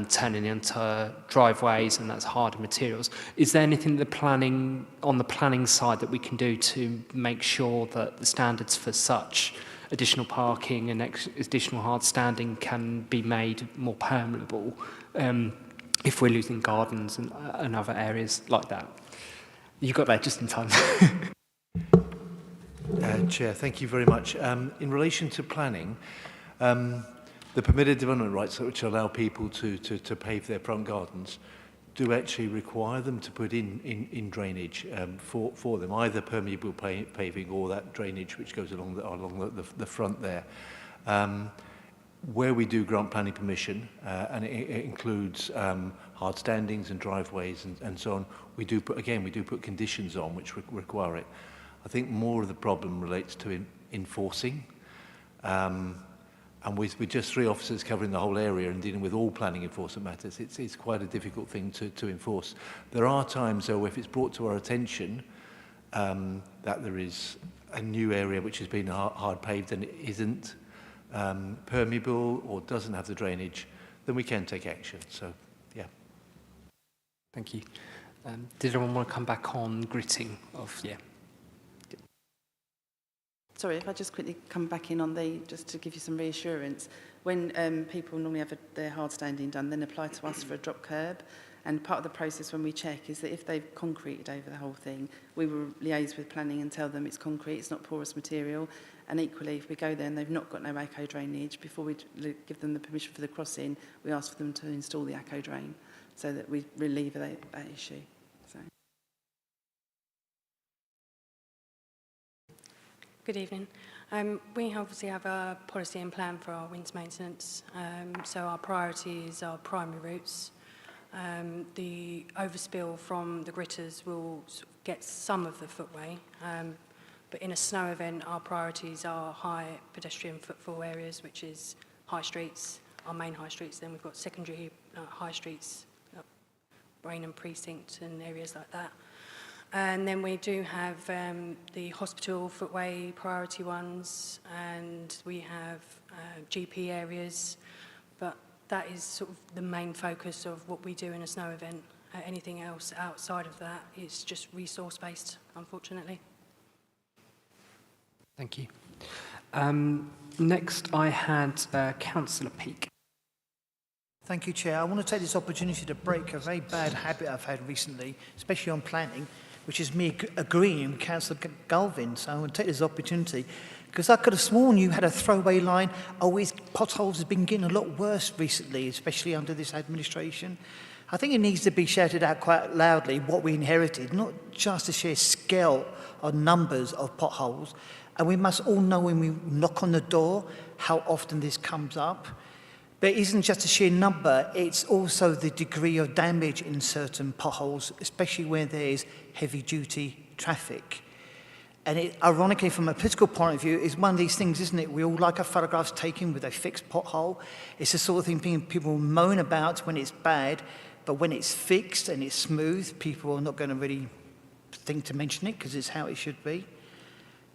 turning into driveways, and that's harder materials. Is there anything on the planning side that we can do to make sure that the standards for such additional parking and additional hard standing can be made more permeable if we're losing gardens and other areas like that? You got there just in time. Chair, thank you very much. In relation to planning, the permitted development rights, which allow people to pave their front gardens, do actually require them to put in drainage for them, either permeable paving or that drainage which goes along the front there. Where we do grant planning permission, and it includes hard standings and driveways and so on, we do put conditions on which require it. I think more of the problem relates to enforcing. And with just 3 officers covering the whole area and dealing with all planning enforcement matters, it's quite a difficult thing to enforce. There are times, though, if it's brought to our attention that there is a new area which has been hard paved and it isn't permeable or doesn't have the drainage, then we can take action. So, yeah. Thank you. Did anyone want to come back on gritting of, yeah? Sorry, if I just quickly come back in on just to give you some reassurance, when people normally have their hard standing done, then apply to us for a drop curb. And part of the process when we check is that if they've concreted over the whole thing, we will liaise with planning and tell them it's concrete, it's not porous material. And equally, if we go there and they've not got no echo drainage, before we give them the permission for the crossing, we ask for them to install the echo drain so that we relieve that issue. So. Good evening. We obviously have a policy and plan for our winter maintenance. So our priorities are primary routes. The overspill from the gritters will get some of the footway, but in a snow event, our priorities are high pedestrian footfall areas, which is high streets, our main high streets. Then we've got secondary high streets, Rainham Precinct and areas like that. And then we do have the hospital footway priority ones, and we have GP areas, but that is sort of the main focus of what we do in a snow event. Anything else outside of that is just resource-based, unfortunately. Thank you. Next, I had Councillor Peake. Thank you, Chair. I want to take this opportunity to break a very bad habit I've had recently, especially on planning, which is me agreeing with Councillor Galvin. So I want to take this opportunity because I could have sworn you had a throwaway line. Always potholes have been getting a lot worse recently, especially under this administration. I think it needs to be shouted out quite loudly what we inherited, not just the sheer scale or numbers of potholes. And we must all know when we knock on the door how often this comes up. But it isn't just a sheer number, it's also the degree of damage in certain potholes, especially where there's heavy-duty traffic. And it, ironically, from a political point of view, is one of these things, isn't it? We all like our photographs taken with a fixed pothole. It's the sort of thing people moan about when it's bad, but when it's fixed and it's smooth, people are not going to really think to mention it because it's how it should be.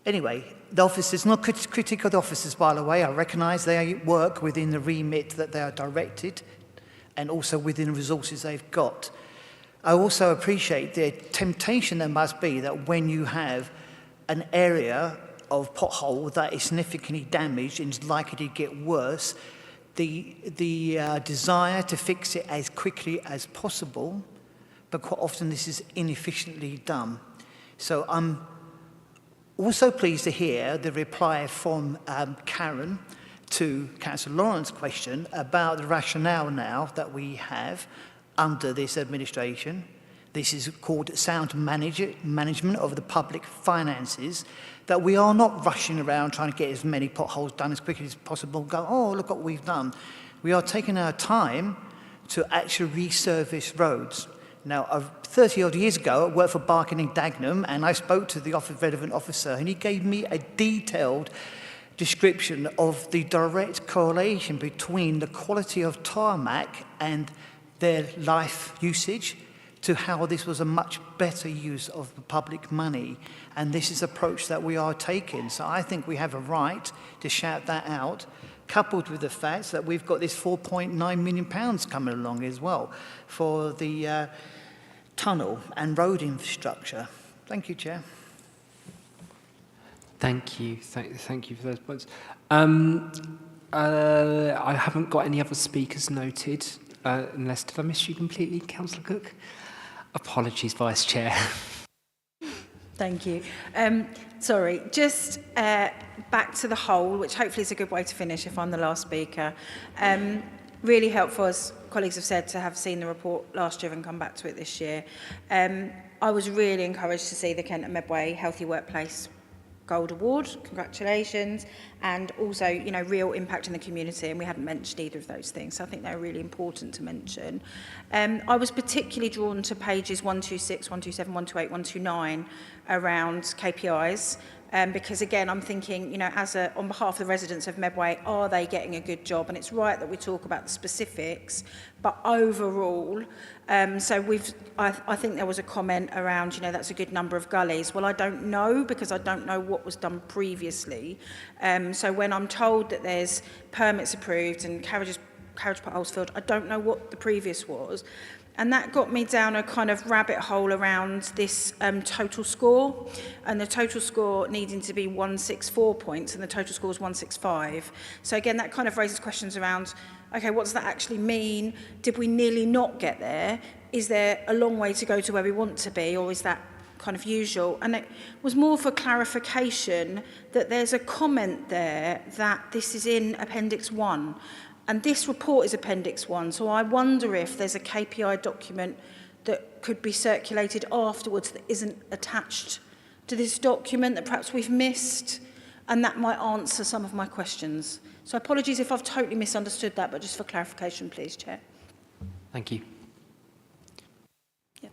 Anyway, the officers, not critic of the officers, by the way, I recognise they work within the remit that they are directed and also within the resources they've got. I also appreciate the temptation there must be that when you have an area of pothole that is significantly damaged and is likely to get worse, the desire to fix it as quickly as possible, but quite often this is inefficiently done. So I'm also pleased to hear the reply from Karen to Councillor Lawrence's question about the rationale now that we have under this administration. This is called sound management of the public finances, that we are not rushing around trying to get as many potholes done as quickly as possible and go, oh, look what we've done. We are taking our time to actually resurface roads. Now, 30-odd years ago, I worked for Barking and Dagenham, and I spoke to the relevant officer, and he gave me a detailed description of the direct correlation between the quality of tarmac and their life usage to how this was a much better use of the public money. And this is the approach that we are taking. So I think we have a right to shout that out, coupled with the fact that we've got this £4.9 million coming along as well for the tunnel and road infrastructure. Thank you, Chair. Thank you. Thank you for those points. I haven't got any other speakers noted, unless did I miss you completely, Councillor Cook? Apologies, Vice Chair. Thank you. Sorry, just back to the whole, which hopefully is a good way to finish if I'm the last speaker. Really helpful, as colleagues have said, to have seen the report last year and come back to it this year. I was really encouraged to see the Kent and Medway Healthy Workplace Gold Award, congratulations, and also, you know, real impact in the community, and we hadn't mentioned either of those things, so I think they're really important to mention. I was particularly drawn to pages 126, 127, 128, 129 around KPIs, because again, I'm thinking, you know, on behalf of the residents of Medway, are they getting a good job? And it's right that we talk about the specifics, but overall, I think there was a comment around, you know, that's a good number of gullies. Well, I don't know, because I don't know what was done previously. So when I'm told that there's permits approved and carriage potholes filled, I don't know what the previous was. And that got me down a kind of rabbit hole around this total score, and the total score needing to be 164 points, and the total score is 165. So again, that kind of raises questions around, okay, what does that actually mean? Did we nearly not get there? Is there a long way to go to where we want to be, or is that kind of usual? And it was more for clarification that there's a comment there that this is in Appendix 1. And this report is Appendix 1, so I wonder if there's a KPI document that could be circulated afterwards that isn't attached to this document that perhaps we've missed, and that might answer some of my questions. So apologies if I've totally misunderstood that, but just for clarification, please, Chair. Thank you. Yeah.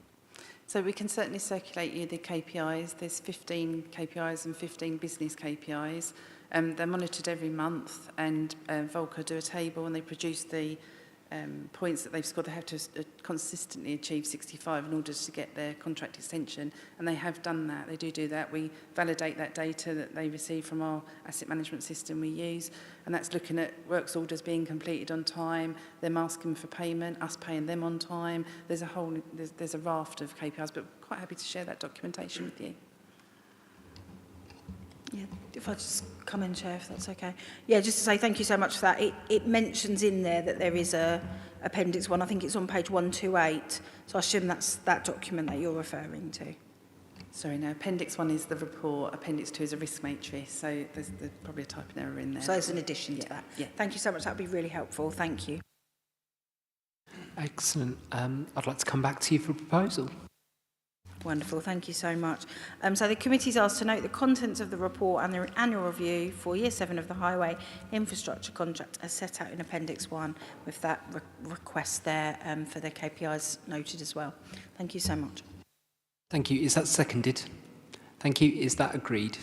So we can certainly circulate you the KPIs. There's 15 KPIs and 15 business KPIs. They're monitored every month, and Volker do a table and they produce the points that they've scored. They have to consistently achieve 65 in order to get their contract extension, and they have done that. They do that. We validate that data that they receive from our asset management system we use, and that's looking at works orders being completed on time, them asking for payment, us paying them on time. There's a raft of KPIs, but quite happy to share that documentation with you. Yeah, if I just come in, Chair, if that's okay. Yeah, just to say thank you so much for that. It mentions in there that there is a Appendix 1. I think it's on page 128. So I assume that's that document that you're referring to. Sorry, no, Appendix 1 is the report. Appendix 2 is a risk matrix. So there's probably a typing error in there. So there's an addition to that. Yeah. Thank you so much. That would be really helpful. Thank you. Excellent. I'd like to come back to you for a proposal. Wonderful, thank you so much. So the committee's asked to note the contents of the report and the annual review for Year 7 of the Highway Infrastructure Contract as set out in Appendix 1 with that request there for the KPIs noted as well. Thank you so much. Thank you. Is that seconded? Thank you. Is that agreed?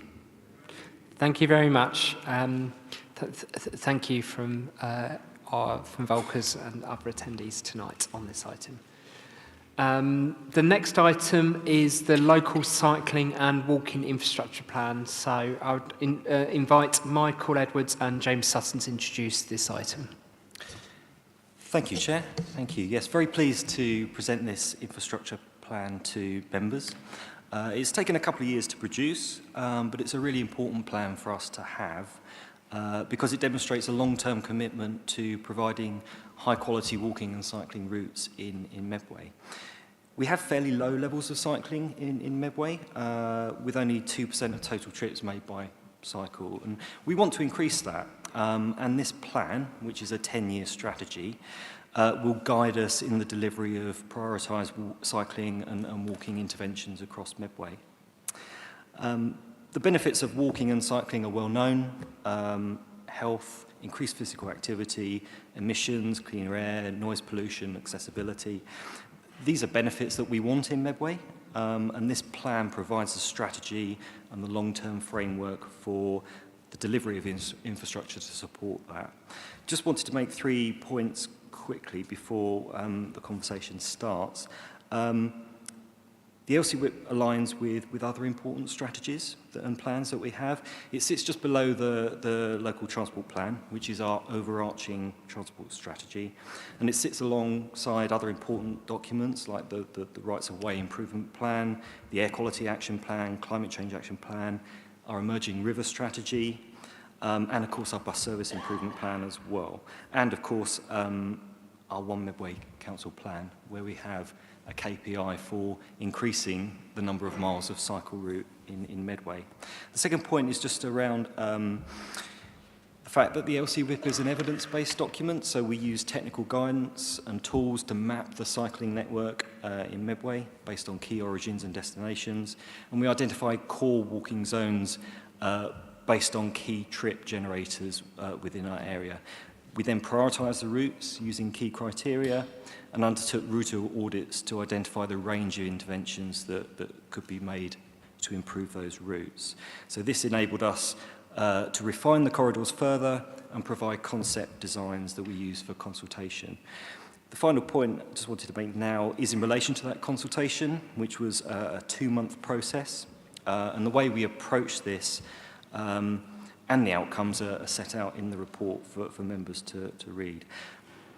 Thank you very much. Thank you from Volkers and other attendees tonight on this item. The next item is the local cycling and walking infrastructure plan. So I would invite Michael Edwards and James Sutton to introduce this item. Thank you, Chair. Thank you. Yes, very pleased to present this infrastructure plan to members. It's taken a couple of years to produce, but it's a really important plan for us to have because it demonstrates a long-term commitment to providing high-quality walking and cycling routes in Medway. We have fairly low levels of cycling in Medway, with only 2% of total trips made by cycle. And we want to increase that. And this plan, which is a 10-year strategy, will guide us in the delivery of prioritised cycling and walking interventions across Medway. The benefits of walking and cycling are well known. Health, increased physical activity, emissions, cleaner air, noise pollution, accessibility. These are benefits that we want in Medway, and this plan provides the strategy and the long-term framework for the delivery of infrastructure to support that. Just wanted to make 3 points quickly before the conversation starts. The LCWIP aligns with other important strategies and plans that we have. It sits just below the local transport plan, which is our overarching transport strategy. And it sits alongside other important documents like the Rights of Way Improvement Plan, the Air Quality Action Plan, Climate Change Action Plan, our Emerging River Strategy, and of course our Bus Service Improvement Plan as well. And of course our One Medway Council Plan, where we have a KPI for increasing the number of miles of cycle route in Medway. The second point is just around the fact that the LCWIP is an evidence-based document, so we use technical guidance and tools to map the cycling network in Medway based on key origins and destinations, and we identify core walking zones based on key trip generators within our area. We then prioritise the routes using key criteria and undertook route audits to identify the range of interventions that could be made to improve those routes. So this enabled us to refine the corridors further and provide concept designs that we use for consultation. The final point I just wanted to make now is in relation to that consultation, which was a 2-month process. And the way we approach this and the outcomes are set out in the report for members to read.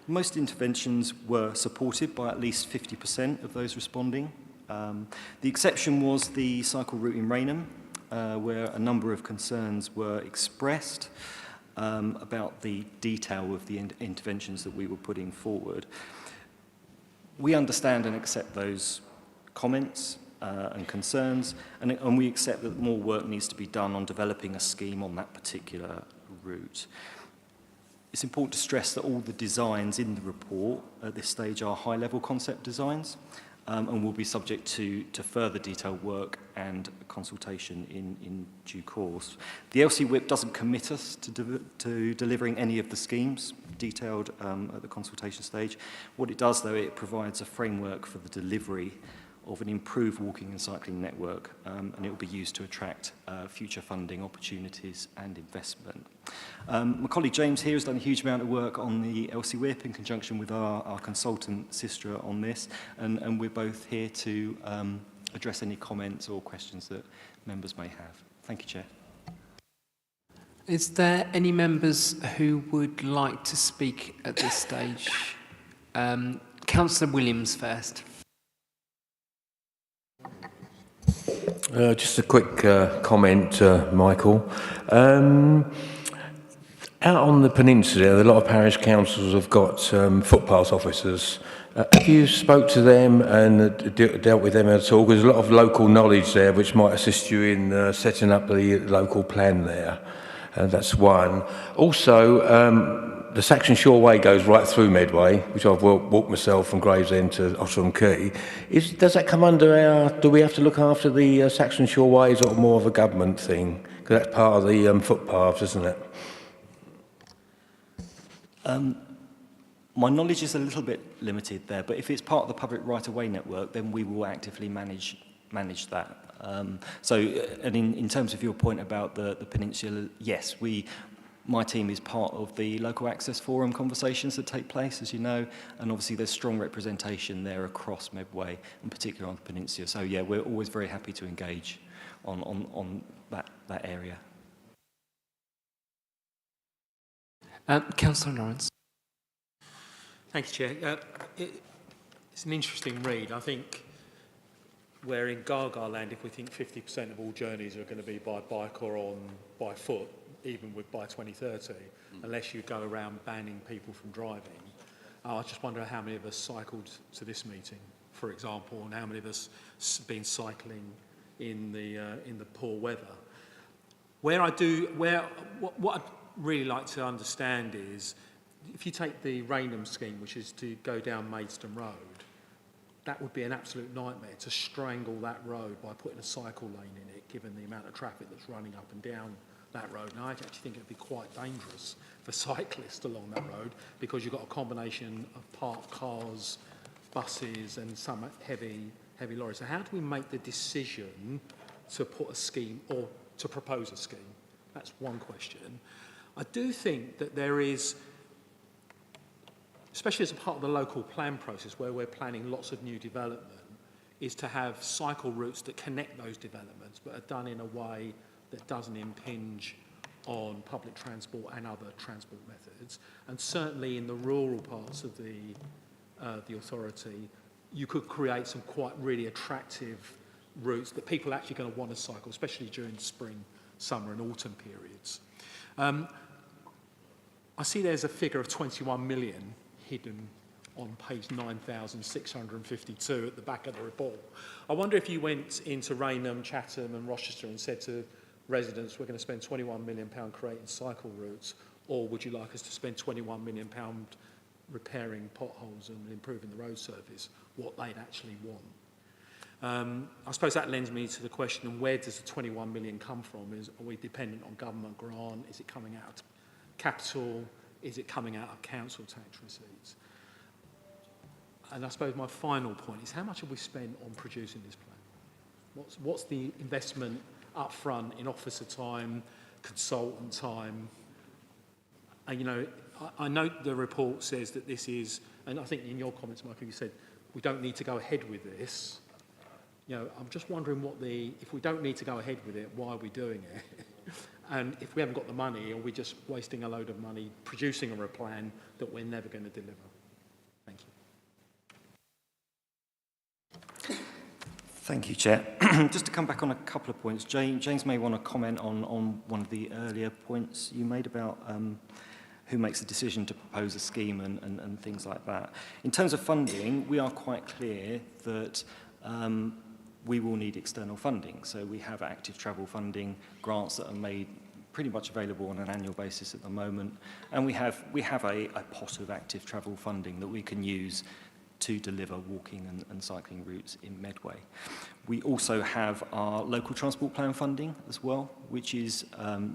Most interventions were supported by at least 50% of those responding. The exception was the cycle route in Rainham, where a number of concerns were expressed about the detail of the interventions that we were putting forward. We understand and accept those comments and concerns, and we accept that more work needs to be done on developing a scheme on that particular route. It's important to stress that all the designs in the report at this stage are high-level concept designs and will be subject to further detailed work and consultation in due course. The LCWIP doesn't commit us to delivering any of the schemes detailed at the consultation stage. What it does, though, it provides a framework for the delivery of an improved walking and cycling network, and it will be used to attract future funding opportunities and investment. My colleague James here has done a huge amount of work on the LCWIP in conjunction with our consultant Sistra on this, and we're both here to address any comments or questions that members may have. Thank you, Chair. Is there any members who would like to speak at this stage? Councillor Williams first. Just a quick comment, Michael. Out on the peninsula, a lot of parish councils have got footpath officers. Have you spoke to them and dealt with them at all? Because there's a lot of local knowledge there which might assist you in setting up the local plan there. That's one. Also, the Saxon Shore Way goes right through Medway, which I've walked myself from Gravesend to Ottram Quay. Does that come under our... Do we have to look after the Saxon Shore Way, or more of a government thing? Because that's part of the footpaths, isn't it? My knowledge is a little bit limited there, but if it's part of the public right-of-way network, then we will actively manage that. And in terms of your point about the peninsula, yes, my team is part of the local access forum conversations that take place, as you know, and obviously there's strong representation there across Medway, and particularly on the peninsula. So yeah, we're always very happy to engage on that area. Councillor Lawrence. Thank you, Chair. It's an interesting read. I think we're in Gaga land if we think 50% of all journeys are going to be by bike or by foot, even by 2030, unless you go around banning people from driving. I just wonder how many of us cycled to this meeting, for example, and how many of us been cycling in the poor weather. What I'd really like to understand is, if you take the Raynham scheme, which is to go down Maidstone Road, that would be an absolute nightmare to strangle that road by putting a cycle lane in it, given the amount of traffic that's running up and down that road. And I actually think it would be quite dangerous for cyclists along that road, because you've got a combination of parked cars, buses and some heavy lorries. So how do we make the decision to put a scheme or to propose a scheme? That's one question. I do think that there is, especially as a part of the local plan process where we're planning lots of new development, is to have cycle routes that connect those developments but are done in a way that doesn't impinge on public transport and other transport methods. And certainly in the rural parts of the authority, you could create some quite really attractive routes that people are actually going to want to cycle, especially during spring, summer and autumn periods. I see there's a figure of 21 million hidden on page 9,652 at the back of the report. I wonder if you went into Raynham, Chatham and Rochester and said to residents, we're going to spend £21 million creating cycle routes, or would you like us to spend £21 million repairing potholes and improving the road surface, what they'd actually want. I suppose that lends me to the question, where does the 21 million come from? Are we dependent on government grant? Is it coming out of capital? Is it coming out of council tax receipts? And I suppose my final point is, how much have we spent on producing this plan? What's the investment up front in officer time, consultant time? And, you know, I note the report says that this is, and I think in your comments, Michael, you said, we don't need to go ahead with this. You know, I'm just wondering if we don't need to go ahead with it, why are we doing it? And if we haven't got the money, are we just wasting a load of money producing a plan that we're never going to deliver? Thank you. Thank you, Chair. Just to come back on a couple of points, James may want to comment on one of the earlier points you made about who makes the decision to propose a scheme and things like that. In terms of funding, we are quite clear that we will need external funding. So we have active travel funding grants that are made pretty much available on an annual basis at the moment. And we have a pot of active travel funding that we can use to deliver walking and cycling routes in Medway. We also have our local transport plan funding as well, which is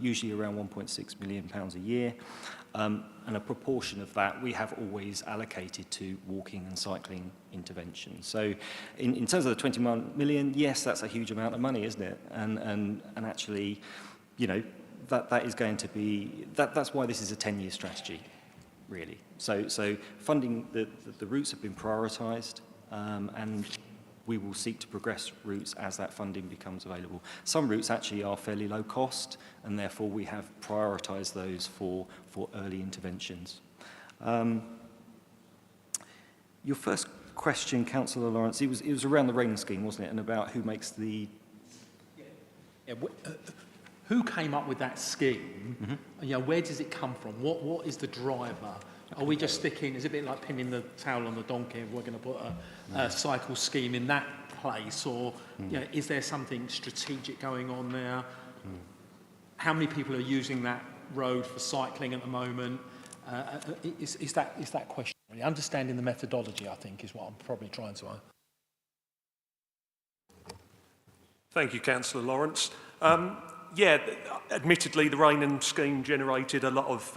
usually around £1.6 million a year. And a proportion of that we have always allocated to walking and cycling interventions. So in terms of the 21 million, yes, that's a huge amount of money, isn't it? And actually, you know, that is going to be, that's why this is a 10-year strategy, really. So funding, the routes have been prioritised, and we will seek to progress routes as that funding becomes available. Some routes actually are fairly low cost, and therefore we have prioritised those for early interventions. Your first question, Councillor Lawrence, it was around the rain scheme, wasn't it, and about who makes the... Yeah, who came up with that scheme? Mm-hmm. You know, where does it come from? What is the driver? Are we just sticking, is it a bit like pinning the towel on the donkey and we're going to put a cycle scheme in that place? Or you know, is there something strategic going on there? How many people are using that road for cycling at the moment? Is that question? Understanding the methodology, I think, is what I'm probably trying to... Thank you, Councillor Lawrence. Yeah, admittedly, the Rainham scheme generated a lot of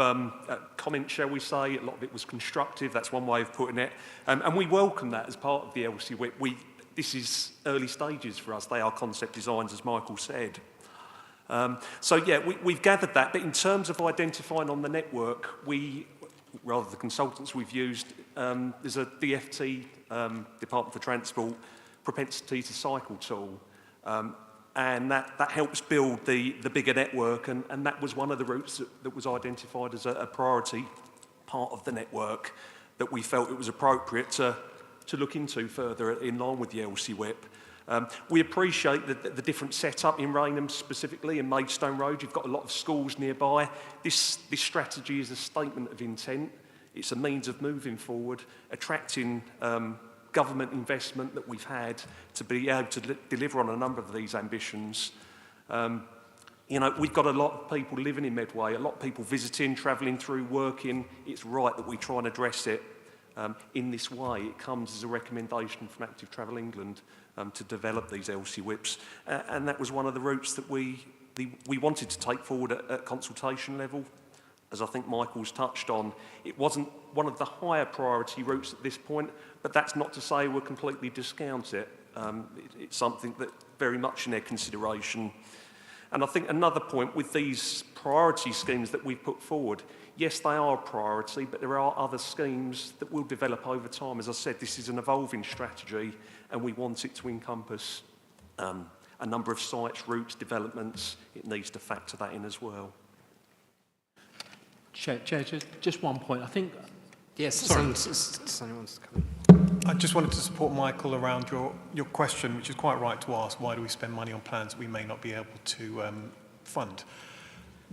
comments, shall we say. A lot of it was constructive. That's one way of putting it. And we welcome that as part of the LCWIP. This is early stages for us. They are concept designs, as Michael said. So, yeah, we've gathered that. But in terms of identifying on the network, rather the consultants we've used, there's a DFT, Department for Transport, propensity to cycle tool. And that helps build the bigger network, and that was one of the routes that was identified as a priority part of the network that we felt it was appropriate to look into further in line with the LCWIP. We appreciate the different setup in Rainham specifically, in Maidstone Road. You've got a lot of schools nearby. This strategy is a statement of intent. It's a means of moving forward, attracting government investment that we've had to be able to deliver on a number of these ambitions. You know, we've got a lot of people living in Medway, a lot of people visiting, travelling through, working. It's right that we try and address it in this way. It comes as a recommendation from Active Travel England to develop these LCWIPs. And that was one of the routes that we wanted to take forward at consultation level. As I think Michael's touched on, it wasn't one of the higher priority routes at this point, but that's not to say we'll completely discount it. It's something that very much in their consideration. And I think another point with these priority schemes that we've put forward, yes, they are a priority, but there are other schemes that will develop over time. As I said, this is an evolving strategy, and we want it to encompass a number of sites, routes, developments. It needs to factor that in as well. Chair, just one point. I think... Yes, sorry. Sonny wants to come in. I just wanted to support Michael around your question, which is quite right to ask, why do we spend money on plans that we may not be able to fund?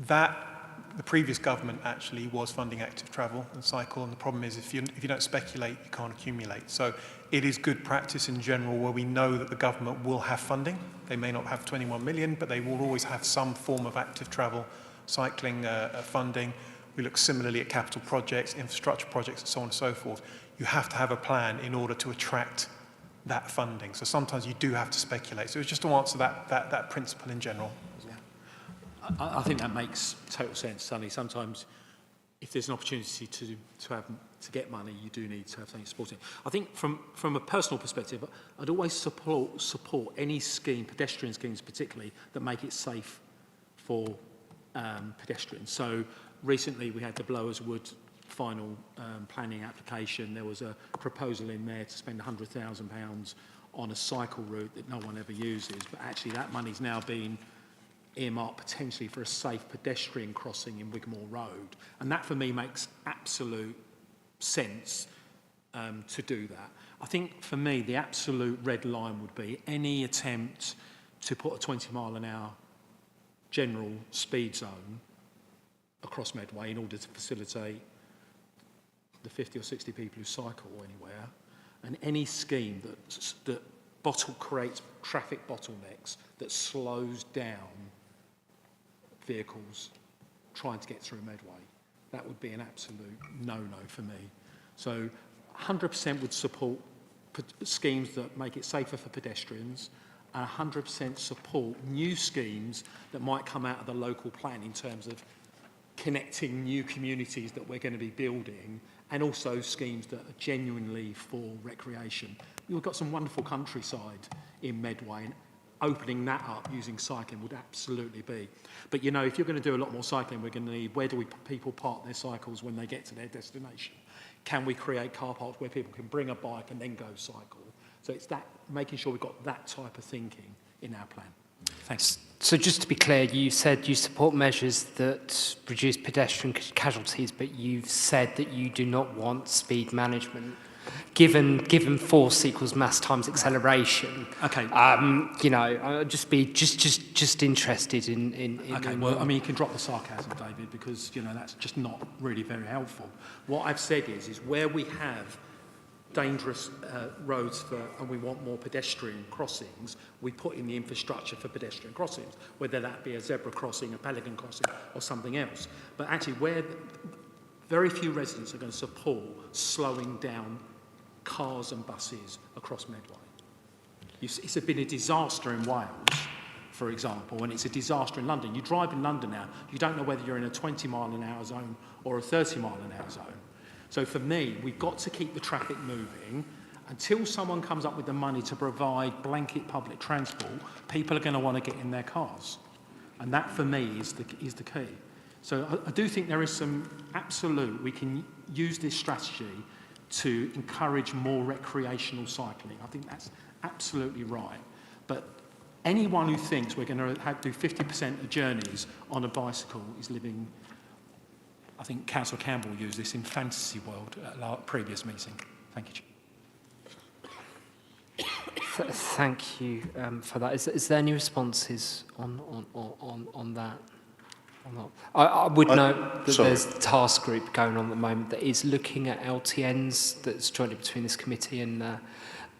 The previous government actually was funding active travel and cycle, and the problem is if you don't speculate, you can't accumulate. So it is good practice in general where we know that the government will have funding. They may not have 21 million, but they will always have some form of active travel, cycling funding. We look similarly at capital projects, infrastructure projects, and so on and so forth. You have to have a plan in order to attract that funding. So sometimes you do have to speculate. So it's just to answer that principle in general. I think that makes total sense, Sonny. Sometimes if there's an opportunity to get money, you do need to have something supporting. I think from a personal perspective, I'd always support any scheme, pedestrian schemes particularly, that make it safe for pedestrians. So recently we had the Blowers Wood final planning application. There was a proposal in there to spend £100,000 on a cycle route that no one ever uses, but actually that money's now been earmarked potentially for a safe pedestrian crossing in Wigmore Road. And that for me makes absolute sense to do that. I think for me the absolute red line would be any attempt to put a 20 mile an hour general speed zone across Medway in order to facilitate the 50 or 60 people who cycle anywhere, and any scheme that creates traffic bottlenecks that slows down vehicles trying to get through Medway, that would be an absolute no-no for me. So 100% would support schemes that make it safer for pedestrians, and 100% support new schemes that might come out of the local plan in terms of connecting new communities that we're going to be building, and also schemes that are genuinely for recreation. We've got some wonderful countryside in Medway, and opening that up using cycling would absolutely be. But you know, if you're going to do a lot more cycling, we're going to need, where do people park their cycles when they get to their destination? Can we create car parks where people can bring a bike and then go cycle? So it's that, making sure we've got that type of thinking in our plan. Thanks. So just to be clear, you said you support measures that reduce pedestrian casualties, but you've said that you do not want speed management. Given force equals mass times acceleration. Okay. You know, I'd just be just interested in okay. Well, I mean, you can drop the sarcasm, David, because you know that's just not really very helpful. What I've said is where we have dangerous roads and we want more pedestrian crossings, we put in the infrastructure for pedestrian crossings, whether that be a zebra crossing, a pelican crossing, or something else. But actually, where very few residents are going to support slowing down cars and buses across Medway. It's been a disaster in Wales, for example, and it's a disaster in London. You drive in London now, you don't know whether you're in a 20-mile-an-hour zone or a 30-mile-an-hour zone. So for me, we've got to keep the traffic moving. Until someone comes up with the money to provide blanket public transport, people are going to want to get in their cars. And that, for me, is the key. So I do think there is some absolute, we can use this strategy to encourage more recreational cycling. I think that's absolutely right. But anyone who thinks we're going to do 50% of journeys on a bicycle is living, I think Councillor Campbell used this in fantasy world at our previous meeting. Thank you. Thank you for that. Is there any responses on that? I would note that there's a task group going on at the moment that is looking at LTNs that's jointly between this committee and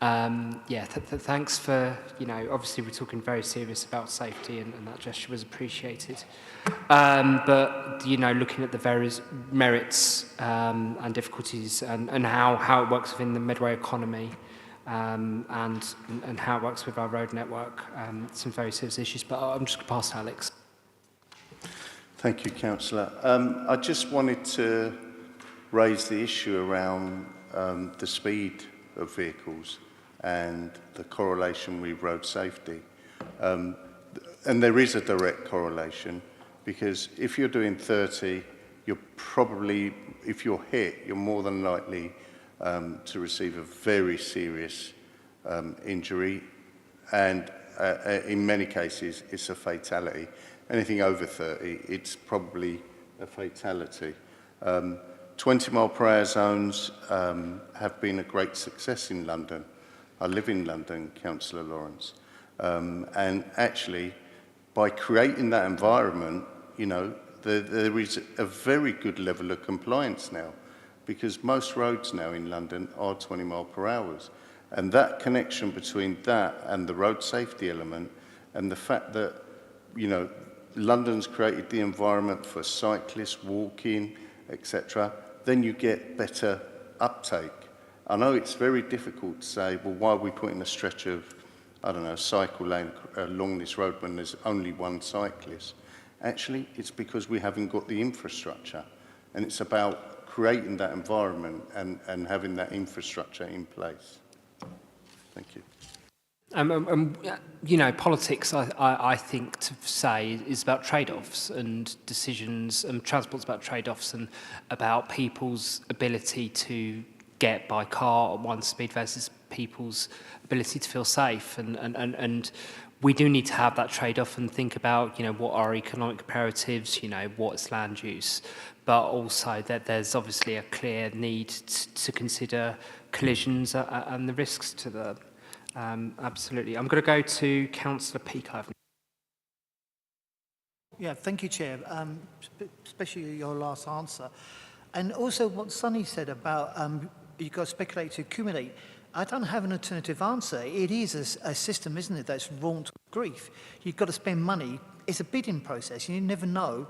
thanks for, you know, obviously we're talking very serious about safety and that gesture was appreciated. But, you know, looking at the various merits and difficulties and how it works within the Medway economy and how it works with our road network, some very serious issues. But I'm just going to pass to Alex. Thank you, Councillor. I just wanted to raise the issue around the speed of vehicles and the correlation with road safety. And there is a direct correlation because if you're doing 30, you're probably, if you're hit, you're more than likely to receive a very serious injury. And in many cases, it's a fatality. Anything over 30, it's probably a fatality. 20-mile-per-hour zones have been a great success in London. I live in London, Councillor Lawrence. And actually, by creating that environment, you know, there is a very good level of compliance now because most roads now in London are 20-mile-per-hours. And that connection between that and the road safety element and the fact that, you know, London's created the environment for cyclists, walking, etc., then you get better uptake. I know it's very difficult to say, well, why are we putting a stretch of, I don't know, cycle lane along this road when there's only one cyclist? Actually, it's because we haven't got the infrastructure. And it's about creating that environment and having that infrastructure in place. Thank you. You know, politics, I think, to say, is about trade-offs and decisions, and transport's about trade-offs and about people's ability to get by car at one speed versus people's ability to feel safe. And we do need to have that trade-off and think about, you know, what are economic imperatives, you know, what's land use, but also that there's obviously a clear need to consider collisions and the risks to them. Absolutely. I'm going to go to Councillor Peacock. Yeah, thank you, Chair, especially your last answer. And also what Sonny said about you've got to speculate to accumulate. I don't have an alternative answer. It is a system, isn't it, that's wrought grief. You've got to spend money. It's a bidding process. You never know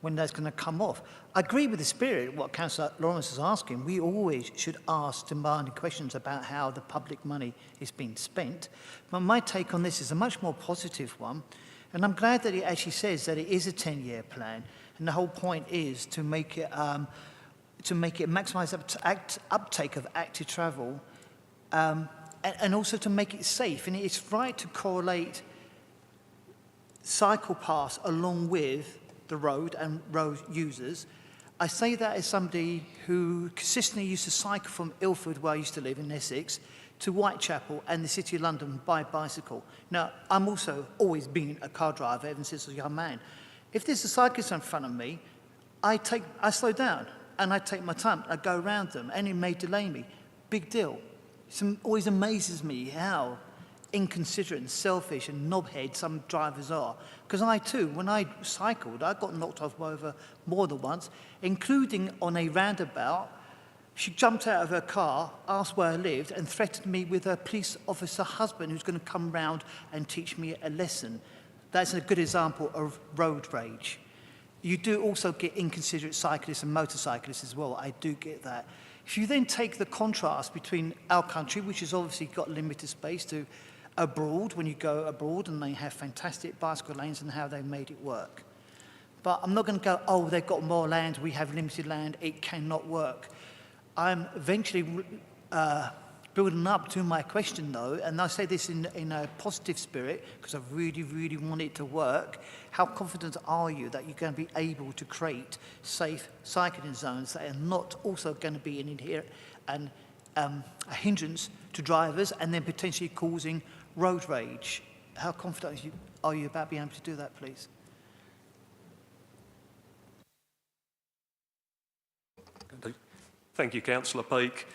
when that's going to come off. I agree with the spirit, what Councillor Lawrence is asking. We always should ask demanding questions about how the public money is being spent. But my take on this is a much more positive one. And I'm glad that it actually says that it is a 10-year plan. And the whole point is to make it maximise uptake of active travel, and also to make it safe. And it's right to correlate cycle paths along with the road and road users. I say that as somebody who consistently used to cycle from Ilford, where I used to live in Essex, to Whitechapel and the City of London by bicycle. Now, I'm also always been a car driver ever since I was a young man. If there's a cyclist in front of me, I slow down and I take my time. I go around them and it may delay me. Big deal. It always amazes me how inconsiderate and selfish and knobhead some drivers are. Because I too, when I cycled, I got knocked off over more than once, including on a roundabout. She jumped out of her car, asked where I lived, and threatened me with her police officer husband who's going to come round and teach me a lesson. That's a good example of road rage. You do also get inconsiderate cyclists and motorcyclists as well. I do get that. If you then take the contrast between our country, which has obviously got limited space, to abroad, when you go abroad and they have fantastic bicycle lanes and how they made it work. But I'm not going to go, oh, they've got more land, we have limited land, it cannot work. I'm eventually building up to my question, though, and I say this in a positive spirit, because I really, really want it to work. How confident are you that you're going to be able to create safe cycling zones that are not also going to be a hindrance to drivers and then potentially causing road rage? How confident are you about being able to do that, please? Thank you, Councillor Peake.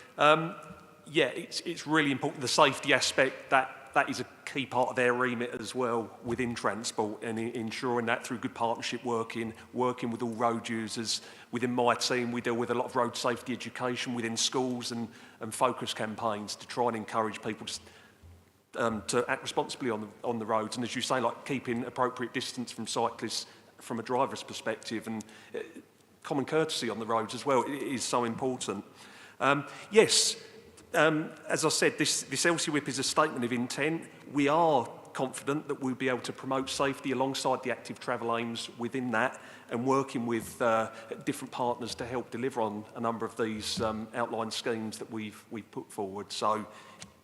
Yeah, it's really important. The safety aspect, that is a key part of their remit as well within transport, and ensuring that through good partnership working with all road users. Within my team, we deal with a lot of road safety education within schools and focus campaigns to try and encourage people to act responsibly on the roads. And as you say, like keeping appropriate distance from cyclists from a driver's perspective, and common courtesy on the roads as well, it is so important. Yes, as I said, this LCWIP is a statement of intent. We are confident that we'll be able to promote safety alongside the active travel aims within that, and working with different partners to help deliver on a number of these outlined schemes that we've put forward. So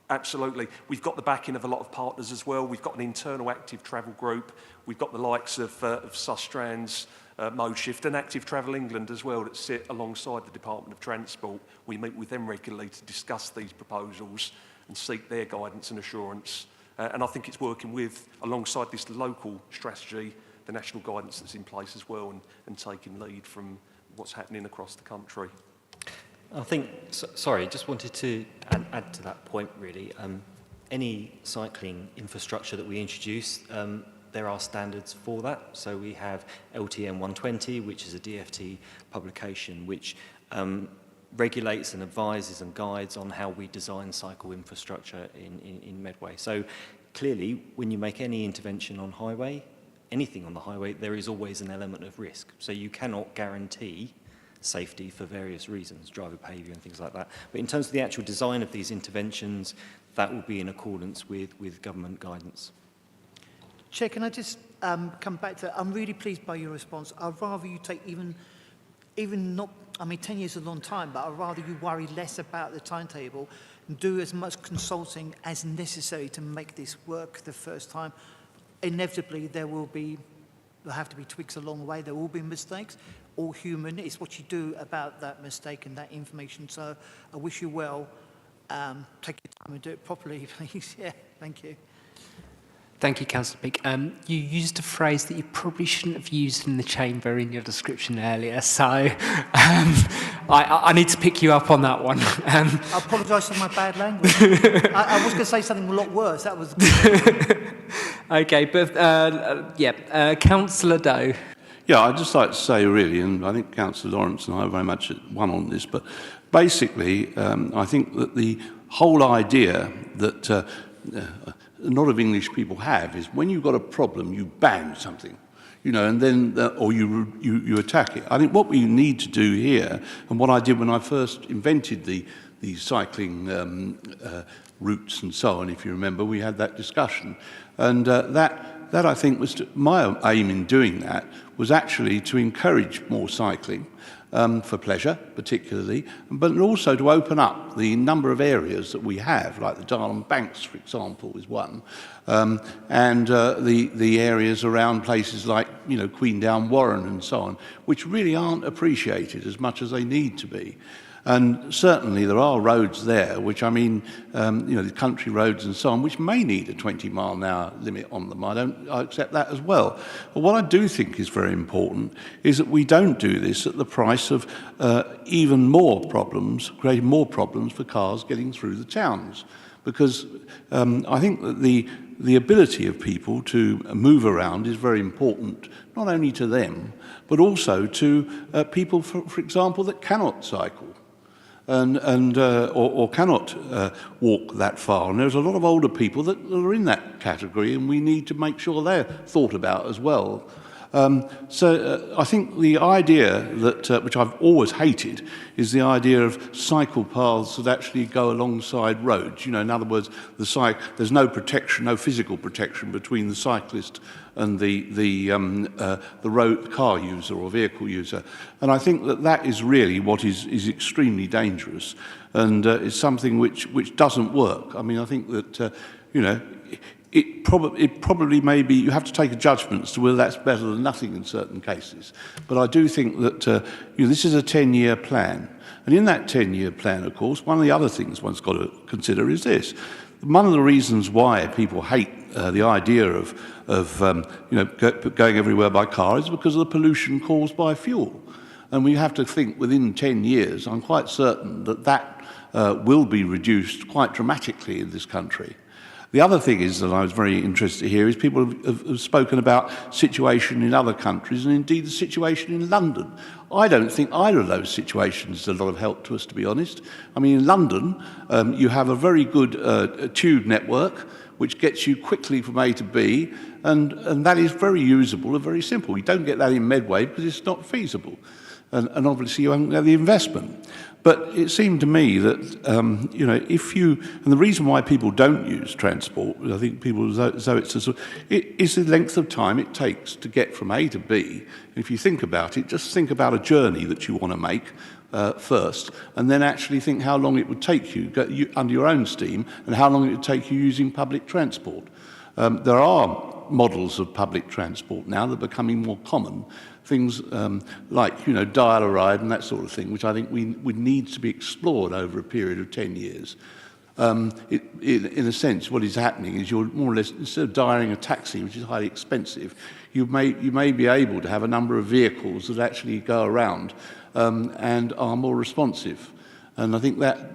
absolutely. We've got the backing of a lot of partners as well. We've got an internal active travel group. We've got the likes of Sustrans, Mode Shift and Active Travel England as well that sit alongside the Department of Transport. We meet with them regularly to discuss these proposals and seek their guidance and assurance. And I think it's working with, alongside this local strategy, the national guidance that's in place as well, and taking lead from what's happening across the country. I think, sorry, just wanted to add to that point really. Any cycling infrastructure that we introduce, there are standards for that. So we have LTM 120, which is a DFT publication, which regulates and advises and guides on how we design cycle infrastructure in Medway. So clearly, when you make any intervention on highway, anything on the highway, there is always an element of risk. So you cannot guarantee safety for various reasons, driver behaviour and things like that. But in terms of the actual design of these interventions, that will be in accordance with government guidance. Chair, can I just come back to that? I'm really pleased by your response. I'd rather you take even not, I mean, 10 years is a long time, but I'd rather you worry less about the timetable and do as much consulting as necessary to make this work the first time. Inevitably, there'll have to be tweaks along the way. There will be mistakes. All human. It's what you do about that mistake and that information. So I wish you well. Take your time and do it properly, please. Yeah, thank you. Thank you, Councillor Peake. You used a phrase that you probably shouldn't have used in the chamber in your description earlier, so I need to pick you up on that one. I apologise for my bad language. I was going to say something a lot worse. That was good. Okay, but Councillor Doe. Yeah, I'd just like to say really, and I think Councillor Lawrence and I are very much at one on this, but basically I think that the whole idea that a lot of English people have is when you've got a problem, you ban something, you know, and then, or you attack it. I think what we need to do here, and what I did when I first invented the cycling routes and so on, if you remember, we had that discussion. And that I think was my aim in doing that was actually to encourage more cycling for pleasure, particularly, but also to open up the number of areas that we have, like the Darlham Banks, for example, is one, and the areas around places like, you know, Queendown Warren and so on, which really aren't appreciated as much as they need to be. And certainly there are roads there, which I mean, you know, the country roads and so on, which may need a 20-mile-an-hour limit on them. I accept that as well. But what I do think is very important is that we don't do this at the price of even more problems, creating more problems for cars getting through the towns. Because I think that the ability of people to move around is very important, not only to them, but also to people, for example, that cannot cycle. Or cannot walk that far. And there's a lot of older people that are in that category, and we need to make sure they're thought about as well. I think the idea that, which I've always hated, is the idea of cycle paths that actually go alongside roads. You know, in other words, there's no protection, no physical protection between the cyclist and the road car user or vehicle user. And I think that is really what is extremely dangerous, and is something which doesn't work. I mean, I think that, you know, it probably may be, you have to take a judgment as to whether that's better than nothing in certain cases. But I do think that you know, this is a 10-year plan. And in that 10-year plan, of course, one of the other things one's got to consider is this. One of the reasons why people hate the idea of you know, going everywhere by car is because of the pollution caused by fuel. And we have to think within 10 years, I'm quite certain that will be reduced quite dramatically in this country. The other thing is that I was very interested to hear is people have spoken about situation in other countries and indeed the situation in London. I don't think either of those situations is a lot of help to us, to be honest. I mean, in London, you have a very good tube network which gets you quickly from A to B, and that is very usable and very simple. You don't get that in Medway because it's not feasible. And obviously you haven't got the investment. But it seemed to me that, you know, and the reason why people don't use transport, I think people, it is the length of time it takes to get from A to B. And if you think about it, just think about a journey that you want to make first, and then actually think how long it would take you under your own steam and how long it would take you using public transport. There are models of public transport now that are becoming more common. Things like, you know, dial-a-ride and that sort of thing, which I think would need to be explored over a period of 10 years. In a sense, what is happening is you're more or less, instead of dialing a taxi, which is highly expensive, you may be able to have a number of vehicles that actually go around and are more responsive. And I think that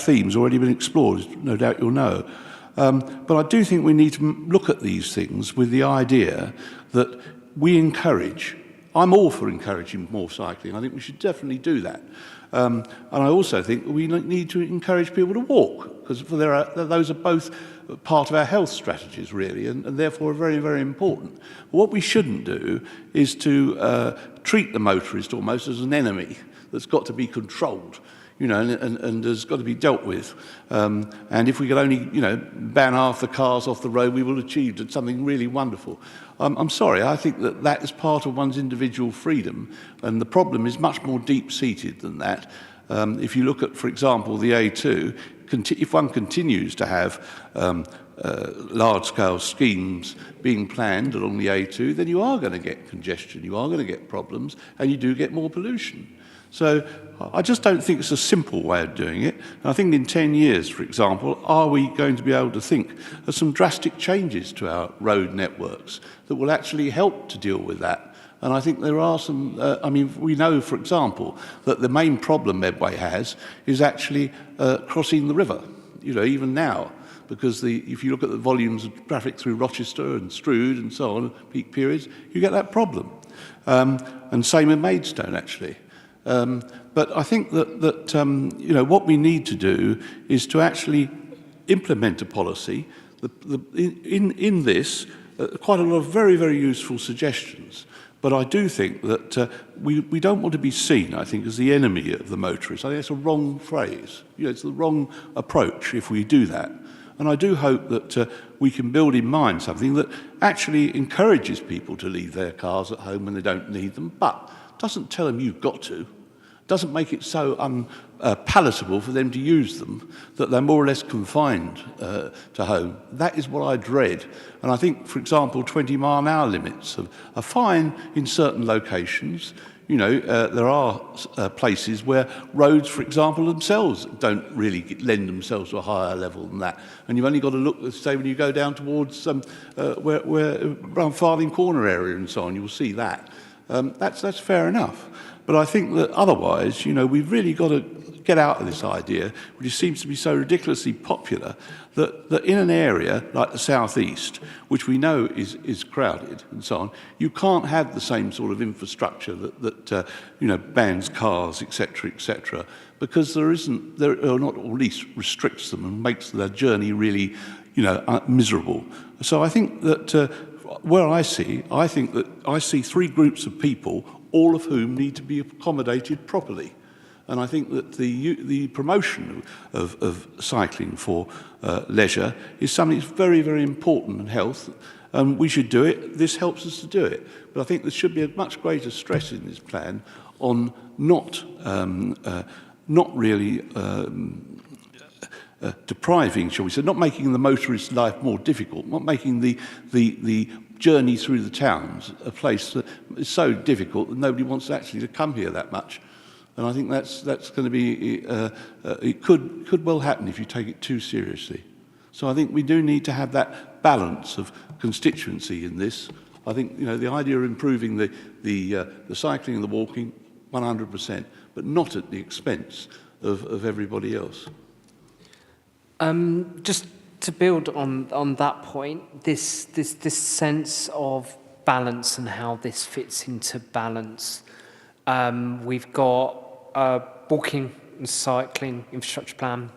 theme's already been explored, no doubt you'll know. But I do think we need to look at these things with the idea that we encourage. I'm all for encouraging more cycling. I think we should definitely do that. And I also think we need to encourage people to walk, because those are both part of our health strategies, really, and therefore are very, very important. What we shouldn't do is to treat the motorist almost as an enemy that's got to be controlled, you know, and has got to be dealt with. And if we could only, you know, ban half the cars off the road, we will have achieved something really wonderful. I'm sorry, I think that is part of one's individual freedom, and the problem is much more deep-seated than that. If you look at, for example, the A2, if one continues to have large-scale schemes being planned along the A2, then you are going to get congestion, you are going to get problems, and you do get more pollution. So I just don't think it's a simple way of doing it. And I think in 10 years, for example, are we going to be able to think of some drastic changes to our road networks that will actually help to deal with that? And I think there are some, I mean, we know, for example, that the main problem Medway has is actually crossing the river, you know, even now. Because if you look at the volumes of traffic through Rochester and Strood and so on, peak periods, you get that problem. And same in Maidstone, actually. But I think that you know, what we need to do is to actually implement a policy. In this, quite a lot of very, very useful suggestions. But I do think that we don't want to be seen, I think, as the enemy of the motorist. I think it's a wrong phrase. You know, it's the wrong approach if we do that. And I do hope that we can build in mind something that actually encourages people to leave their cars at home when they don't need them, but doesn't tell them you've got to, doesn't make it so palatable for them to use them that they're more or less confined to home. That is what I dread. And I think, for example, 20-mile-an-hour limits are fine in certain locations. You know, there are places where roads, for example, themselves don't really lend themselves to a higher level than that. And you've only got to look, say, when you go down towards where around Farthing Corner area and so on, you'll see that. That's fair enough. But I think that otherwise, you know, we've really got to get out of this idea, which seems to be so ridiculously popular, that in an area like the southeast, which we know is crowded and so on, you can't have the same sort of infrastructure that you know, bans cars, etc., because there or not, or at least restricts them and makes their journey really, you know, miserable. So I think that I think that I see three groups of people, all of whom need to be accommodated properly. And I think that the promotion of cycling for leisure is something that's very, very important in health. We should do it. This helps us to do it. But I think there should be a much greater stress in this plan on not really depriving, shall we say, not making the motorist's life more difficult, not making the journey through the towns a place that is so difficult that nobody wants actually to come here that much. And I think that's going to be, it could well happen if you take it too seriously. So I think we do need to have that balance of constituency in this. I think, you know, the idea of improving the cycling and the walking, 100%, but not at the expense of everybody else. Just to build on that point, this sense of balance and how this fits into balance. We've got a walking and cycling infrastructure plan.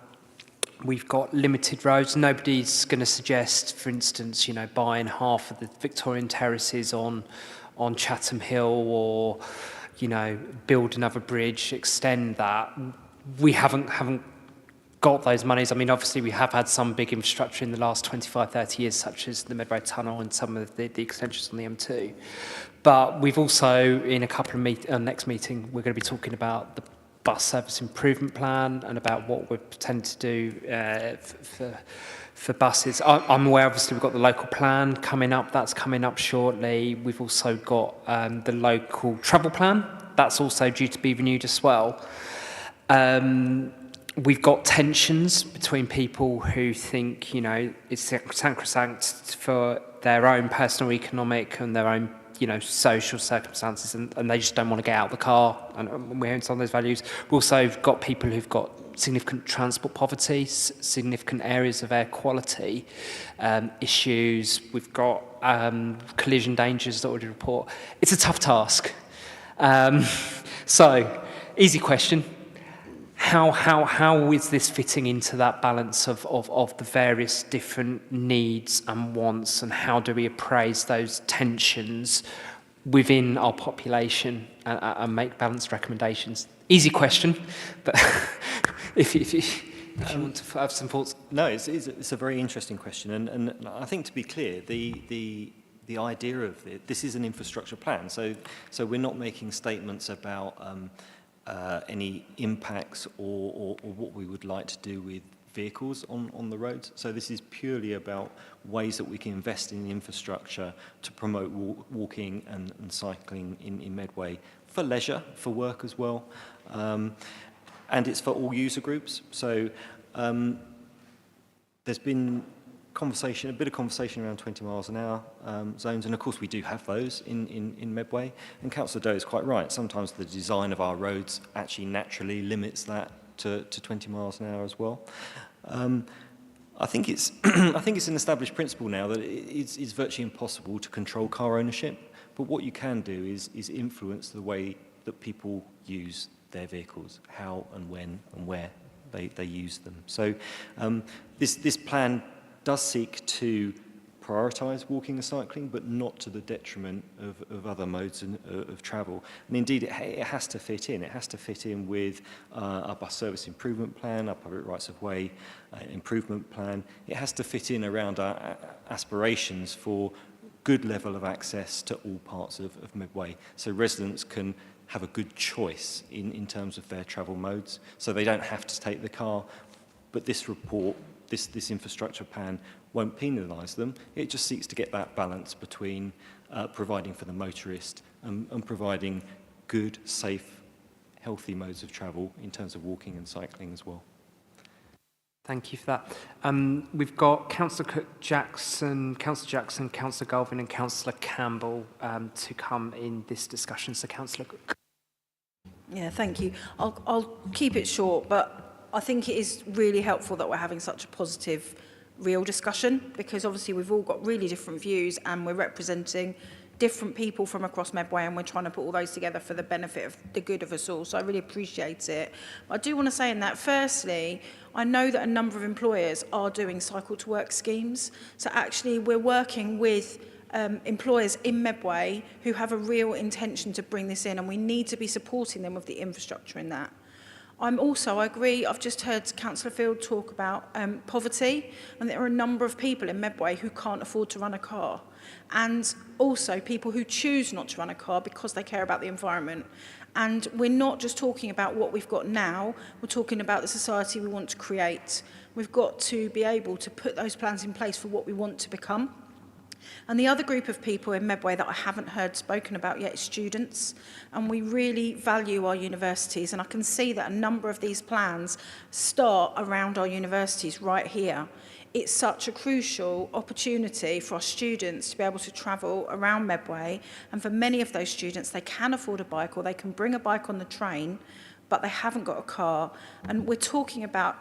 We've got limited roads. Nobody's going to suggest, for instance, you know, buying half of the Victorian terraces on Chatham Hill, or, you know, build another bridge, extend that. We haven't got those monies. I mean, obviously we have had some big infrastructure in the last 25, 30 years, such as the Medway Tunnel and some of the extensions on the M2. But we've also, in a couple of next meeting, we're going to be talking about the bus service improvement plan and about what we're pretending to do for buses. I'm aware, obviously, we've got the local plan coming up. That's coming up shortly. We've also got the local travel plan. That's also due to be renewed as well. We've got tensions between people who think, you know, it's sacrosanct for their own personal economic and their own, you know, social circumstances, and they just don't want to get out of the car, and we're in some of those values. We've also got people who've got significant transport poverty, significant areas of air quality issues. We've got collision dangers that we report. It's a tough task. So, easy question. How is this fitting into that balance of the various different needs and wants, and how do we appraise those tensions within our population and make balanced recommendations? Easy question, but if you want to have some thoughts. No, it's a very interesting question, and I think, to be clear, the idea of it, this is an infrastructure plan, so we're not making statements about any impacts or what we would like to do with vehicles on the roads. So this is purely about ways that we can invest in infrastructure to promote walking and cycling in Medway for leisure, for work as well. And it's for all user groups. So there's been a bit of conversation around 20 miles an hour zones, and of course we do have those in Medway, and Councillor Doe is quite right. Sometimes the design of our roads actually naturally limits that to 20 miles an hour as well. I think it's an established principle now that it's virtually impossible to control car ownership, but what you can do is influence the way that people use their vehicles, how and when and where they use them. So this plan does seek to prioritise walking and cycling, but not to the detriment of other modes of travel. And indeed, it has to fit in. It has to fit in with our bus service improvement plan, our public rights of way improvement plan. It has to fit in around our aspirations for good level of access to all parts of Medway, so residents can have a good choice in terms of their travel modes, so they don't have to take the car. But this report, this infrastructure plan, won't penalise them. It just seeks to get that balance between providing for the motorist and providing good, safe, healthy modes of travel in terms of walking and cycling as well. Thank you for that. We've got Councillor Cook-Jackson, Councillor Jackson, Councillor Galvin and Councillor Campbell to come in this discussion. So Councillor Cook. Yeah, thank you. I'll keep it short, but I think it is really helpful that we're having such a positive, real discussion, because obviously we've all got really different views and we're representing different people from across Medway, and we're trying to put all those together for the benefit of the good of us all. So I really appreciate it. I do want to say in that, firstly, I know that a number of employers are doing cycle to work schemes. So actually we're working with employers in Medway who have a real intention to bring this in, and we need to be supporting them with the infrastructure in that. I agree, I've just heard Councillor Field talk about poverty, and there are a number of people in Medway who can't afford to run a car, and also people who choose not to run a car because they care about the environment. And we're not just talking about what we've got now, we're talking about the society we want to create. We've got to be able to put those plans in place for what we want to become. And the other group of people in Medway that I haven't heard spoken about yet is students. And we really value our universities. And I can see that a number of these plans start around our universities right here. It's such a crucial opportunity for our students to be able to travel around Medway. And for many of those students, they can afford a bike or they can bring a bike on the train, but they haven't got a car. And we're talking about,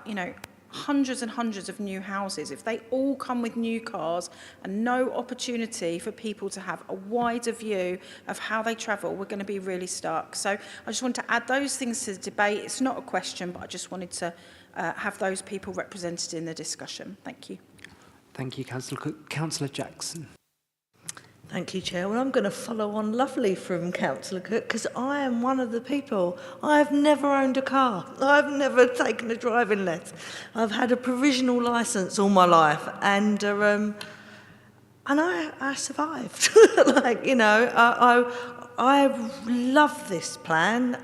hundreds and hundreds of new houses. If they all come with new cars and no opportunity for people to have a wider view of how they travel, we're going to be really stuck. So I just want to add those things to the debate. It's not a question, but I just wanted to have those people represented in the discussion. Thank you. Thank you, Councillor Cook. Councillor Jackson. Thank you, Chair. Well, I'm going to follow on lovely from Councillor Cook, because I am one of the people. I've never owned a car. I've never taken a driving lesson. I've had a provisional licence all my life, and I survived. I love this plan.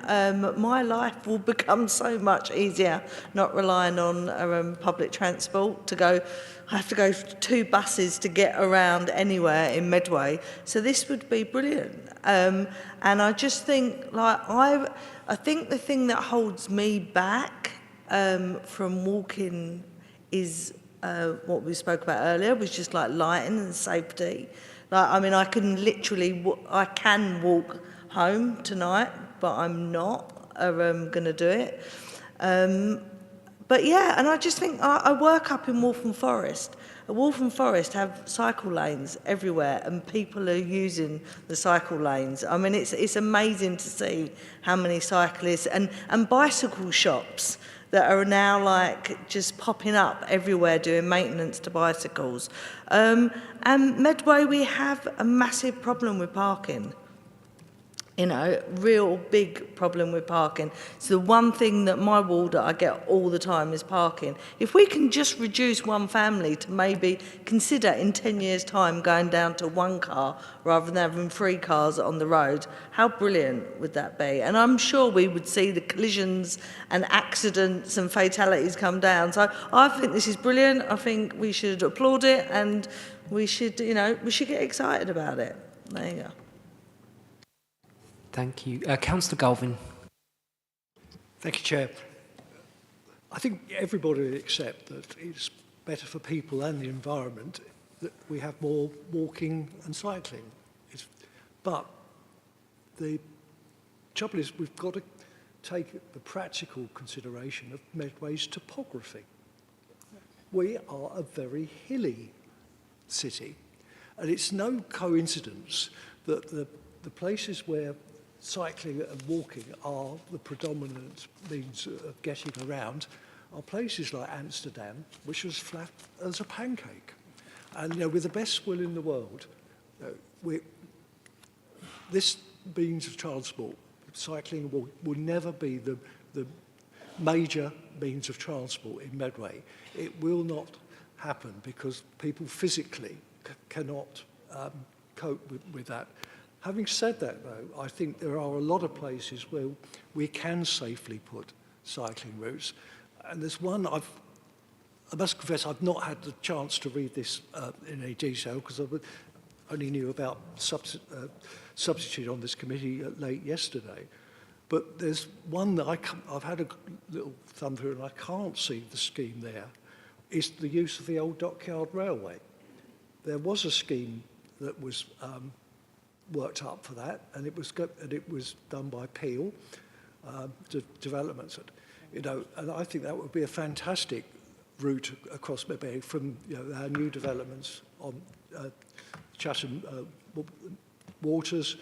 My life will become so much easier not relying on public transport to go. I have to go 2 buses to get around anywhere in Medway. So this would be brilliant. And I just think, I think the thing that holds me back from walking is what we spoke about earlier, was just like lighting and safety. I can walk home tonight, but I'm not going to do it. But yeah, and I just think, I work up in Waltham Forest. Waltham Forest have cycle lanes everywhere, and people are using the cycle lanes. I mean, it's amazing to see how many cyclists and bicycle shops that are now just popping up everywhere doing maintenance to bicycles. And Medway, we have a massive problem with parking. Real big problem with parking. So the one thing that my ward that I get all the time is parking. If we can just reduce one family to maybe consider in 10 years' time going down to 1 car rather than having 3 cars on the road, how brilliant would that be? And I'm sure we would see the collisions and accidents and fatalities come down. So I think this is brilliant. I think we should applaud it, and we should get excited about it. There you go. Thank you. Councillor Galvin. Thank you, Chair. I think everybody would accept that it's better for people and the environment that we have more walking and cycling. But the trouble is we've got to take the practical consideration of Medway's topography. We are a very hilly city, and it's no coincidence that the places where cycling and walking are the predominant means of getting around are places like Amsterdam, which was flat as a pancake. And, with the best will in the world, this means of transport, cycling will never be the major means of transport in Medway. It will not happen because people physically cannot cope with that. Having said that, though, I think there are a lot of places where we can safely put cycling routes. And there's one I must confess I've not had the chance to read this in any detail because I only knew about substitute on this committee late yesterday. But there's one that I've had a little thumb through and I can't see the scheme there, is the use of the old dockyard railway. There was a scheme that was worked up for that, and it was done by Peel Developments, and I think that would be a fantastic route across Medway from our new developments on Chatham waters,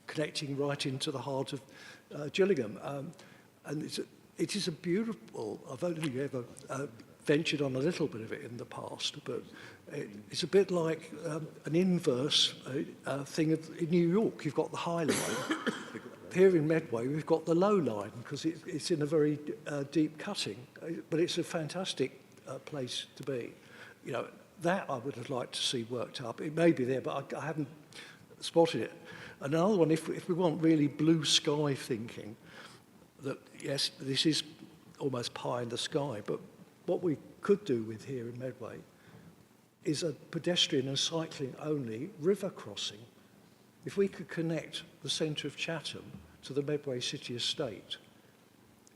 connecting right into the heart of Gillingham, and it is a beautiful. I've only ever ventured on a little bit of it in the past, but it's a bit like an inverse thing in New York. You've got the High Line. Here in Medway, we've got the Low Line because it's in a very deep cutting, but it's a fantastic place to be. That I would have liked to see worked up. It may be there, but I haven't spotted it. And another one, if we want really blue sky thinking, that yes, this is almost pie in the sky, but what we could do with here in Medway is a pedestrian and cycling only river crossing. If we could connect the centre of Chatham to the Medway City Estate,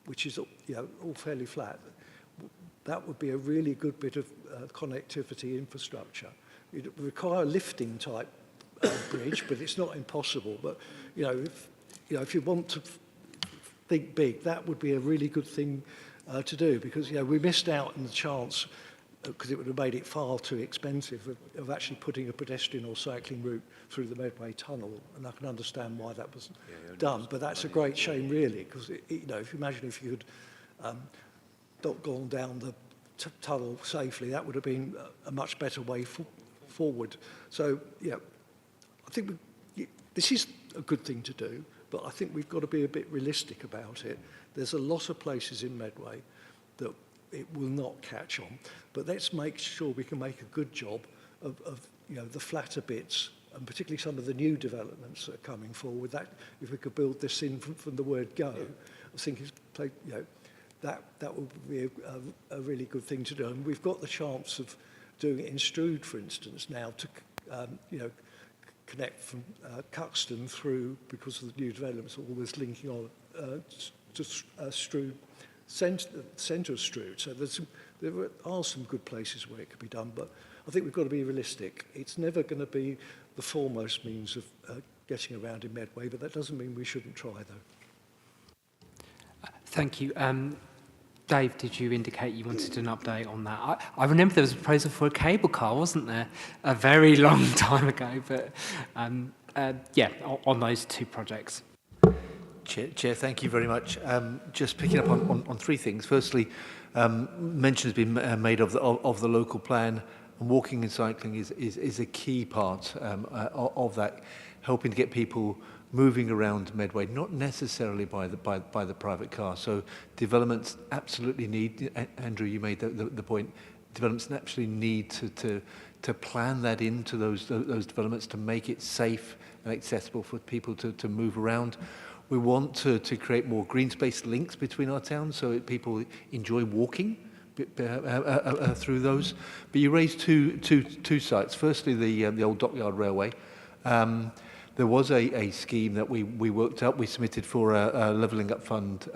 which is all fairly flat, that would be a really good bit of connectivity infrastructure. It would require a lifting type bridge, but it's not impossible. But if you want to think big, that would be a really good thing to do, because we missed out on the chance, because it would have made it far too expensive, of actually putting a pedestrian or cycling route through the Medway Tunnel, and I can understand why that wasn't done. But that's a great shame, really, because if you imagine if you had gone down the tunnel safely, that would have been a much better way forward. So, I think this is a good thing to do, but I think we've got to be a bit realistic about it. There's a lot of places in Medway that it will not catch on, but let's make sure we can make a good job of the flatter bits, and particularly some of the new developments that are coming forward. That if we could build this in from the word go, I think that would be a really good thing to do. And we've got the chance of doing it in Strood, for instance, now to connect from Cuxton through, because of the new developments, always linking on to Strood, centre of Strood. So there are some good places where it could be done, but I think we've got to be realistic. It's never going to be the foremost means of getting around in Medway, but that doesn't mean we shouldn't try, though. Thank you. Dave, did you indicate you wanted an update on that? I remember there was a proposal for a cable car, wasn't there? A very long time ago, but on those two projects. Chair, thank you very much. Just picking up on three things. Firstly, mention has been made of the local plan, and walking and cycling is a key part of that, helping to get people moving around Medway, not necessarily by the private car. So developments absolutely need, Andrew, you made the point, developments absolutely need to plan that into those developments to make it safe and accessible for people to move around. We want to create more green space links between our towns so that people enjoy walking through those. But you raised two sites. Firstly, the old Dockyard Railway. There was a scheme that we worked up. We submitted for a Levelling Up Fund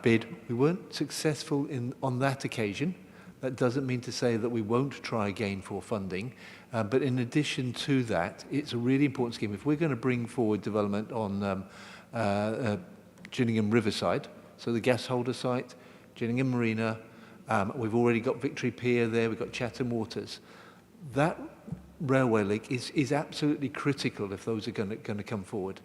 bid. We weren't successful on that occasion. That doesn't mean to say that we won't try again for funding. But in addition to that, it's a really important scheme. If we're going to bring forward development on Gillingham Riverside, so the gas holder site, Gillingham Marina, we've already got Victory Pier there, we've got Chatham Waters. That railway link is absolutely critical if those are going to come forward.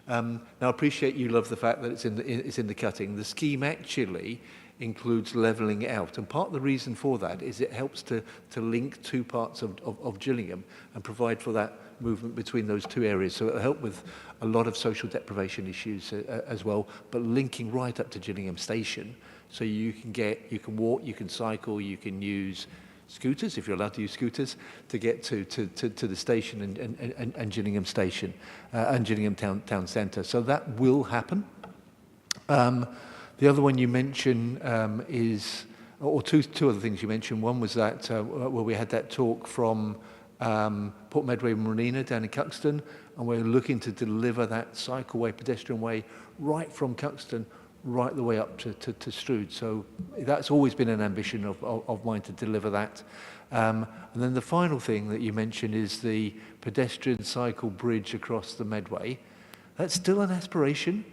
Now, I appreciate you love the fact that it's in the cutting. The scheme actually includes levelling out. And part of the reason for that is it helps to link two parts of Gillingham and provide for that movement between those two areas. So it'll help with a lot of social deprivation issues as well, but linking right up to Gillingham Station. So you can walk, you can cycle, you can use scooters, if you're allowed to use scooters, to get to the station and Gillingham Station and Gillingham Town Centre. So that will happen. The other one you mentioned is, or two other things you mentioned. One was that where we had that talk from Port Medway Marina down in Cuxton, and we're looking to deliver that cycleway, pedestrian way, right from Cuxton right the way up to Strood. So that's always been an ambition of mine, to deliver that. And then the final thing that you mentioned is the pedestrian cycle bridge across the Medway. That's still an aspiration.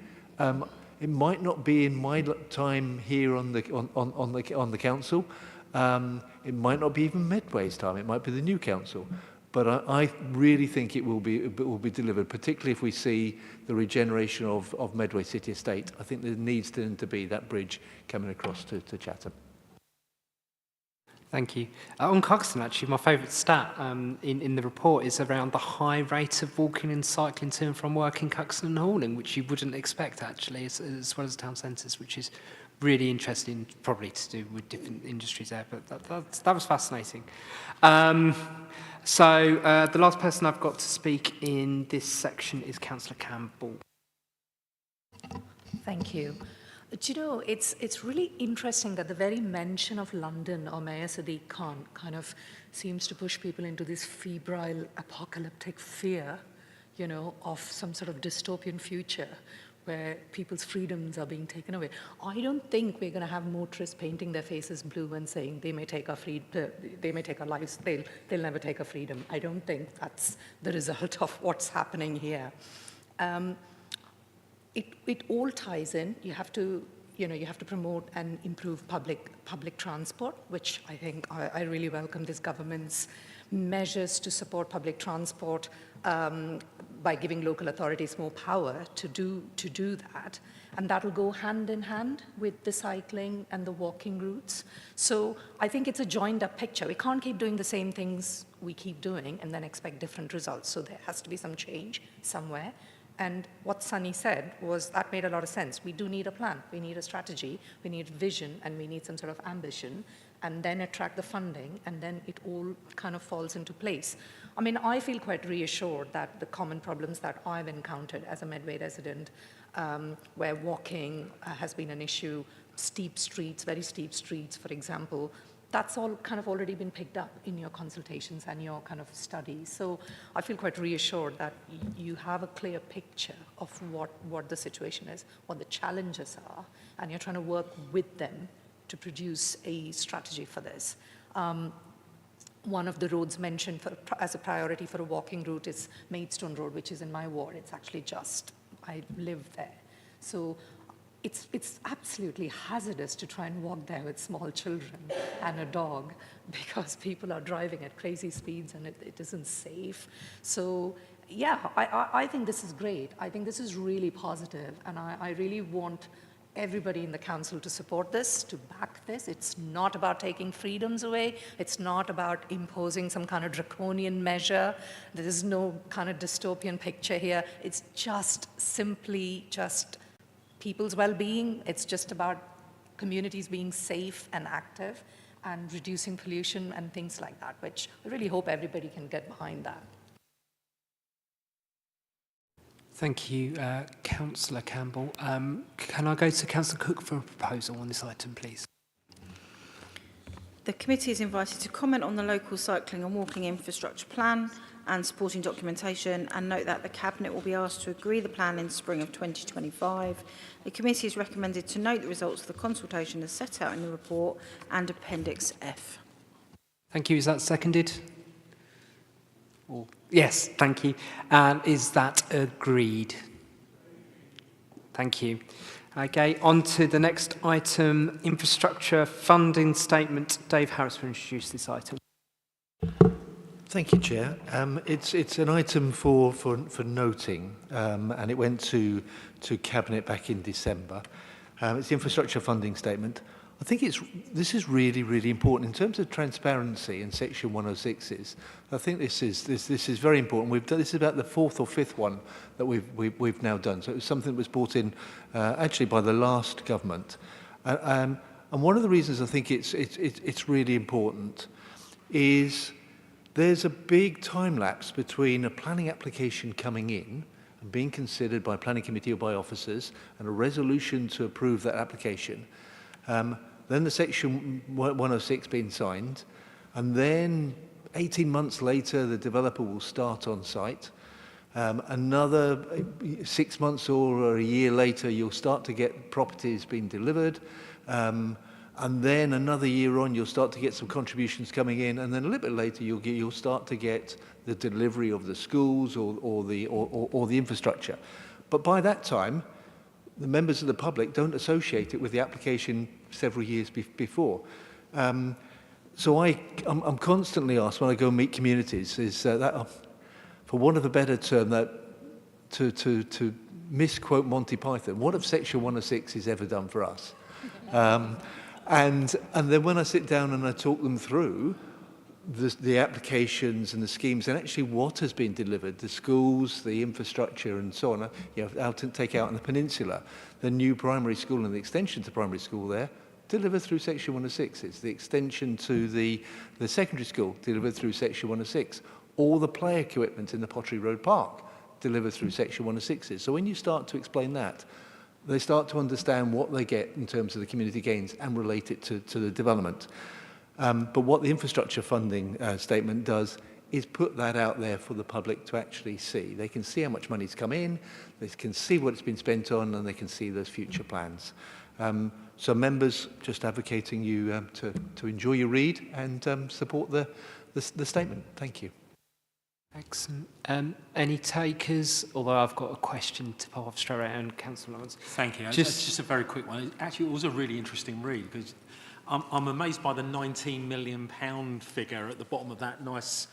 It might not be in my time here on the council. It might not be even Medway's time. It might be the new council. But I really think it will be delivered, particularly if we see the regeneration of Medway City Estate. I think there needs to be that bridge coming across to Chatham. Thank you. On Cuxton, actually, my favourite stat in the report is around the high rate of walking and cycling to and from work in Cuxton and Horling, which you wouldn't expect, actually, as well as town centres, which is really interesting, probably to do with different industries there, but that was fascinating. So the last person I've got to speak in this section is Councillor Campbell. Thank you. Do you know, it's really interesting that the very mention of London or Mayor Sadiq Khan kind of seems to push people into this febrile, apocalyptic fear, you know, of some sort of dystopian future where people's freedoms are being taken away. I don't think we're going to have motorists painting their faces blue and saying they may take our lives, they'll never take our freedom. I don't think that's the result of what's happening here. It all ties in. You have to promote and improve public transport, which I think I really welcome this government's measures to support public transport by giving local authorities more power to do that. And that will go hand in hand with the cycling and the walking routes. So I think it's a joined up picture. We can't keep doing the same things we keep doing and then expect different results. So there has to be some change somewhere. And what Sunny said was that made a lot of sense. We do need a plan. We need a strategy. We need vision, and we need some sort of ambition, and then attract the funding, and then it all kind of falls into place. I mean, I feel quite reassured that the common problems that I've encountered as a Medway resident, where walking has been an issue, steep streets, very steep streets, for example, that's all kind of already been picked up in your consultations and your kind of studies. So I feel quite reassured that you have a clear picture of what the situation is, what the challenges are, and you're trying to work with them to produce a strategy for this. One of the roads mentioned as a priority for a walking route is Maidstone Road, which is in my ward. It's actually I live there. So it's absolutely hazardous to try and walk there with small children and a dog, because people are driving at crazy speeds and it isn't safe. So yeah, I think this is great. I think this is really positive, and I really want everybody in the council to support this, to back this. It's not about taking freedoms away. It's not about imposing some kind of draconian measure. There is no kind of dystopian picture here. It's just simply people's well-being. It's just about communities being safe and active and reducing pollution and things like that, which I really hope everybody can get behind that. Thank you, Councillor Campbell. Can I go to Councillor Cook for a proposal on this item, please? The committee is invited to comment on the local cycling and walking infrastructure plan and supporting documentation, and note that the Cabinet will be asked to agree the plan in spring of 2025. The committee is recommended to note the results of the consultation as set out in the report and Appendix F. Thank you. Is that seconded? Yes, thank you. And is that agreed? Thank you. Okay, on to the next item, infrastructure funding statement. Dave Harris will introduce this item. Thank you, Chair. It's an item for noting, and it went to Cabinet back in December. It's the infrastructure funding statement. I think this is really, really important in terms of transparency and Section 106s. I think this is very important. This is about the fourth or fifth one that we've now done. So it was something that was brought in actually by the last government. And one of the reasons I think it's really important is there's a big time lapse between a planning application coming in and being considered by a planning committee or by officers and a resolution to approve that application. Then the Section 106 being signed, and then 18 months later, the developer will start on site. Another 6 months or a year later, you'll start to get properties being delivered. And then another year on, you'll start to get some contributions coming in. And then a little bit later, you'll start to get the delivery of the schools or the infrastructure. But by that time, the members of the public don't associate it with the application several years before. So I'm constantly asked when I go and meet communities, is that, for want of a better term, that to misquote Monty Python, what have Section 106 has ever done for us? And then when I sit down and I talk them through the applications and the schemes and actually what has been delivered, the schools, the infrastructure and so on, I'll take out on the peninsula, the new primary school and the extension to primary school there, delivered through Section 106. It's the extension to the secondary school, delivered through Section 106. All the play equipment in the Pottery Road Park, delivered through Section 106. So when you start to explain that, they start to understand what they get in terms of the community gains and relate it to the development. But what the infrastructure funding statement does is put that out there for the public to actually see. They can see how much money's come in, they can see what it's been spent on, and they can see those future plans. So members, just advocating you to enjoy your read and support the statement. Thank you. Excellent. Any takers? Although I've got a question to pop off straight out, Councillor Lawrence. Thank you. Just a very quick one. Actually, it was a really interesting read because I'm amazed by the £19 million figure at the bottom of that nice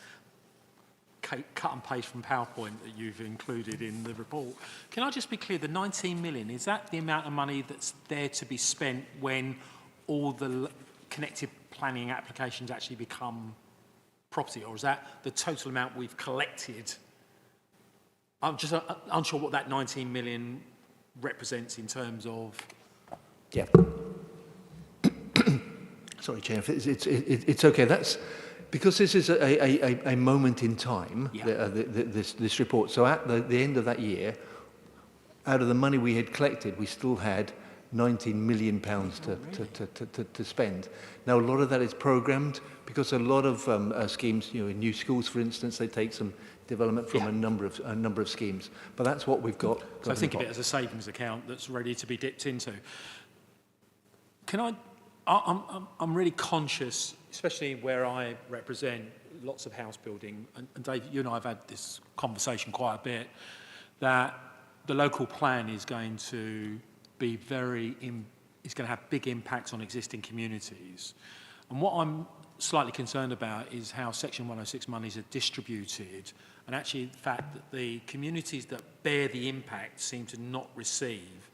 cut and paste from PowerPoint that you've included in the report. Can I just be clear, the 19 million, is that the amount of money that's there to be spent when all the connected planning applications actually become property, or is that the total amount we've collected? I'm just unsure what that 19 million represents in terms of... Yeah. Sorry, Chair, it's okay. That's because this is a moment in time, yeah. This report. So at the end of that year, out of the money we had collected, we still had £19 million to spend. Now, a lot of that is programmed because a lot of schemes, in new schools, for instance, they take some development from a number of schemes. But that's what we've got. So think of it as a savings account that's ready to be dipped into. I'm really conscious, especially where I represent lots of house building, and Dave, you and I have had this conversation quite a bit, that the local plan is going to be is going to have big impacts on existing communities. And what I'm slightly concerned about is how Section 106 monies are distributed, and actually the fact that the communities that bear the impact seem to not receive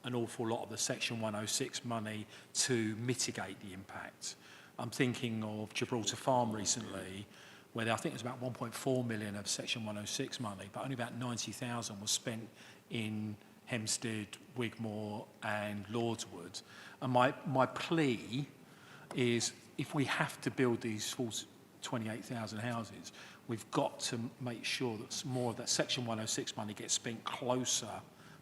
an awful lot of the Section 106 money to mitigate the impact. I'm thinking of Gibraltar Farm recently, where I think it was about 1.4 million of Section 106 money, but only about 90,000 was spent in Hempstead, Wigmore and Lordswood. And my plea is, if we have to build these full 28,000 houses, we've got to make sure that more of that Section 106 money gets spent closer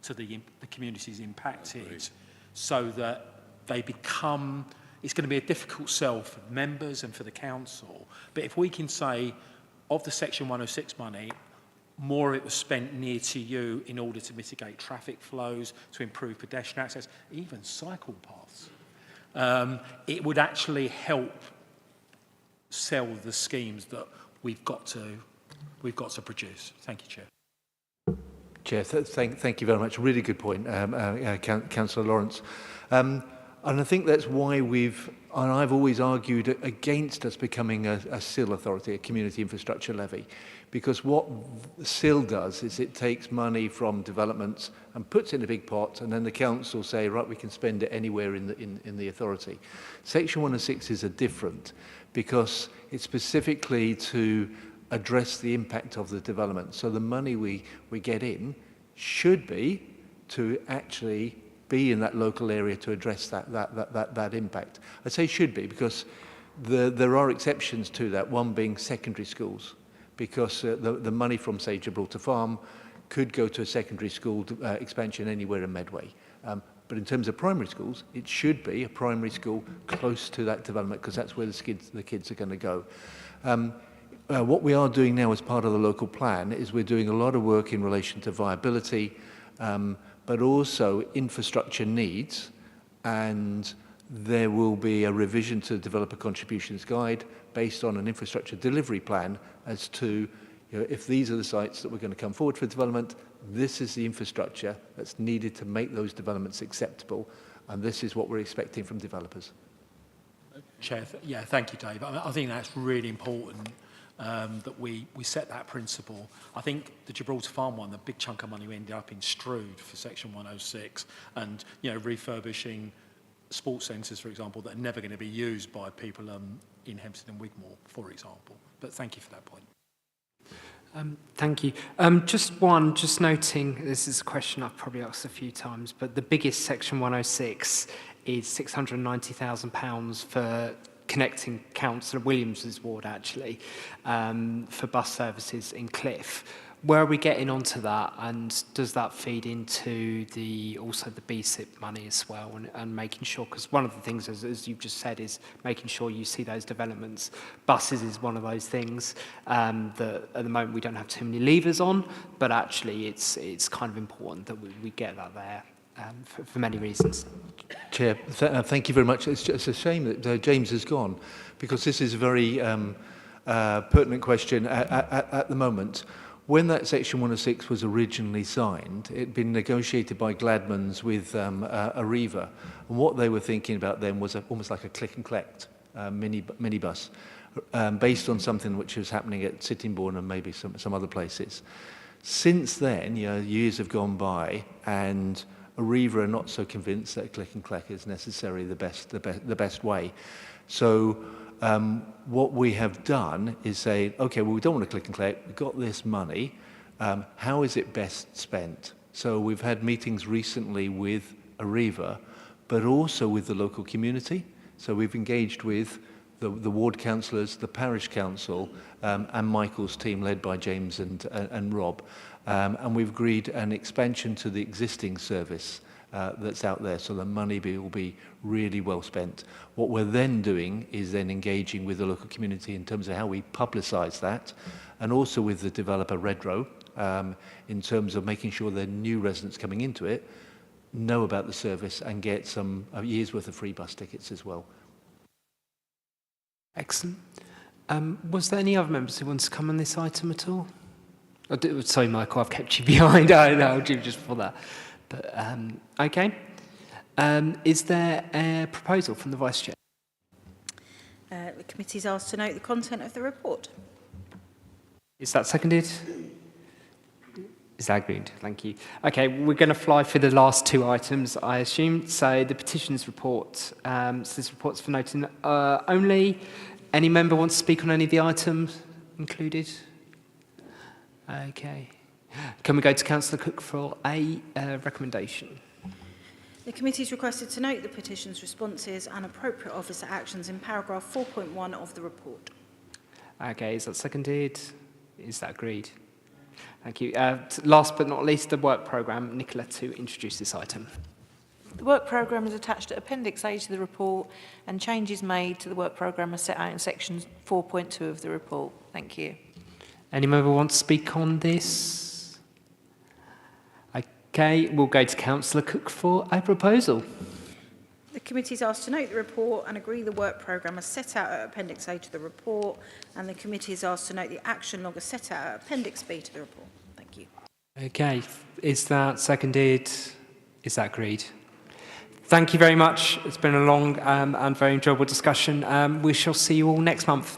to the communities impacted, so that they become, it's going to be a difficult sell for members and for the council, but if we can say, of the Section 106 money, more of it was spent near to you in order to mitigate traffic flows, to improve pedestrian access, even cycle paths, it would actually help sell the schemes that we've got to produce. Thank you, Chair. Chair, thank you very much. Really good point, Councillor Lawrence. And I think that's why we've And I've always argued against us becoming a SIL authority, a community infrastructure levy, because what SIL does is it takes money from developments and puts it in a big pot, and then the council say, right, we can spend it anywhere in the authority. Section 106 is a different, because it's specifically to address the impact of the development. So the money we get in should be to actually be in that local area to address that impact. I say should be because there are exceptions to that, one being secondary schools, because the money from, say, Gibraltar Farm could go to a secondary school expansion anywhere in Medway. But in terms of primary schools, it should be a primary school close to that development because that's where the kids are going to go. What we are doing now as part of the local plan is we're doing a lot of work in relation to viability, but also infrastructure needs, and there will be a revision to the Developer Contributions Guide based on an infrastructure delivery plan as to, if these are the sites that we're going to come forward for development, this is the infrastructure that's needed to make those developments acceptable, and this is what we're expecting from developers. Chair, yeah, thank you, Dave. I think that's really important. That we set that principle. I think the Gibraltar Farm one, the big chunk of money we ended up in Strood for Section 106, and refurbishing sports centres, for example, that are never going to be used by people in Hempstead and Wigmore, for example. But thank you for that point. Thank you. Just noting, this is a question I've probably asked a few times, but the biggest Section 106 is £690,000 for connecting Councillor Williams's ward, actually, for bus services in Cliff. Where are we getting onto that, and does that feed into also the BSIP money as well, and making sure, because one of the things, as you've just said, is making sure you see those developments. Buses is one of those things that at the moment we don't have too many levers on, but actually it's kind of important that we get that there. For many reasons. Chair, thank you very much. It's just a shame that James has gone, because this is a very pertinent question at the moment. When that Section 106 was originally signed, it had been negotiated by Gladman's with Arriva, and what they were thinking about then was almost like a click and collect minibus, based on something which was happening at Sittingbourne and maybe some other places. Since then, years have gone by, and Arriva are not so convinced that click and collect is necessarily the best way. So what we have done is say, okay, well, we don't want to click and collect. We've got this money. How is it best spent? So we've had meetings recently with Arriva, but also with the local community. So we've engaged with the ward councillors, the parish council, and Michael's team led by James and Rob. And we've agreed an expansion to the existing service that's out there, so the money will be really well spent. What we're then doing is then engaging with the local community in terms of how we publicise that, and also with the developer Redrow, in terms of making sure the new residents coming into it know about the service and get some year's worth of free bus tickets as well. Excellent. Was there any other members who wanted to come on this item at all? Sorry, Michael, I've kept you behind. I know, just for that. But, okay. Is there a proposal from the Vice Chair? The committee is asked to note the content of the report. Is that seconded? Is that agreed? Thank you. Okay, we're going to fly through the last two items, I assume. So the Petitions Report. So this report's for noting only. Any member wants to speak on any of the items included? Okay. Can we go to Councillor Cook for a recommendation? The committee is requested to note the petition's responses and appropriate officer actions in paragraph 4.1 of the report. Okay, is that seconded? Is that agreed? Thank you. Last but not least, the work programme. Nicola, to introduce this item. The work programme is attached to Appendix A to the report, and changes made to the work programme are set out in section 4.2 of the report. Thank you. Any member want to speak on this? Okay, we'll go to Councillor Cook for a proposal. The committee is asked to note the report and agree the work programme as set out at Appendix A to the report, and the committee is asked to note the action log as set out at Appendix B to the report. Thank you. Okay, is that seconded? Is that agreed? Thank you very much. It's been a long and very enjoyable discussion. We shall see you all next month.